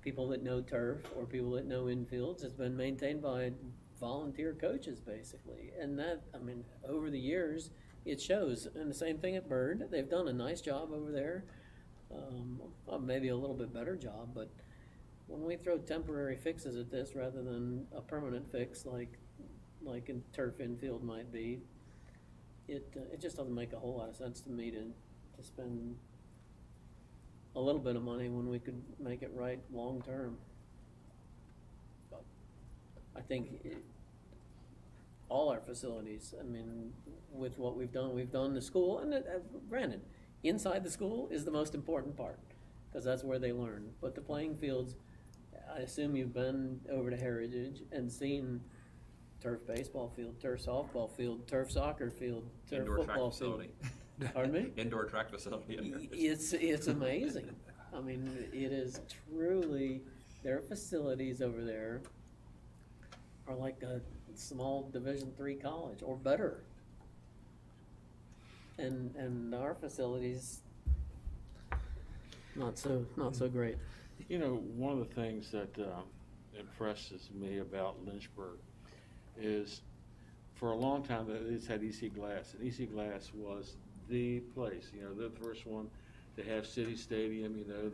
people that know turf or people that know infields. It's been maintained by volunteer coaches, basically. And that, I mean, over the years, it shows. And the same thing at Bird. They've done a nice job over there. Maybe a little bit better job, but when we throw temporary fixes at this rather than a permanent fix like a turf infield might be, it just doesn't make a whole lot of sense to me to spend a little bit of money when we could make it right long term. But I think all our facilities, I mean, with what we've done the school, and granted, inside the school is the most important part, because that's where they learn. But the playing fields, I assume you've been over to Heritage and seen turf baseball field, turf softball field, turf soccer field, turf Indoor track football facility. Pardon me? Indoor track facility. It's amazing. I mean, it is truly, their facilities over there are like a small Division III college or better. And our facilities, not so great. You know, one of the things that impresses me about Lynchburg is for a long time it's had EC Glass, and EC Glass was the place. You know, they're the first one to have city stadium, you know,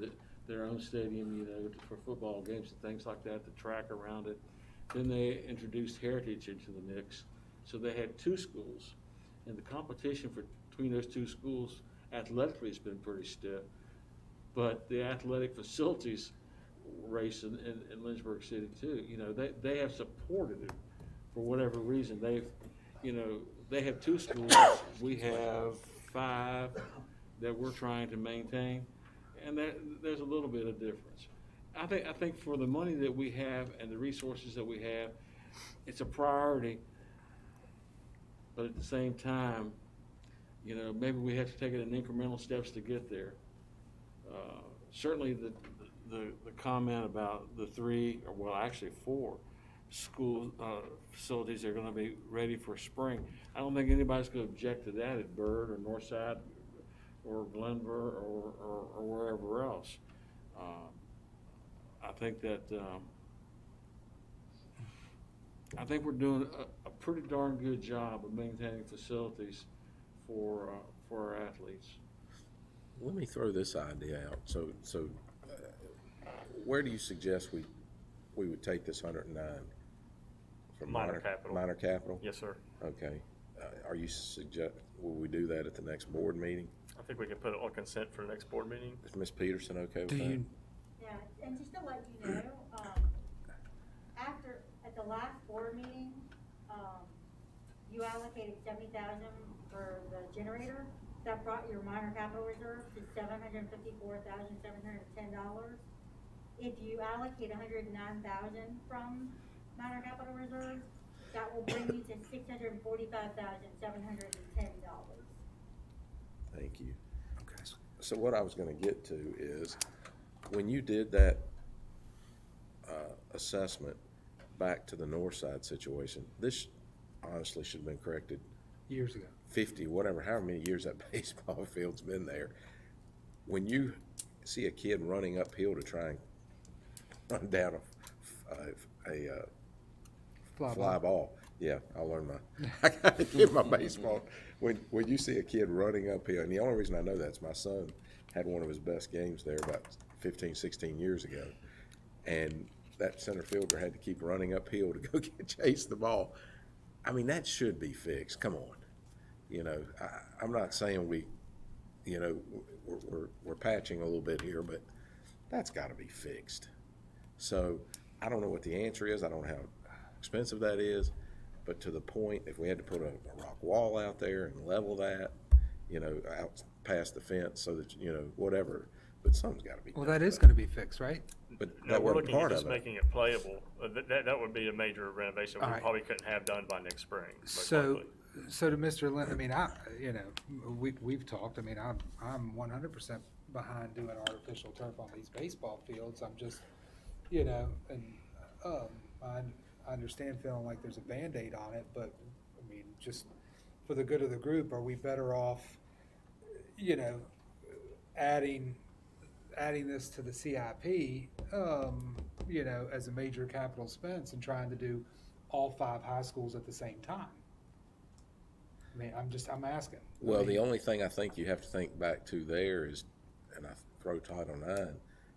their own stadium, you know, for football games and things like that, the track around it. Then they introduced Heritage into the mix, so they had two schools, and the competition between those two schools athletically has been pretty stiff. But the athletic facilities race in Lynchburg City too, you know, they have supported it for whatever reason. They have two schools, we have 5 that we're trying to maintain, and there's a little bit of difference. I think for the money that we have and the resources that we have, it's a priority, but at the same time, you know, maybe we have to take it in incremental steps to get there. Certainly the comment about the 3, or well, actually 4 school facilities are going to be ready for spring. I don't think anybody's going to object to that at Bird or Northside or Glenver or wherever else. I think that I think we're doing a pretty darn good job of maintaining facilities for our athletes. Let me throw this idea out. So where do you suggest we would take this 109? From Minor capital. Minor capital? Yes, sir. Okay. Are you will we do that at the next board meeting? I think we can put it on consent for the next board meeting. Is Ms. Peterson okay with Do that? you, Yeah, and just to let you know, at the last board meeting, you allocated $70,000 for the generator. That brought your minor capital reserve to $754,710. If you allocate $109,000 from minor capital reserve, that will bring you to $645,710. Thank you. okay. So what I was going to get to is, when you did that assessment, back to the north side situation, this honestly should have been corrected Years ago. 50, whatever, however many years that baseball field's been there. When you see a kid running uphill to try and run down a fly ball, yeah, I'll learn I gotta get my baseball. When you see a kid running uphill, and the only reason I know that's my son had one of his best games there about 15, 16 years ago, and that center fielder had to keep running uphill to go chase the ball. I mean, that should be fixed. Come on. You know, I'm not saying we're patching a little bit here, but that's got to be fixed. So I don't know what the answer is. I don't know how expensive that is, but to the point, if we had to put a rock wall out there and level that, out past the fence so that, whatever, but something's got to be done. Well, that is going to be fixed, right? But No, that we're wasn't looking at part just of it. making it playable. That would be a major renovation we All right. probably couldn't have done by next spring. most So, likely. so to Mr. Lynn, I mean, we've talked, I mean, I'm 100% behind doing artificial turf on these baseball fields. I'm just, and, I understand feeling like there's a Band-Aid on it, but, I mean, just for the good of the group, are we better off, adding this to the CIP, as a major capital expense and trying to do all 5 high schools at the same time? I mean, I'm asking. Well, the only thing I think you have to think back to there is, and I throw Title IX,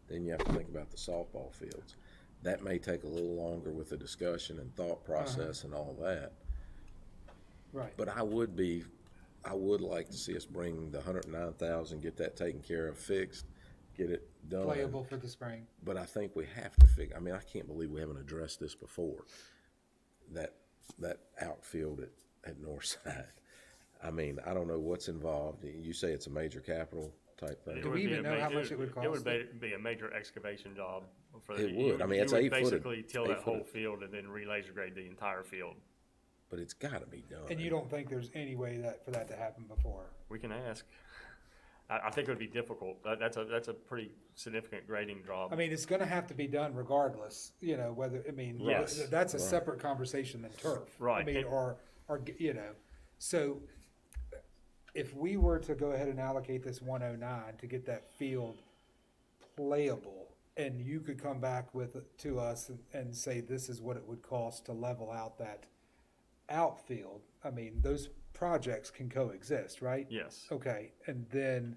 then you have to think about the softball fields. That may take a little longer with the discussion and thought process and all that. Right. But I would like to see us bring the 109,000, get that taken care of, fixed, get it done. Playable for the spring. But I think we have to figure, I mean, I can't believe we haven't addressed this before, that outfield at Northside. I mean, I don't know what's involved. You say it's a major capital type thing. Do we even know how much it would cost? It would be a major excavation job. It would. I mean, it's 8 foot. Basically till that whole field and then re-laser grade the entire field. But it's got to be done. And you don't think there's any way for that to happen before? We can ask. I think it would be difficult. That's a pretty significant grading job. I mean, it's gonna have to be done regardless, whether, I mean, Yes. that's a separate conversation than turf. Right. I mean, And- or, so if we were to go ahead and allocate this 109 to get that field playable, and you could come back to us and say, this is what it would cost to level out that outfield, I mean, those projects can coexist, right? Yes. Okay, and then,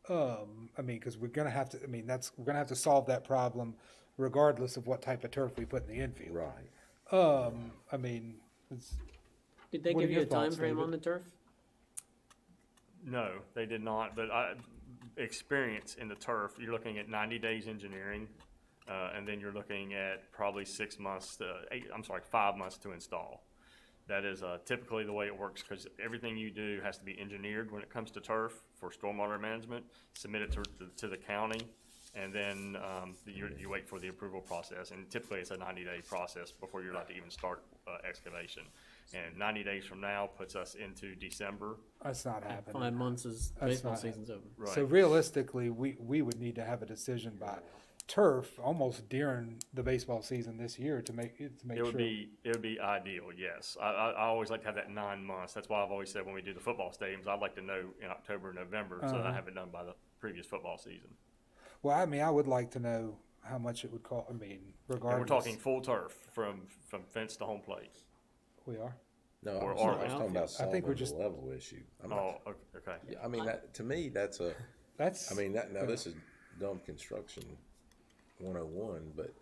I mean, because we're gonna have to, we're gonna have to solve that problem regardless of what type of turf we put in the infield. Right. I mean, Did they What are give you a your thoughts, time frame David? on the turf? No, they did not, but experience in the turf, you're looking at 90 days engineering, and then you're looking at probably 5 months to install. That is typically the way it works, because everything you do has to be engineered when it comes to turf for stormwater management, submitted to the county, and then you wait for the approval process. And typically it's a 90-day process before you're allowed to even start excavation. And 90 days from now puts us into December. that's not happening. 5 months is That's baseball not season's over. Right. So realistically, we would need to have a decision by turf almost during the baseball season this year to make It sure. would be ideal, yes. I always like to have that 9 months. That's why I've always said when we do the football stadiums, I'd like to know in October, November, so that I have it done by the previous football season. Well, I mean, I would like to know how much it would cost, And regardless. we're talking full turf from fence to home plate. We are? No, Or I was outfield. talking about I think solving we're the just- level issue. Oh, okay. Yeah, I mean, to me, that's That's. now this is dumb construction 101, but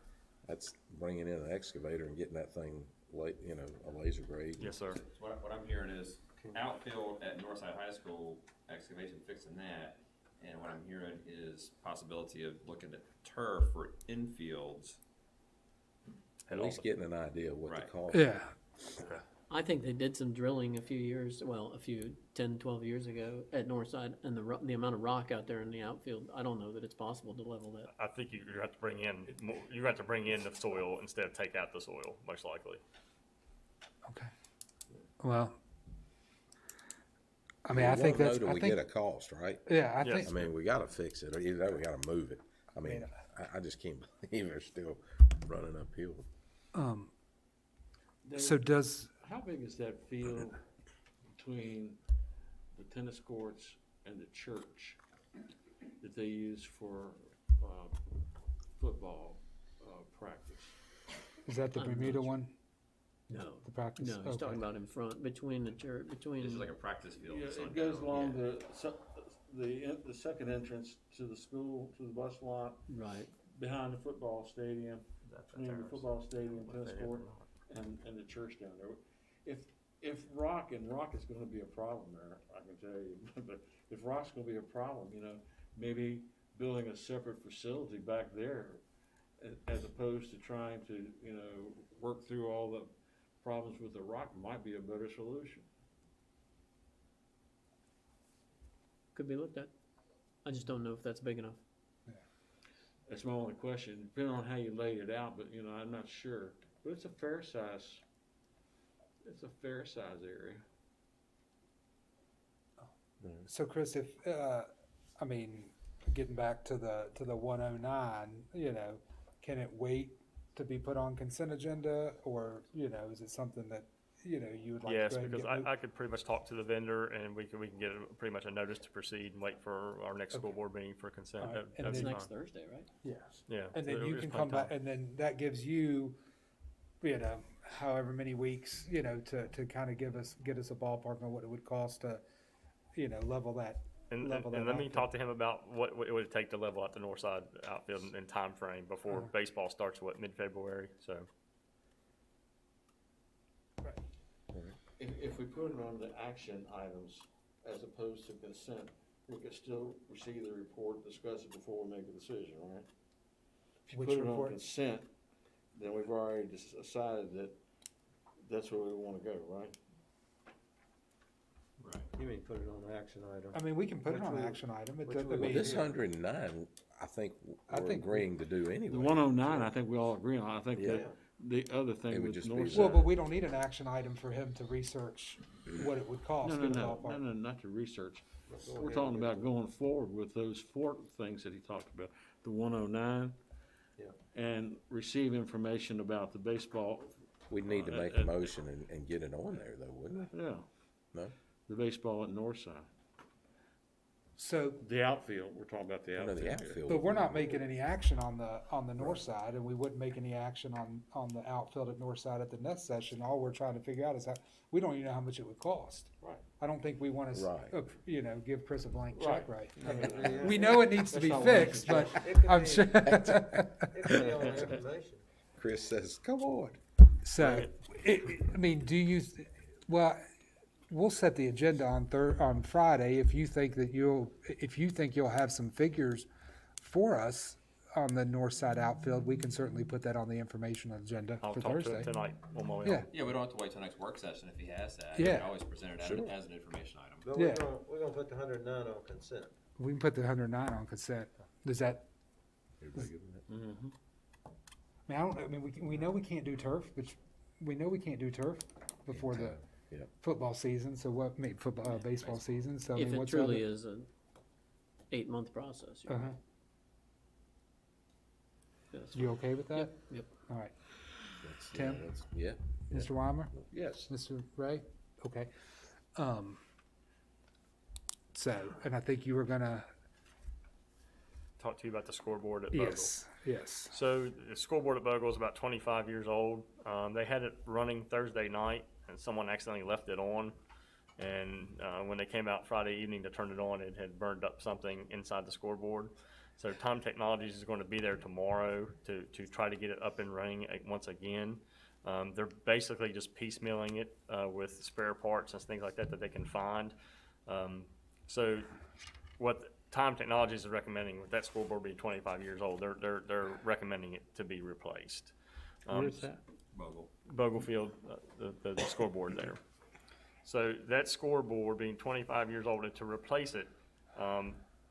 that's bringing in an excavator and getting that thing, a laser grade. Yes, sir. So what I'm hearing is outfield at Northside High School, excavation fixing that, and what I'm hearing is possibility of looking at turf for infields. At least getting an idea of what the Right. cost. Yeah. I think they did some drilling a few 10, 12 years ago at Northside, and the amount of rock out there in the outfield, I don't know that it's possible to level that. I think you have to bring in the soil instead of take out the soil, most likely. Okay. Well, I mean, We I think won't that's, know till I we think, get a cost, right? yeah, I Yes. think, I mean, we gotta fix it, or either that, we gotta move it. I mean, I just can't believe they're still running uphill. So does, How big is that field between the tennis courts and the church that they use for football practice? is that the I'm not Bermuda sure. one, No, the practice? no, he's Okay. talking about in front, between the church, between. This is like a practice field. Yeah, that's on it goes down. along Yeah. the second entrance to the school, to the bus lot, Right. behind the football stadium, between the football stadium, tennis court, and the church down there. If rock is gonna be a problem there, I can tell you, but if rock's gonna be a problem, maybe building a separate facility back there as opposed to trying to, work through all the problems with the rock might be a better solution. Could be looked at. I just don't know if that's big enough. That's my only question, depending on how you laid it out, but, I'm not sure. But it's a fair size area. So Chris, if, I mean, getting back to the 109, can it wait to be put on consent agenda, or, is it something that, you would like to Yes, go ahead and because get moved? I could pretty much talk to the vendor and we can get pretty much a notice to proceed and wait for our next school board meeting for consent. All right. That- And that'd It's be next fine. Thursday, right? Yeah. Yeah. And then so you there's can plenty come back, of time. and then that gives you, however many weeks, to kind of get us a ballpark on what it would cost to, level that. And level that let me outfield. talk to him about what it would take to level out the north side outfield in time frame before Uh-huh. baseball starts, mid-February, so. If we put it on the action items as opposed to consent, we could still receive the report, discuss it before we make a decision, right? If you Which put it on report? consent, then we've already decided that that's where we wanna go, right? Right. You mean put it on the action item? I mean, we can put it Which on an we- action item. It which doesn't- we I will mean, This 109, I think I we're think we- agreeing to do The anyway. 109, I think we all agree on, I think Yeah. that the other It thing would with just be north Well, side. but we don't need an action item for him to research what it would cost. No, get a no, ballpark. not to research. Go We're ahead talking and get about the- going forward with those four things that he talked about. The 109. Yeah. And receive information about the baseball, We'd need to make a motion and get it on there though, wouldn't we? yeah, No? the baseball at north side. So, The outfield, we're talking about the No, the outfield. outfield. but we're not making any action on the north side, and we wouldn't make any action on the outfield at north side at the next session. All we're trying to figure out is we don't even know how much it would cost. Right. I don't think we want to, Right. give Chris a blank check, right? I mean, Yeah. We know it needs to be That's not what I fixed, but It could I'm be- sure. It could be on the information. Chris says, come on. So, I mean, well, we'll set the agenda on Friday if you think that you'll have some figures for us on the north side outfield. We can certainly put that on the information agenda I'll for talk to him Thursday. tonight on my way Yeah. home. Yeah, we don't have to wait till next work session if he has that. Yeah. You can always present it as, Sure. as an information item. But Yeah. we're gonna put the 109 on consent. We can put the 109 on consent. Does that, Everybody good with that? Mhm. we know we can't do turf, but we know we can't do turf before the Yep. football season, so baseball season, so I If mean, it what's truly other- is an 8-month process. you're Uh-huh. right. Yes. You okay with that? Yep. All right. That's- Tim? Yeah. Mr. Weimer? Yes. Mr. Ray? Okay. So, and I think you were gonna, Talk to you about the scoreboard at Bogle. yes. So the school board at Bogle is about 25 years old. They had it running Thursday night, and someone accidentally left it on. And when they came out Friday evening to turn it on, it had burned up something inside the scoreboard. So Time Technologies is going to be there tomorrow to try to get it up and running once again. They're basically just piecemealing it with spare parts and things like that they can find. So what Time Technologies is recommending, with that school board being 25 years old, they're recommending it to be replaced. Where's that? Bogle. Bogle Field, the scoreboard there. So that scoreboard being 25 years old, and to replace it,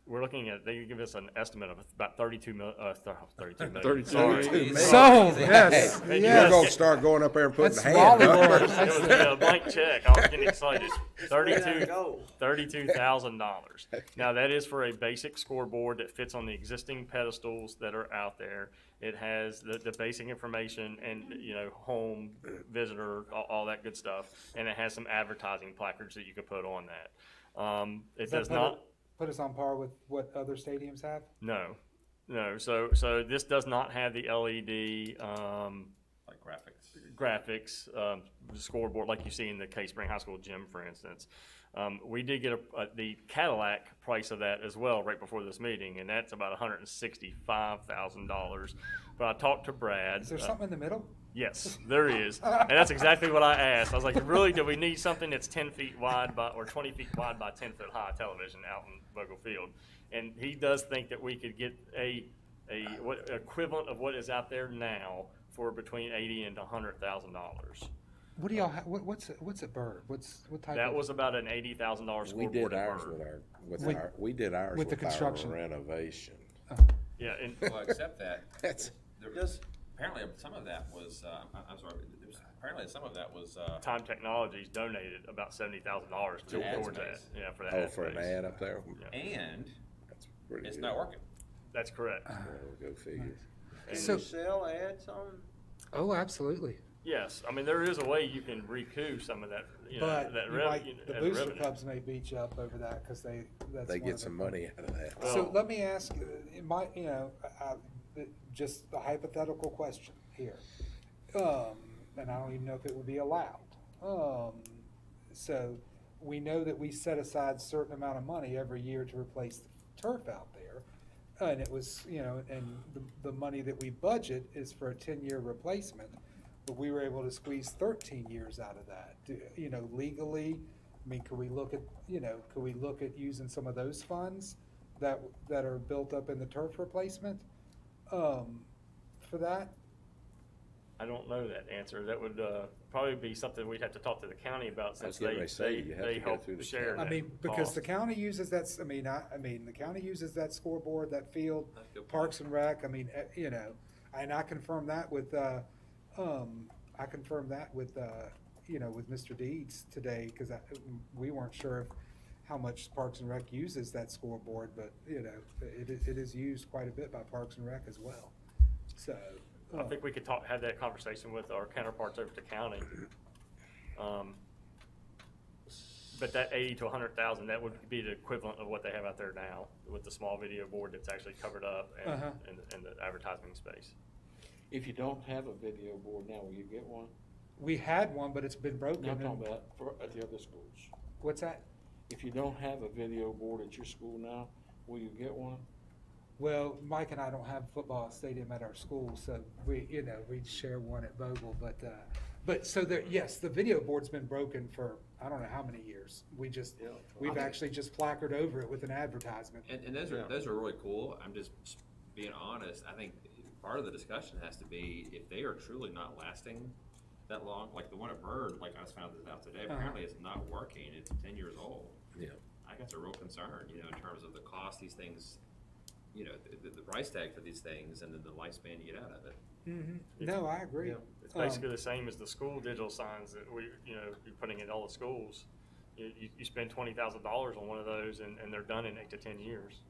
we're looking at, they give us an estimate of about 32 million. 32 Sorry. million. So, yes, Hey, You're yes. gonna start going up there and putting That's the hand Wally up. World. It was a blank check. I was getting excited. Go. $32,000. Now, that is for a basic scoreboard that fits on the existing pedestals that are out there. It has the basic information and, home, visitor, all that good stuff. And it has some advertising placards that you could put on that. It does not. Put us on par with what other stadiums have? No. So this does not have the LED, Like graphics. graphics, scoreboard like you see in the Case Spring High School gym, for instance. We did get the Cadillac price of that as well right before this meeting, and that's about $165,000. But I talked to Brad. Is there something in the middle? Yes, there is. And that's exactly what I asked. I was like, really, do we need something that's 10 feet wide or 20 feet wide by 10 foot high television out in Vogel Field? And he does think that we could get a equivalent of what is out there now for between $80,000 and $100,000. What do y'all have, what's a bird? What type That of? was about an $80,000 We scoreboard did at ours Bird. we did ours with the with our construction. renovation. Yeah, and Well, except that, That's, apparently some of that was, I'm sorry, apparently some of that was, Time Technologies donated about $70,000 To ad towards that. space. Yeah, for that. oh, ad for an space. ad up there? and That's pretty it's good. not working. That's correct. Well, go figure. Can So- you sell ads on? Oh, absolutely. Yes, I mean, there is a way you can recoup some of that, But that you revenue. might, the Booster Cubs may beat you up over that because that's They one get of some their- money out of that. So Well- let me ask, it might, just a hypothetical question here. And I don't even know if it would be allowed. So we know that we set aside a certain amount of money every year to replace the turf out there. And it was, and the money that we budget is for a 10-year replacement, but we were able to squeeze 13 years out of that. Legally, I mean, could we look at using some of those funds that are built up in the turf replacement, for that? I don't know that answer. That would probably be something we'd have to talk to the county about I was since getting ready to say, you have they to go help through the share county. that I mean, because the cost. county uses that, the county uses that scoreboard, that field, That's a good point. Parks and Rec, and I confirmed that with, with Mr. Deeds today, because we weren't sure of how much Parks and Rec uses that scoreboard, but, it is used quite a bit by Parks and Rec as well, so. I think we could have that conversation with our counterparts over at the county. But that 80 to 100,000, that would be the equivalent of what they have out there now with the small video board that's actually covered up and the advertising space. If you don't have a video board now, will you get one? We had one, but it's been broken. No, I'm and- talking about at the other schools. What's that? If you don't have a video board at your school now, will you get one? Well, Mike and I don't have a football stadium at our school, so we share one at Vogel, but so there, yes, the video board's been broken for, I don't know how many years. We've actually just placarded over it with an advertisement. And those are really cool. I'm just being honest. I think part of the discussion has to be if they are truly not lasting that long, like the one at Bird, like I just found this out today, apparently it's not working. It's 10 years old. Yeah. I think that's a real concern, in terms of the cost these things, the price tag for these things and then the lifespan you get out of it. Mm-hmm. No, I agree. Yeah. It's basically the same as the school digital signs that you're putting in all the schools. You spend $20,000 on one of those and they're done in 8 to 10 years.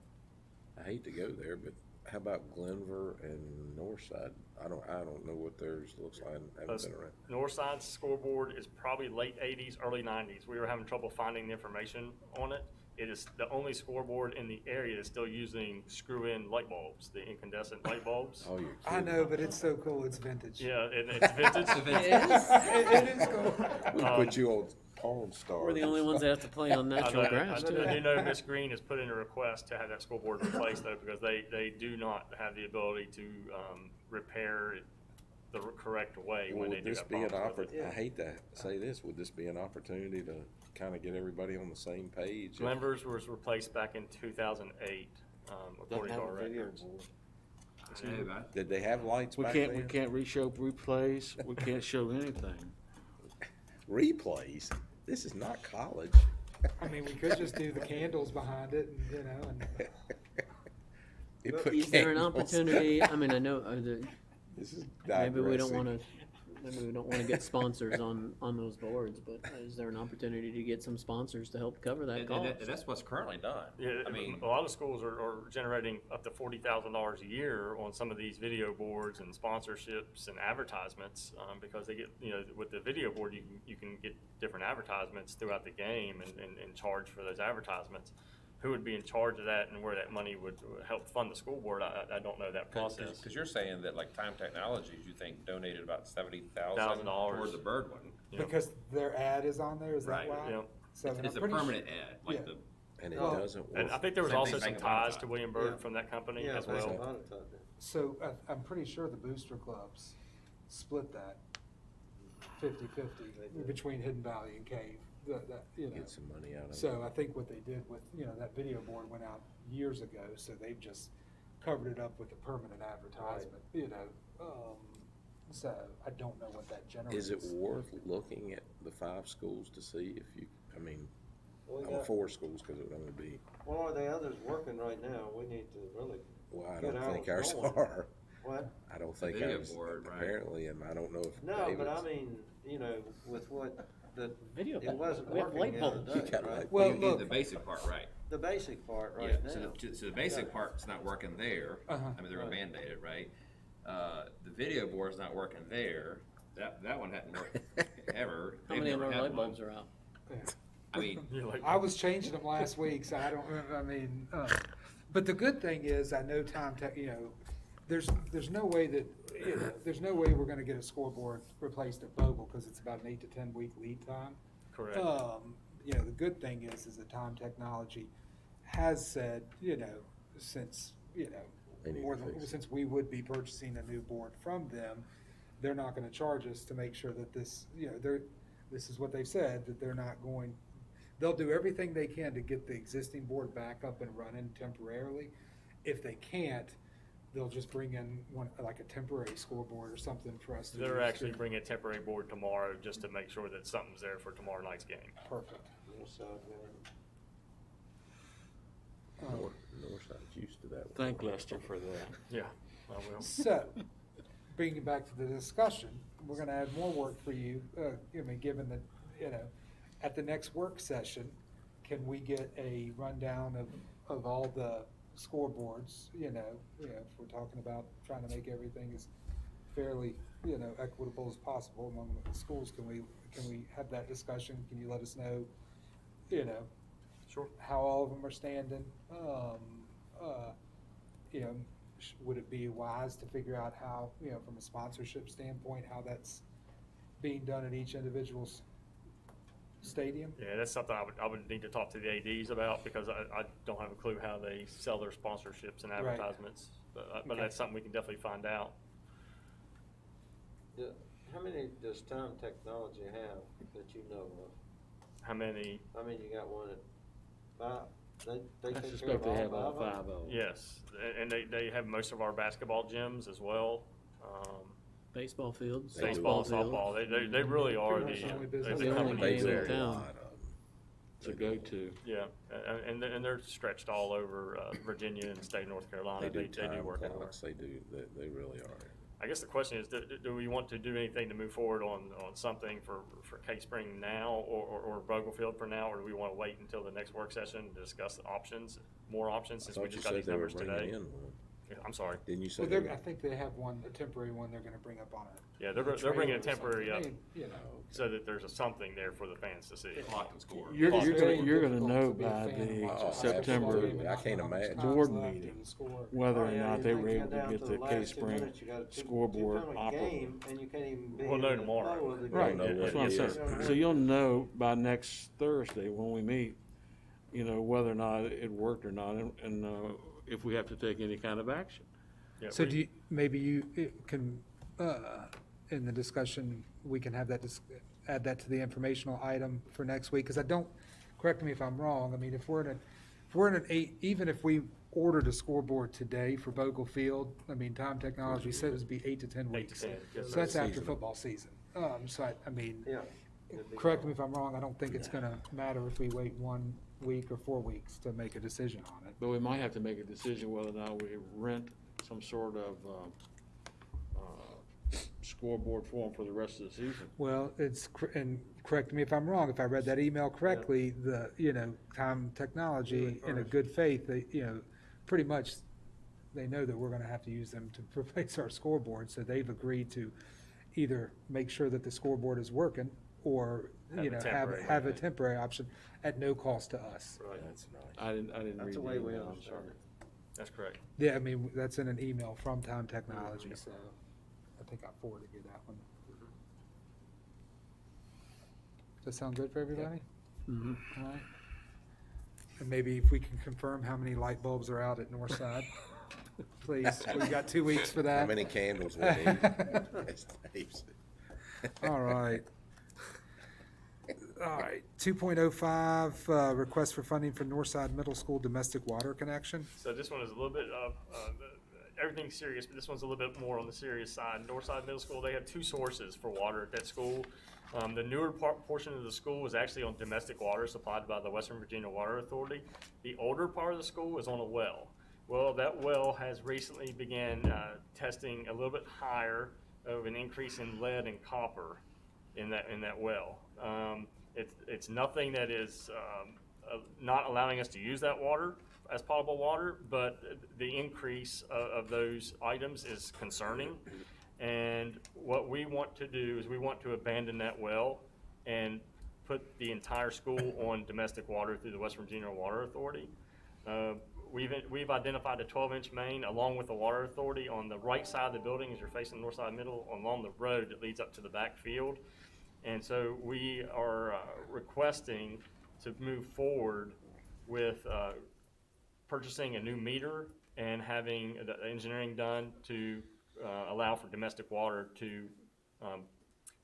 I hate to go there, but how about Glenver and Northside? I don't know what theirs looks like. I haven't been around. Northside's scoreboard is probably late 80s, early 90s. We were having trouble finding the information on it. It is the only scoreboard in the area that's still using screw-in light bulbs, the incandescent light bulbs. Oh, you're I kidding. know, but it's so cool. It's vintage. Yeah, and it's vintage. It is cool. We put you on Pawn Stars. We're the only ones that have to play on natural grass, I too. do know Miss Green has put in a request to have that scoreboard replaced though, because they do not have the ability to repair it the correct way when Would they do this have be an problems with it. I hate to say this, would this be an opportunity to kind of get everybody on the same page? Glenver's was replaced back in 2008, according to our video records. board. I know, but Did they have lights We back can't, then? we can't reshow replays, we can't show anything. Replays? This is not college. I mean, we could just do the candles behind it and, you know, and You But put Is there an candles. opportunity, I mean, I know, This is maybe we don't digressing. wanna get sponsors on those boards, but is there an opportunity to get some sponsors to help cover that And cost? that's what's currently done. Yeah, I mean, a lot of schools are generating up to $40,000 a year on some of these video boards and sponsorships and advertisements, because they get, you know, with the video board, you can get different advertisements throughout the game and charge for those advertisements. Who would be in charge of that and where that money would help fund the school board, I don't know that process. because you're saying that like Time Technologies, you think donated about $70,000 $1,000. toward the Bird one. Yeah. because their ad is on there, is that Right. why? Yeah. So then It's I'm a pretty permanent ad, like yeah. the, And it Well, doesn't And I work. think there was Same also thing some Bank of Mountain ties to Time. William Byrd Yeah. from that company Yeah, as that's well. a lot of time. So I'm pretty sure the booster clubs split that 50-50 do. between Hidden Valley and Cave, that, you know. Get some money out of it. So I think what they did with, you know, that video board went out years ago, so they've just covered it up with a permanent advertisement, you know. So I don't know what that generates. Is it worth looking at the 5 schools to see if you, I mean, We I'm got 4 schools because it would only be, one or the others working right now, we need to really, well, I Get don't think ours ours going. are. what? I don't think video ours, board, right. apparently, and I don't know if No, but I David's. mean, you know, with what, the, Video, it wasn't we have working light the other bulbs. You day, got right? light Well, you need look, the basic part, right? The basic part Yeah, right so now. so the basic part's not working there. Uh-huh. I mean, they're gonna mandate it, right? The video board's not working there. That one hadn't worked ever. How They've many of never our had light one. bulbs are out? yeah. I mean, You're like- I was changing them last week, so I don't, I mean, but the good thing is, I know Time Tech, you know, there's no way that, you know, there's no way we're gonna get a scoreboard replaced at Bogle, because it's about an 8 to 10 week lead time. Correct. You know, the good thing is that Time Technology has said, you know, since, you They need know, to fix it. since we would be purchasing a new board from them, they're not gonna charge us to make sure that this, you know, this is what they've said, that they're not going, they'll do everything they can to get the existing board back up and running temporarily. If they can't, they'll just bring in one, like a temporary scoreboard or something for us to use. They're actually bringing a temporary board tomorrow just to make sure that something's there for tomorrow night's game. Perfect. So, Northside's used to that. Thank Lester for that. Yeah, I will. So, bringing it back to the discussion, we're gonna add more work for you, I mean, given that, you know, at the next work session, can we get a rundown of all the scoreboards, you know, if we're talking about trying to make everything as fairly, you know, equitable as possible among the schools, can we have that discussion? Can you let us know, you know, Sure. how all of them are standing? You know, would it be wise to figure out how, you know, from a sponsorship standpoint, how that's being done at each individual's stadium? Yeah, that's something I would need to talk to the ADs about because I don't have a clue how they sell their sponsorships and Right. advertisements. But Okay. that's something we can definitely find out. how many does Time Technology have that you know of? How many? I mean, you got one at 5, they I take care suspect of they have all all 5 of 5 them? of them. Yes, and they have most of our basketball gyms as well. Baseball fields. Baseball, softball softball, fields. they really are Pretty much the only business the they company only They in do game there. in a town. lot of them. To go to. Yeah, and they're stretched all over Virginia and the state of North Carolina. They do time work everywhere. clocks, they do, they really are. I guess the question is, do we want to do anything to move forward on something for Cave Spring now or Boglefield for now, or do we want to wait until the next work session to discuss the options, more options, I since we thought you just got said these they were numbers bringing today? in one. Yeah, I'm sorry. Didn't you say? Well, they I were- think they have one, a temporary one they're gonna bring up on a. Yeah, they're bringing a trailer or temporary up something. You know. so that there's something there for the fans to see. clock and score. You're It's gonna, very you're gonna difficult know to be a by fan the watching a September basketball game and I not can't know how much imagine. time's Board left in meeting. the score. whether Oh, or yeah, not you they think were you're able to down get to the last Cave 2 Spring minutes, you got a scoreboard two-minute operable. game, and you can't even be We'll in know the tomorrow. flow of the Right, game. know that's what what I'm it saying. is. So you'll know by next Thursday when we meet, you know, whether or not it worked or not, and if we have to take any kind of action. Yeah, So do you, maybe you can, in the discussion, we can have that, add that to the informational item for next week, because I don't, correct me if I'm wrong, I mean, if we're in an 8, even if we ordered a scoreboard today for Bogle Field, I mean, Time Technology said it would be 8 to 10 8 to weeks. 10, yes, So sir. that's after Seasonal. football season. So I mean, Yeah, it'd be correct me gone. if I'm wrong, I don't think it's gonna matter if we wait 1 week or 4 weeks to make a decision on it. But we might have to make a decision whether or not we rent some sort of, scoreboard for them for the rest of the season. Well, and correct me if I'm wrong, if I read that email correctly, Time Technology, in a good faith, they, pretty much, they know that we're gonna have to use them to replace our scoreboard, so they've agreed to either make sure that the scoreboard is working, or, have a temporary option at no cost to us. Right, That's nice. I didn't read That's the the way we email, I'm understand sorry. it. that's correct. Yeah, I mean, that's in an email from Time Technology, so I think I forwarded you that one. Does that sound good for everybody? Mhm. All right. And maybe if we can confirm how many light bulbs are out at Northside, please. We've got 2 weeks for that. How many candles we need? It's heaps. All right. All right, 2.05, request for funding for Northside Middle School domestic water connection. So this one is a little bit of, everything's serious, but this one's a little bit more on the serious side. Northside Middle School, they have 2 sources for water at that school. The newer portion of the school is actually on domestic water supplied by the Western Virginia Water Authority. The older part of the school is on a well. Well, that well has recently began testing a little bit higher of an increase in lead and copper in that well. It's nothing that is not allowing us to use that water as potable water, but the increase of those items is concerning. And what we want to do is we want to abandon that well and put the entire school on domestic water through the West Virginia Water Authority. We've identified a 12-inch main along with the Water Authority on the right side of the building as you're facing Northside Middle along the road that leads up to the back field. And so we are requesting to move forward with purchasing a new meter and having the engineering done to allow for domestic water to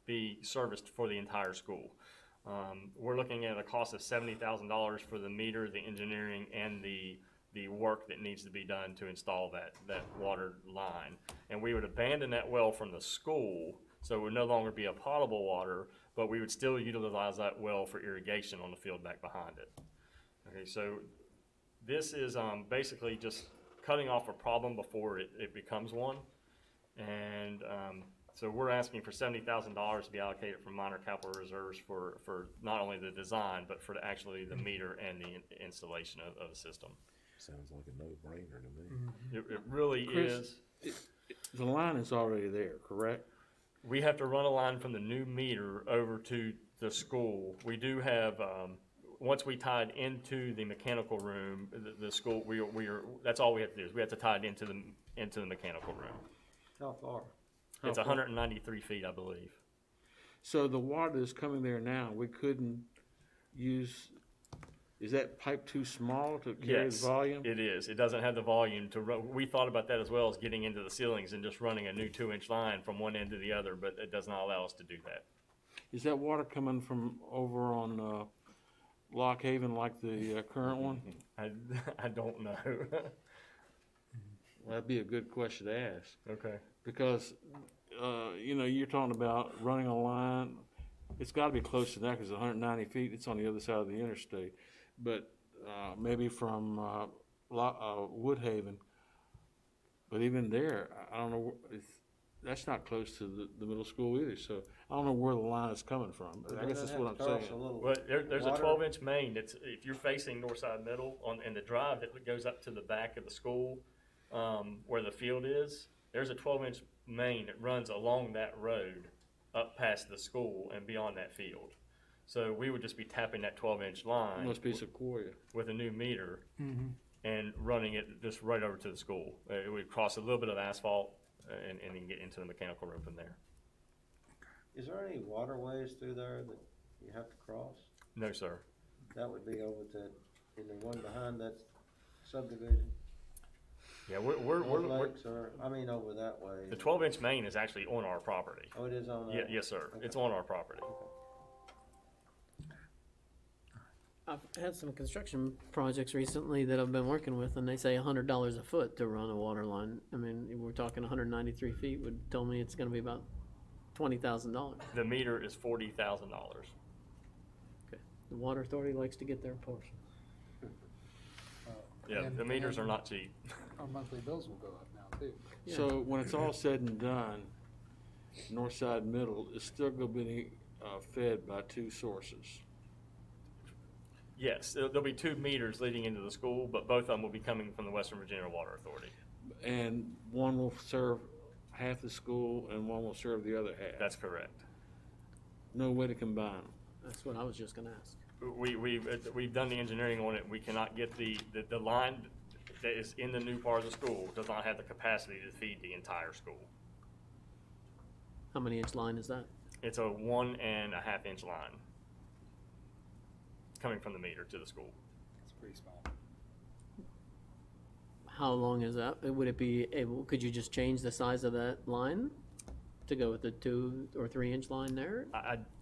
be serviced for the entire school. We're looking at a cost of $70,000 for the meter, the engineering, and the work that needs to be done to install that water line. And we would abandon that well from the school, so it would no longer be a potable water, but we would still utilize that well for irrigation on the field back behind it. Okay, so this is basically just cutting off a problem before it becomes one. And so we're asking for $70,000 to be allocated from minor capital reserves for not only the design, but for actually the meter and the installation of the system. Sounds like a no-brainer to me. It really Chris, is. The line is already there, correct? We have to run a line from the new meter over to the school. We do have, once we tied into the mechanical room, the school, that's all we have to do, is we have to tie it into the mechanical room. How far? It's How far? 193 feet, I believe. So the water that's coming there now, we couldn't use, is that pipe too small to carry Yes, the volume? it is. It doesn't have the volume to run. We thought about that as well as getting into the ceilings and just running a new 2-inch line from one end to the other, but it does not allow us to do that. Is that water coming from over on Lock Haven like the current one? I don't know. Well, that'd be a good question to ask. Okay. Because, you're talking about running a line, it's gotta be close to that, because 190 feet, it's on the other side of the interstate. But, maybe from, Woodhaven, but even there, I don't know, that's not close to the middle school either, so I don't know where the line is coming from. I guess that's what I'm saying. Well, there's a water. 12-inch main that's, if you're facing Northside Middle in the drive that goes up to the back of the school, where the field is, there's a 12-inch main that runs along that road up past the school and beyond that field. So we would just be tapping that 12-inch line Must be Sequoia. with a new meter and running it just right over to the school. It would cross a little bit of asphalt and then get into the mechanical room from there. Is there any waterways through there that you have to cross? No, sir. That would be over to, in the one behind that subdivision? Yeah, North Lakes or, I mean, over that way. the 12-inch main is actually on our property. Oh, it is on Yeah, that? yes, sir. Okay. It's on our property. I've had some construction projects recently that I've been working with, and they say $100 a foot to run a water line. I mean, we're talking 193 feet, would tell me it's gonna be about $20,000. The meter is $40,000. Okay. The water authority likes to get their portion. Yeah, And- the meters are and not cheap. Our monthly bills will go up now too. So when it's all said and done, Northside Middle is still gonna be, fed by two sources. Yes, there'll be 2 meters leading into the school, but both of them will be coming from the Western Virginia Water Authority. And one will serve half the school and one will serve the other half. That's correct. No way to combine them. That's what I was just gonna ask. We've done the engineering on it. We cannot get the line that is in the new part of the school does not have the capacity to feed the entire school. How many inch line is that? It's a 1.5 inch line coming from the meter to the school. It's pretty small. How long is that? Would it be able, could you just change the size of that line to go with the 2 or 3 inch line there?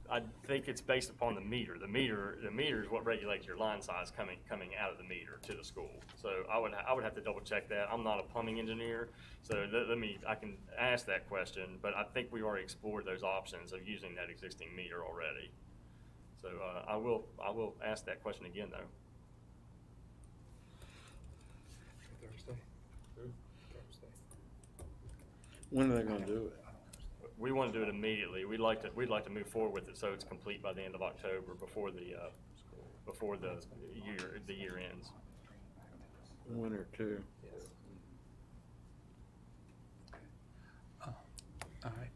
I think it's based upon the meter. The meter is what regulates your line size coming out of the meter to the school. So I would have to double check that. I'm not a plumbing engineer, so I can ask that question, but I think we already explored those options of using that existing meter already. So I will ask that question again though. Thursday? When are they gonna do it? We want to do it immediately. We'd like to move forward with it so it's complete by the end of October before the year ends. Winter too. All right.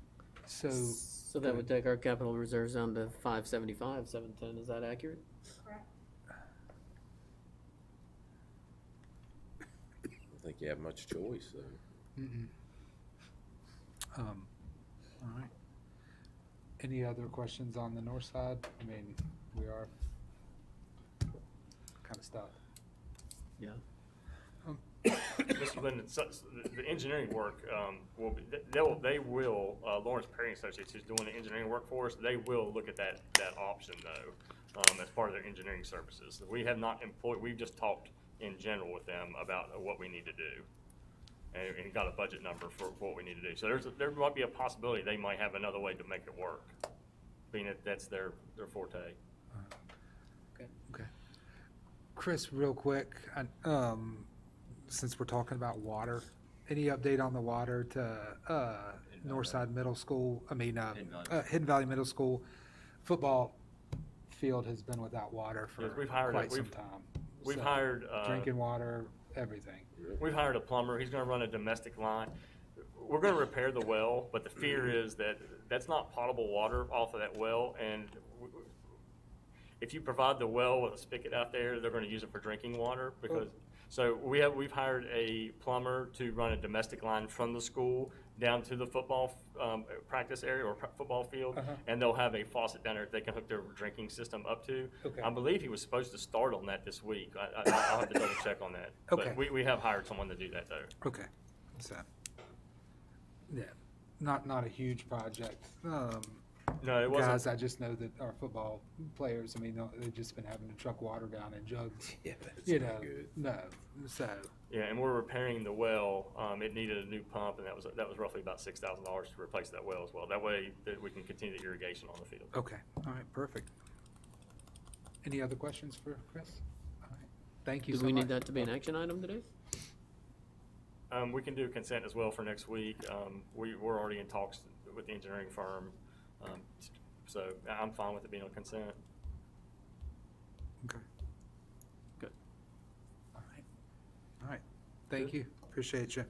So, So that would take our capital reserves down to 575, 710. Is that accurate? Correct. I don't think you have much choice, though. all right. Any other questions on the north side? I mean, we are kind of stuck. Yeah. Mr. Linden, the engineering work will be, Lawrence Perry Associates, who's doing the engineering work for us, they will look at that option though, as part of their engineering services. We have not employed, we've just talked in general with them about what we need to do. And got a budget number for what we need to do. So there might be a possibility they might have another way to make it work, being that that's their forte. Okay. Chris, real quick, since we're talking about water, any update on the water to Northside Middle School? I mean, Hidden Valley Middle School football field has been without water for Yes, we've hired quite some time. We've So, hired drinking water, everything. We've hired a plumber. He's going to run a domestic line. We're going to repair the well, but the fear is that that's not potable water off of that well, and if you provide the well with a spigot out there, they're going to use it for drinking water because. So we've hired a plumber to run a domestic line from the school down to the football practice area or football field, and they'll have a faucet down there that they can hook their drinking system up to. Okay. I believe he was supposed to start on that this week. I'll have to double check on that. Okay. But we have hired someone to do that though. Okay. So, yeah, not a huge project. No, it wasn't. Guys, I just know that our football players, I mean, they've just been having to truck water down in jugs. Yeah, that's You not know, good. no, so, Yeah, and we're repairing the well. It needed a new pump, and that was roughly about $6,000 to replace that well as well. That way that we can continue the irrigation on the field. okay, all right, perfect. Any other questions for Chris? All right, thank you so Do much. we need that to be an action item today? We can do consent as well for next week. We're already in talks with the engineering firm, so I'm fine with it being on consent. Okay. Good. All right, all right, thank you, appreciate you.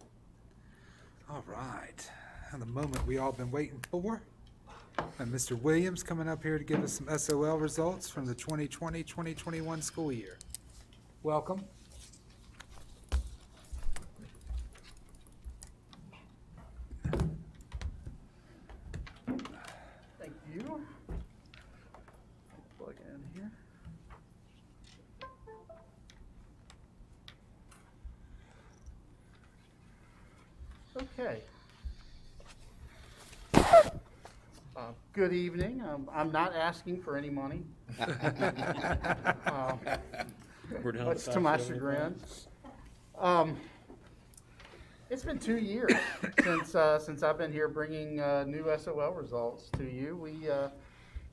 All right, and the moment we all been waiting for. And Mr. Williams coming up here to give us some SOL results from the 2020-2021 school year. Welcome. Thank you. Plug in here. Okay. Good evening. I'm not asking for any money. We're down Much to my chagrin. It's been 2 years since I've been here bringing new SOL results to you.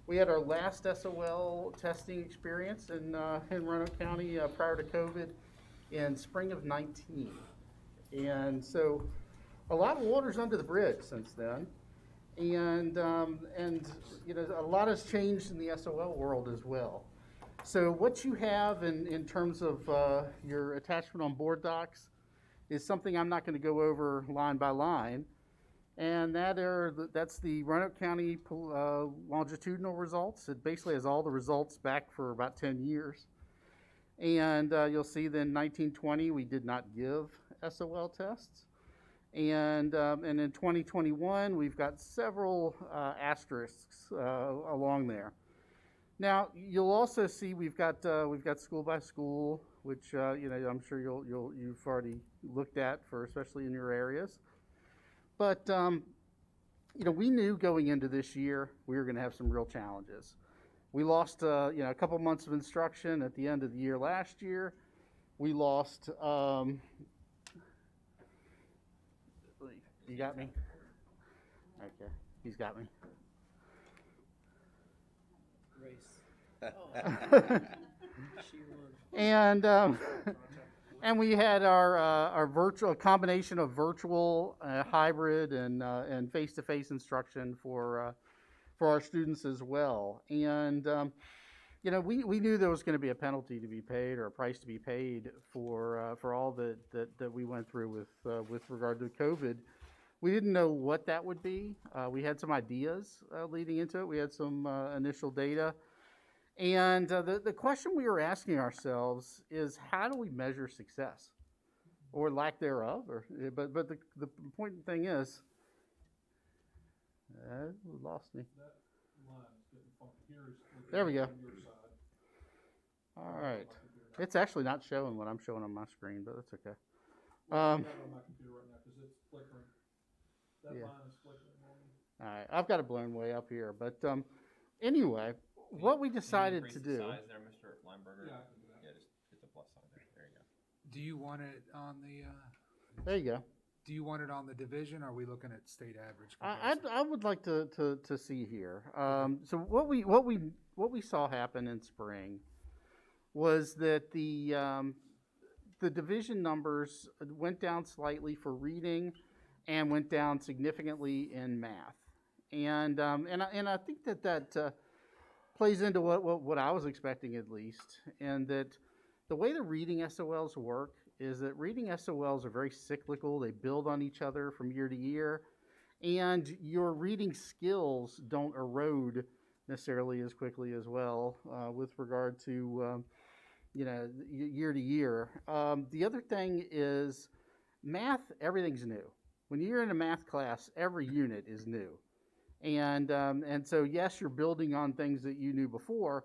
We had our last SOL testing experience in Roanoke County prior to COVID in spring of 19. And so a lot of water's under the bridge since then. And you know, a lot has changed in the SOL world as well. So what you have in terms of your attachment on board docs is something I'm not going to go over line by line. And that's the Roanoke County longitudinal results. It basically has all the results back for about 10 years. And you'll see then 1920 we did not give SOL tests. And in 2021 we've got several asterisks along there. Now you'll also see we've got school by school, which you know, I'm sure you've already looked at for especially in your areas. But you know, we knew going into this year we were going to have some real challenges. We lost you know, a couple months of instruction at the end of the year last year. We lost. You got me? Okay, he's got me. Race. Oh. She won. And we had our virtual combination of virtual, hybrid, and face-to-face instruction for our students as well. And you know, we knew there was going to be a penalty to be paid or a price to be paid for all that we went through with regard to COVID. We didn't know what that would be. We had some ideas leading into it. We had some initial data. And the question we were asking ourselves is, how do we measure success or lack thereof? But the important thing is, lost me. That line is getting funky. Here's There we go. on your side. All right. It's actually not showing what I'm showing on my screen, but that's okay. I have it on my computer right now because it's flickering. That Yeah. line is flickering on me. All right. I've got it blown way up here. But anyway, what we decided to do. Increase the size there, Mr. Lineberger? Yeah, I can do that. Yeah, just hit the plus sign there. There you go. Do you want it on the, There you go. do you want it on the division, or are we looking at state average? I would like to see here. So what we saw happen in spring was that the division numbers went down slightly for reading and went down significantly in math, and I think that plays into what I was expecting at least, and that the way the reading SOLs work is that reading SOLs are very cyclical. They build on each other from year to year, and your reading skills don't erode necessarily as quickly as well with regard to you know, year to year. The other thing is math. Everything's new. When you're in a math class, every unit is new, and so yes, you're building on things that you knew before,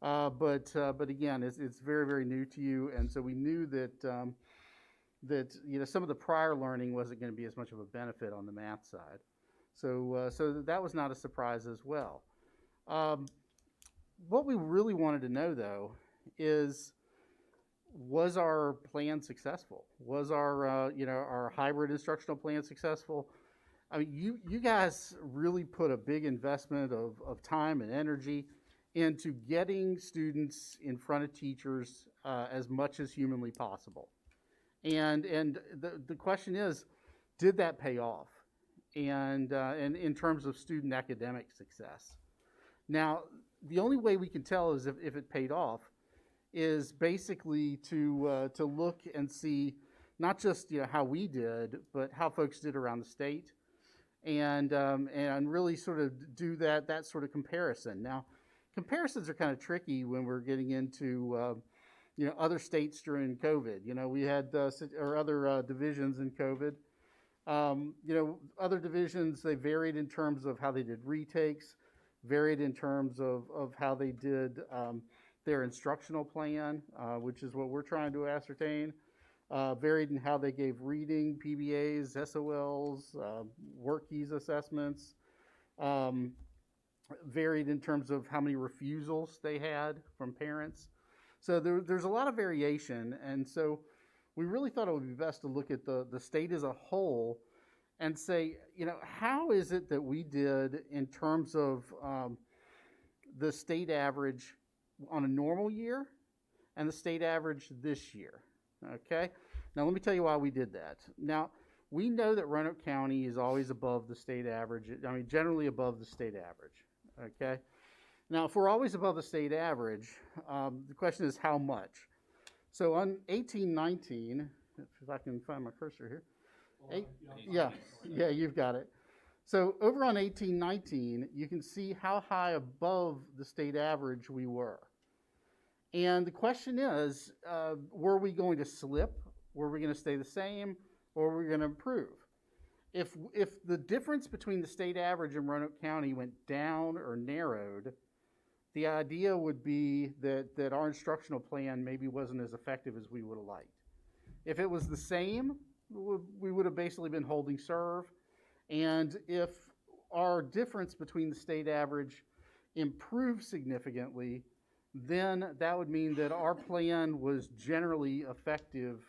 but again, it's very, very new to you, and so we knew that that you know, some of the prior learning wasn't going to be as much of a benefit on the math side, so that was not a surprise as well. What we really wanted to know though is, was our plan successful? Was our you know, our hybrid instructional plan successful? I mean, you guys really put a big investment of time and energy into getting students in front of teachers as much as humanly possible. And the question is, did that pay off? And in terms of student academic success. Now, the only way we can tell is if it paid off is basically to look and see not just, you know, how we did, but how folks did around the state, and really sort of do that sort of comparison. Now, comparisons are kind of tricky when we're getting into you know, other states during COVID. You know, we had or other divisions in COVID. You know, other divisions, they varied in terms of how they did retakes, varied in terms of how they did their instructional plan, which is what we're trying to ascertain, varied in how they gave reading, PBAs, SOLs, work keys assessments, varied in terms of how many refusals they had from parents. So there's a lot of variation, and so we really thought it would be best to look at the state as a whole and say, how is it that we did in terms of the state average on a normal year and the state average this year, okay? Now, let me tell you why we did that. Now, we know that Roanoke County is always above the state average, generally above the state average, okay? Now, if we're always above the state average, the question is how much? So on 1819, if I can find my cursor here. Yeah, you've got it. So over on 1819, you can see how high above the state average we were. And the question is, were we going to slip? Were we going to stay the same? Or were we going to improve? If the difference between the state average and Roanoke County went down or narrowed, the idea would be that our instructional plan maybe wasn't as effective as we would have liked. If it was the same, we would have basically been holding serve. And if our difference between the state average improved significantly, then that would mean that our plan was generally effective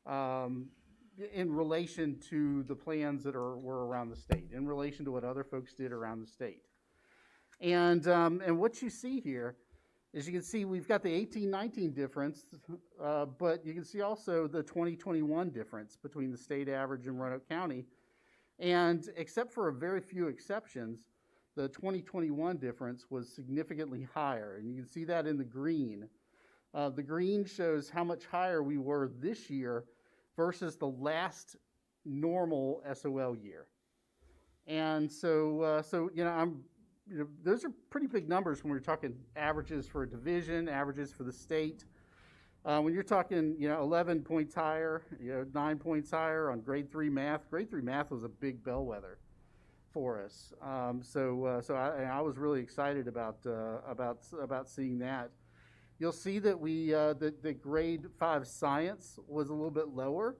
in relation to the plans that were around the state, in relation to what other folks did around the state. And what you see here is you can see we've got the 1819 difference, but you can see also the 2021 difference between the state average and Roanoke County. And except for a very few exceptions, the 2021 difference was significantly higher. And you can see that in the green. The green shows how much higher we were this year versus the last normal SOL year. And so those are pretty big numbers when we're talking averages for a division, averages for the state. When you're talking, 11 points higher, 9 points higher on grade 3 math. Grade 3 math was a big bellwether for us. So I was really excited about seeing that. You'll see that that grade 5 science was a little bit lower.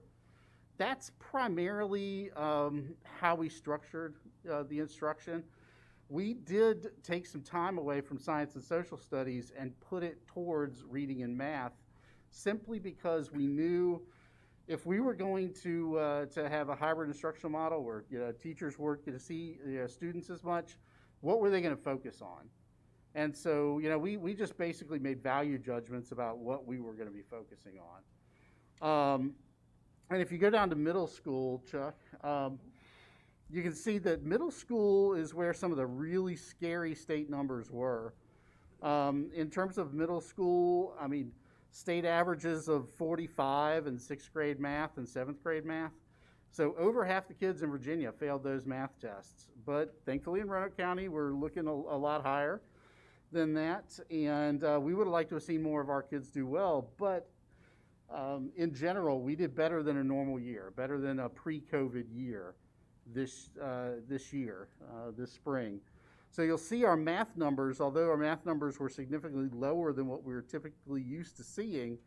That's primarily how we structured the instruction. We did take some time away from science and social studies and put it towards reading and math, simply because we knew if we were going to have a hybrid instructional model where teachers weren't going to see students as much, what were they going to focus on? And so we just basically made value judgments about what we were going to be focusing on. And if you go down to middle school, Chuck, you can see that middle school is where some of the really scary state numbers were. In terms of middle school, state averages of 45 in 6th grade math and 7th grade math. So over half the kids in Virginia failed those math tests. But thankfully in Roanoke County, we're looking a lot higher than that. And we would have liked to have seen more of our kids do well. But in general, we did better than a normal year, better than a pre-COVID year this year, this spring. So you'll see our math numbers, although our math numbers were significantly lower than what we were typically used to seeing,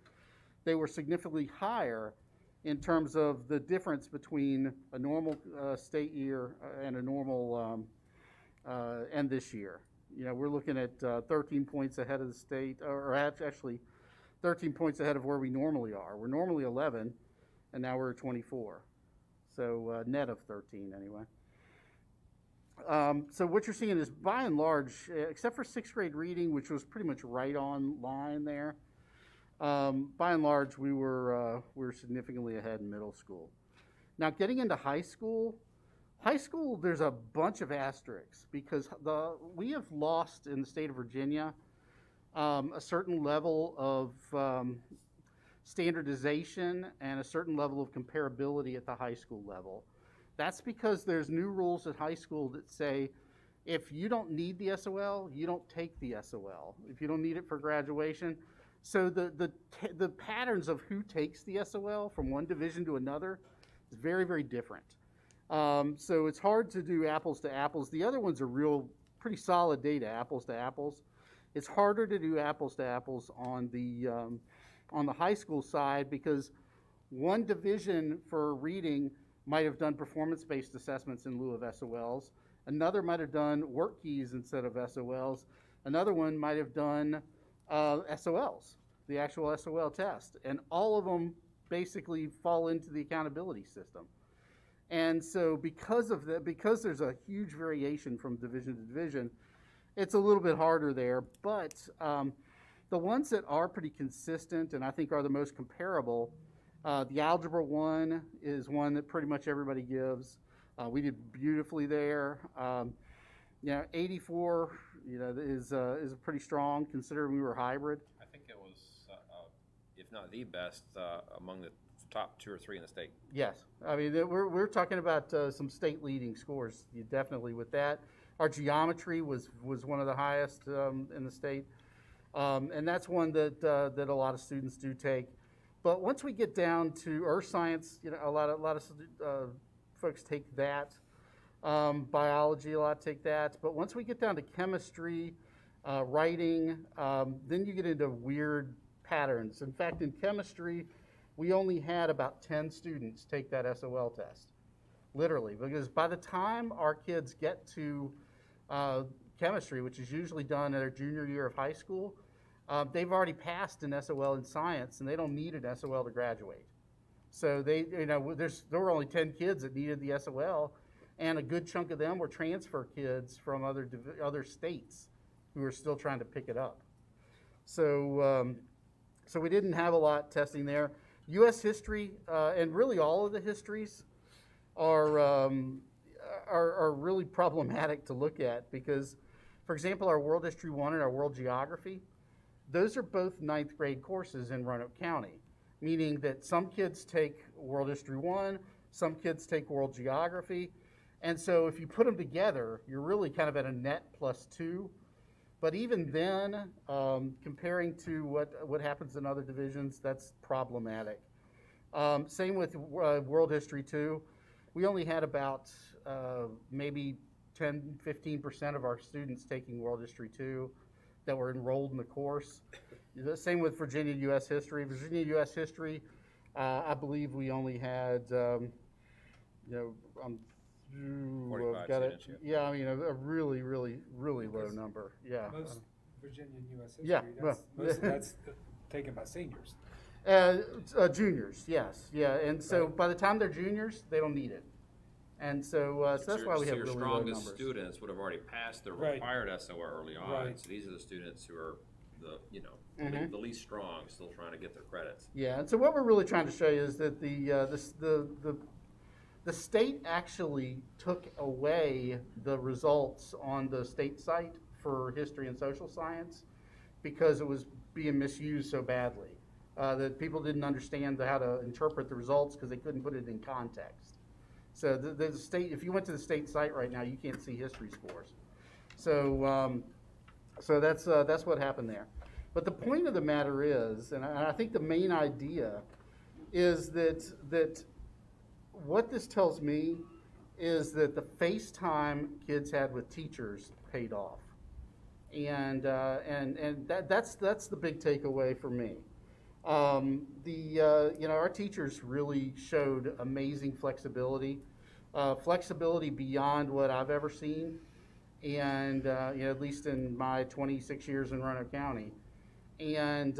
they were significantly higher in terms of the difference between a normal state year and a normal and this year. We're looking at 13 points ahead of the state, or actually 13 points ahead of where we normally are. We're normally 11, and now we're at 24. So net of 13 anyway. So what you're seeing is, by and large, except for 6th grade reading, which was pretty much right on line there, by and large, we were significantly ahead in middle school. Now, getting into high school, there's a bunch of asterisks because we have lost in the state of Virginia a certain level of standardization and a certain level of comparability at the high school level. That's because there's new rules at high school that say if you don't need the SOL, you don't take the SOL. If you don't need it for graduation. So the patterns of who takes the SOL from one division to another is very, very different. So it's hard to do apples to apples. The other ones are pretty solid data, apples to apples. It's harder to do apples to apples on the high school side because one division for reading might have done performance-based assessments in lieu of SOLs. Another might have done work keys instead of SOLs. Another one might have done SOLs, the actual SOL test. And all of them basically fall into the accountability system. And so because of that, because there's a huge variation from division to division, it's a little bit harder there. But the ones that are pretty consistent and I think are the most comparable, the Algebra 1 is one that pretty much everybody gives. We did beautifully there. 84, is pretty strong considering we were hybrid. I think it was, if not the best, among the top 2 or 3 in the state. Yes, I mean we're talking about some state leading scores. Definitely with that. Our geometry was one of the highest in the state, and that's one that a lot of students do take. But once we get down to earth science, a lot of folks take that. Biology, a lot take that. But once we get down to chemistry, writing, then you get into weird patterns. In fact, in chemistry, we only had about 10 students take that SOL test, literally, because by the time our kids get to chemistry, which is usually done at their junior year of high school, they've already passed an SOL in science, and they don't need an SOL to graduate. So there were only 10 kids that needed the SOL, and a good chunk of them were transfer kids from other states who are still trying to pick it up. So we didn't have a lot testing there. U.S. history and really all of the histories are really problematic to look at because, for example, our World History 1 and our World Geography, those are both 9th grade courses in Roanoke County, meaning that some kids take World History 1, some kids take World Geography, and so if you put them together, you're really kind of at a net +2. But even then, comparing to what happens in other divisions, that's problematic. Same with World History 2. We only had about maybe 10-15% of our students taking World History 2 that were enrolled in the course. The same with Virginia U.S. History. Virginia U.S. History, I believe we only had, 45 got it. students, Yeah, I mean a really, really, really low number. Yeah. Most Virginia and U.S. history, Yeah, most of that's taken by seniors. Juniors, yes, yeah, and so by the time they're juniors, they don't need it, and so that's why we have your really low strongest numbers. students would have already passed their Right. required SOR early on. Right. So these are the students who are the least strong, still trying to get their credits. Yeah, and so what we're really trying to show you is that the state actually took away the results on the state site for history and social science because it was being misused so badly that people didn't understand how to interpret the results because they couldn't put it in context. So the state, if you went to the state site right now, you can't see history scores. So that's what happened there. But the point of the matter is, and I think the main idea is that what this tells me is that the face time kids had with teachers paid off, and that's the big takeaway for me. Our teachers really showed amazing flexibility, flexibility beyond what I've ever seen, and at least in my 26 years in Roanoke County. And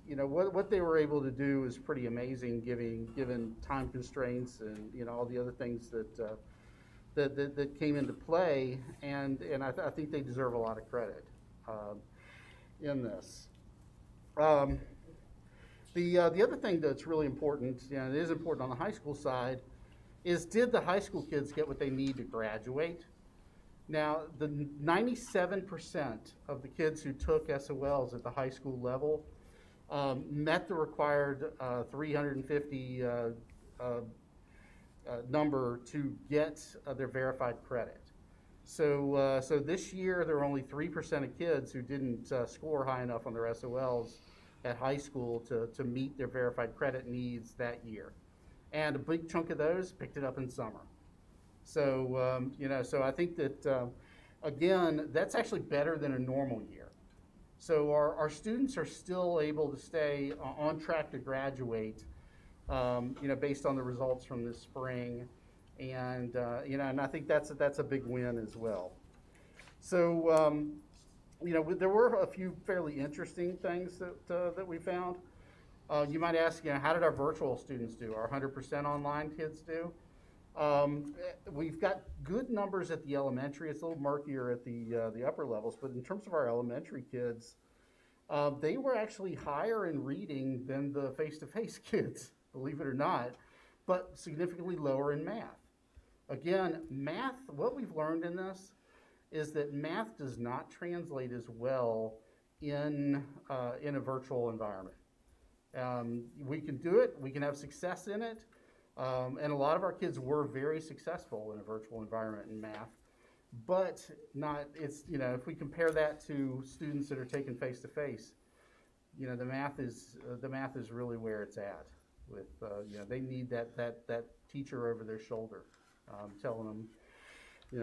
what they were able to do is pretty amazing, given time constraints and all the other things that came into play, and I think they deserve a lot of credit in this. The other thing that's really important, it is important on the high school side, is did the high school kids get what they need to graduate? Now, the 97% of the kids who took SOLs at the high school level met the required 350 number to get their verified credit. So this year, there were only 3% of kids who didn't score high enough on their SOLs at high school to meet their verified credit needs that year. And a big chunk of those picked it up in summer. So, so I think that, again, that's actually better than a normal year. So our students are still able to stay on track to graduate, based on the results from this spring. And, and I think that's a big win as well. So, there were a few fairly interesting things that we found. You might ask, how did our virtual students do? Our 100% online kids do? We've got good numbers at the elementary. It's a little murkier at the upper levels, but in terms of our elementary kids, they were actually higher in reading than the face-to-face kids, believe it or not, but significantly lower in math. Again, math, what we've learned in this is that math does not translate as well in a virtual environment. We can do it, we can have success in it, and a lot of our kids were very successful in a virtual environment in math, but if we compare that to students that are taken face to face, the math is really where it's at. With they need that teacher over their shoulder, telling them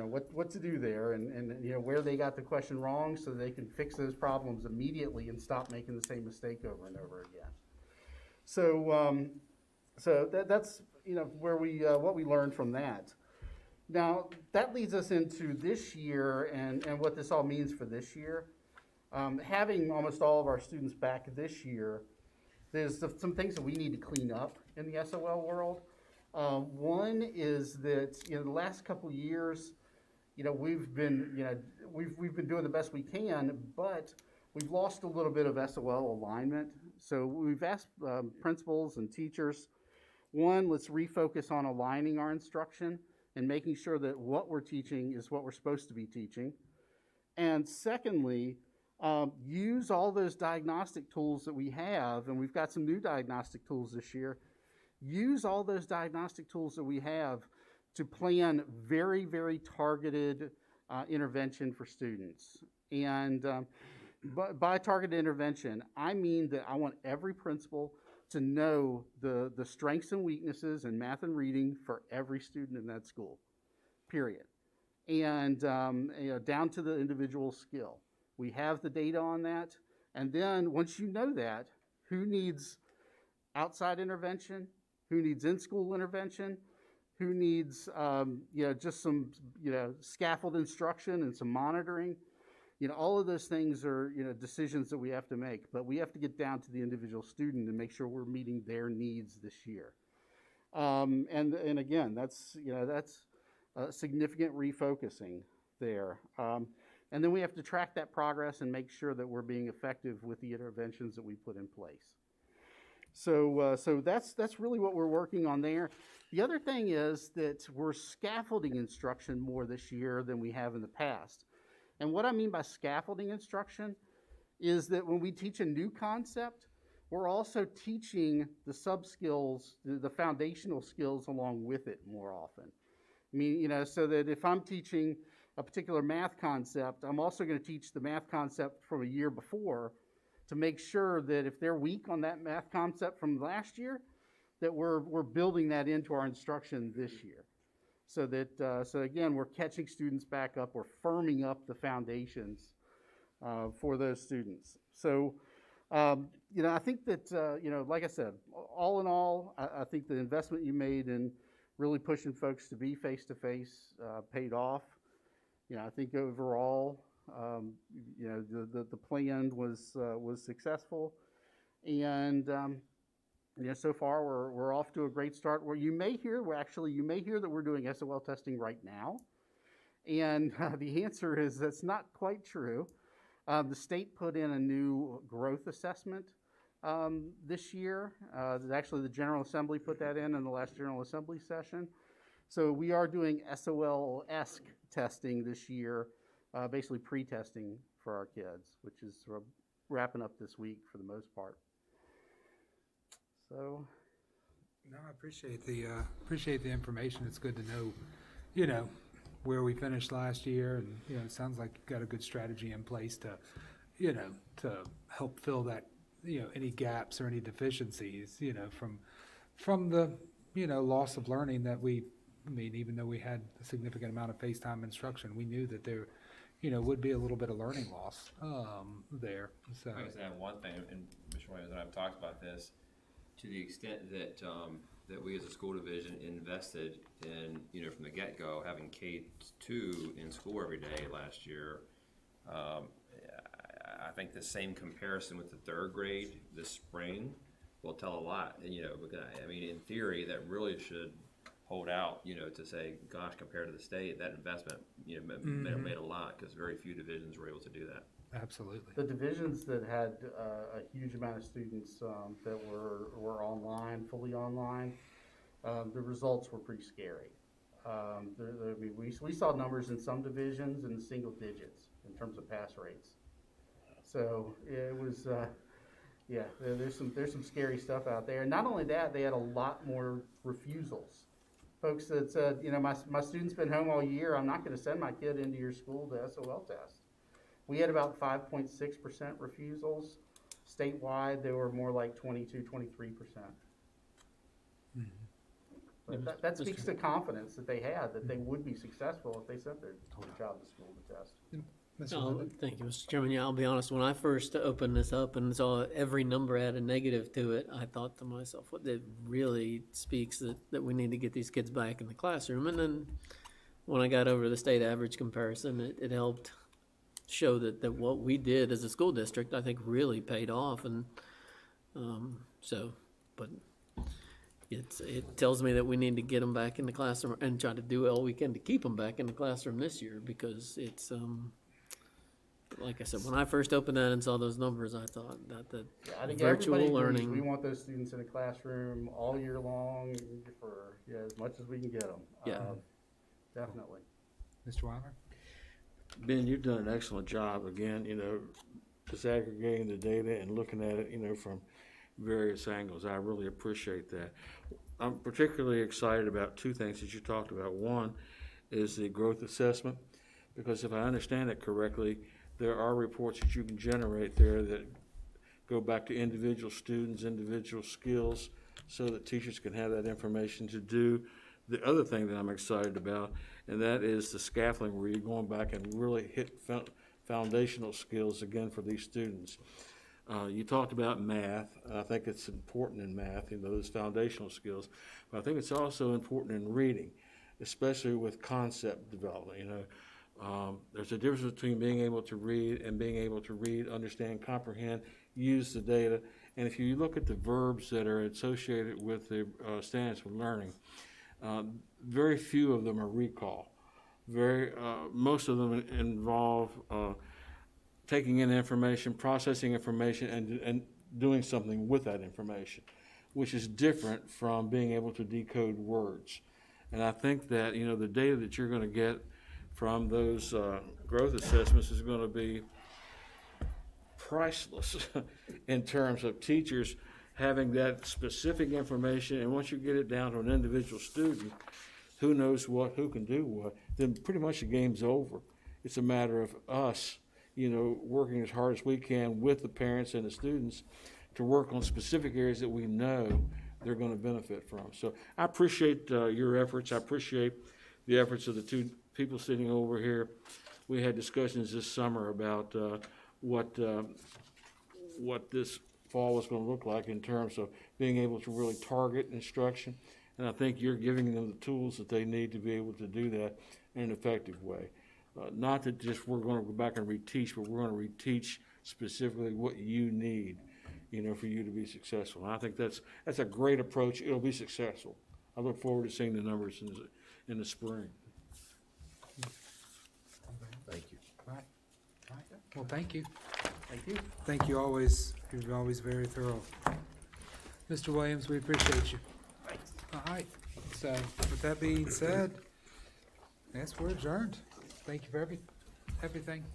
what to do there, and where they got the question wrong, so they can fix those problems immediately and stop making the same mistake over and over again. So that's where what we learned from that. Now that leads us into this year and what this all means for this year. Having almost all of our students back this year, there's some things that we need to clean up in the SOL world. One is that the last couple of years, we've been doing the best we can, but we've lost a little bit of SOL alignment. So we've asked principals and teachers, one, let's refocus on aligning our instruction and making sure that what we're teaching is what we're supposed to be teaching. And secondly, use all those diagnostic tools that we have, and we've got some new diagnostic tools this year. Use all those diagnostic tools that we have to plan very, very targeted intervention for students. And by targeted intervention, I mean that I want every principal to know the strengths and weaknesses in math and reading for every student in that school, period. And down to the individual skill. We have the data on that. And then once you know that, who needs outside intervention, who needs in-school intervention, who needs just some scaffold instruction and some monitoring. All of those things are decisions that we have to make, but we have to get down to the individual student and make sure we're meeting their needs this year. And again, that's a significant refocusing there. And then we have to track that progress and make sure that we're being effective with the interventions that we put in place. So that's really what we're working on there. The other thing is that we're scaffolding instruction more this year than we have in the past. And what I mean by scaffolding instruction is that when we teach a new concept, we're also teaching the sub-skills, the foundational skills along with it more often. I mean, so that if I'm teaching a particular math concept, I'm also going to teach the math concept from a year before to make sure that if they're weak on that math concept from last year, that we're building that into our instruction this year. So that, so again, we're catching students back up, we're firming up the foundations for those students. So, I think that, like I said, all in all, I think the investment you made in really pushing folks to be face-to-face paid off. I think overall, the plan was successful, and so far we're off to a great start. Where you may hear that we're doing SOL testing right now, and the answer is that's not quite true. The state put in a new growth assessment this year. Actually, the General Assembly put that in the last General Assembly session. So we are doing SOL-esque testing this year, basically pre-testing for our kids, which is wrapping up this week for the most part. So, no, I appreciate the information. It's good to know, where we finished last year, and it sounds like you've got a good strategy in place to help fill that, any gaps or any deficiencies, from the loss of learning that even though we had a significant amount of FaceTime instruction, we knew that there, would be a little bit of learning loss there. So I was add one thing, and Mr. Williams and I have talked about this, to the extent that that we as a school division invested in, from the get-go, having K-2 in school every day last year. I think the same comparison with the third grade this spring will tell a lot, you know, because, I mean, in theory, that really should hold out, you know, to say, gosh, compared to the state, that investment, you know, may have made a lot, because very few divisions were able to do that. Absolutely. The divisions that had a huge amount of students that were online, fully online, the results were pretty scary. I mean, we saw numbers in some divisions in the single digits in terms of pass rates. So it was, yeah, there's some scary stuff out there. And not only that, they had a lot more refusals. Folks that said, you know, my student's been home all year, I'm not going to send my kid into your school to SOL test. We had about 5.6% refusals. Statewide, they were more like 22, 23%. But that speaks to confidence that they had, that they would be successful if they sent their child to school to test. Thank you, Mr. Chairman. Yeah, I'll be honest, when I first opened this up and saw every number had a negative to it, I thought to myself, what that really speaks that we need to get these kids back in the classroom. And then when I got over the state average comparison, it helped show that what we did as a school district, I think, really paid off. And but it tells me that we need to get them back in the classroom and try to do all we can to keep them back in the classroom this year, because it's like I said, when I first opened that and saw those numbers, I thought that I think virtual everybody agrees. learning. We want those students in the classroom all year long for as much as we can get them. Yeah. Definitely. Mr. Weiler? Ben, you've done an excellent job, again, you know, disaggregating the data and looking at it, you know, from various angles. I really appreciate that. I'm particularly excited about two things that you talked about. One is the growth assessment, because if I understand it correctly, there are reports that you can generate there that go back to individual students, individual skills, so that teachers can have that information to do the other thing that I'm excited about, and that is the scaffolding, where you're going back and really hit foundational skills again for these students. You talked about math. I think it's important in math, you know, those foundational skills, but I think it's also important in reading, especially with concept development, you know. There's a difference between being able to read and being able to read, understand, comprehend, use the data. And if you look at the verbs that are associated with the standards for learning, very few of them are recall. Most of them involve taking in information, processing information, and doing something with that information, which is different from being able to decode words. And I think that, you know, the data that you're going to get from those growth assessments is going to be priceless in terms of teachers having that specific information. And once you get it down to an individual student, who knows what, who can do what, then pretty much the game's over. It's a matter of us, you know, working as hard as we can with the parents and the students to work on specific areas that we know they're going to benefit from. So I appreciate your efforts. I appreciate the efforts of the two people sitting over here. We had discussions this summer about what this fall was going to look like in terms of being able to really target instruction. And I think you're giving them the tools that they need to be able to do that in an effective way. Not that just we're going to go back and reteach, but we're going to reteach specifically what you need, you know, for you to be successful. And I think that's a great approach. It'll be successful. I look forward to seeing the numbers in the spring. Thank you. All right. Well, thank you. Thank you. Thank you always. You're always very thorough. Mr. Williams, we appreciate you. Thanks. All right. So with that being said, yes, we're adjourned. Thank you for everything.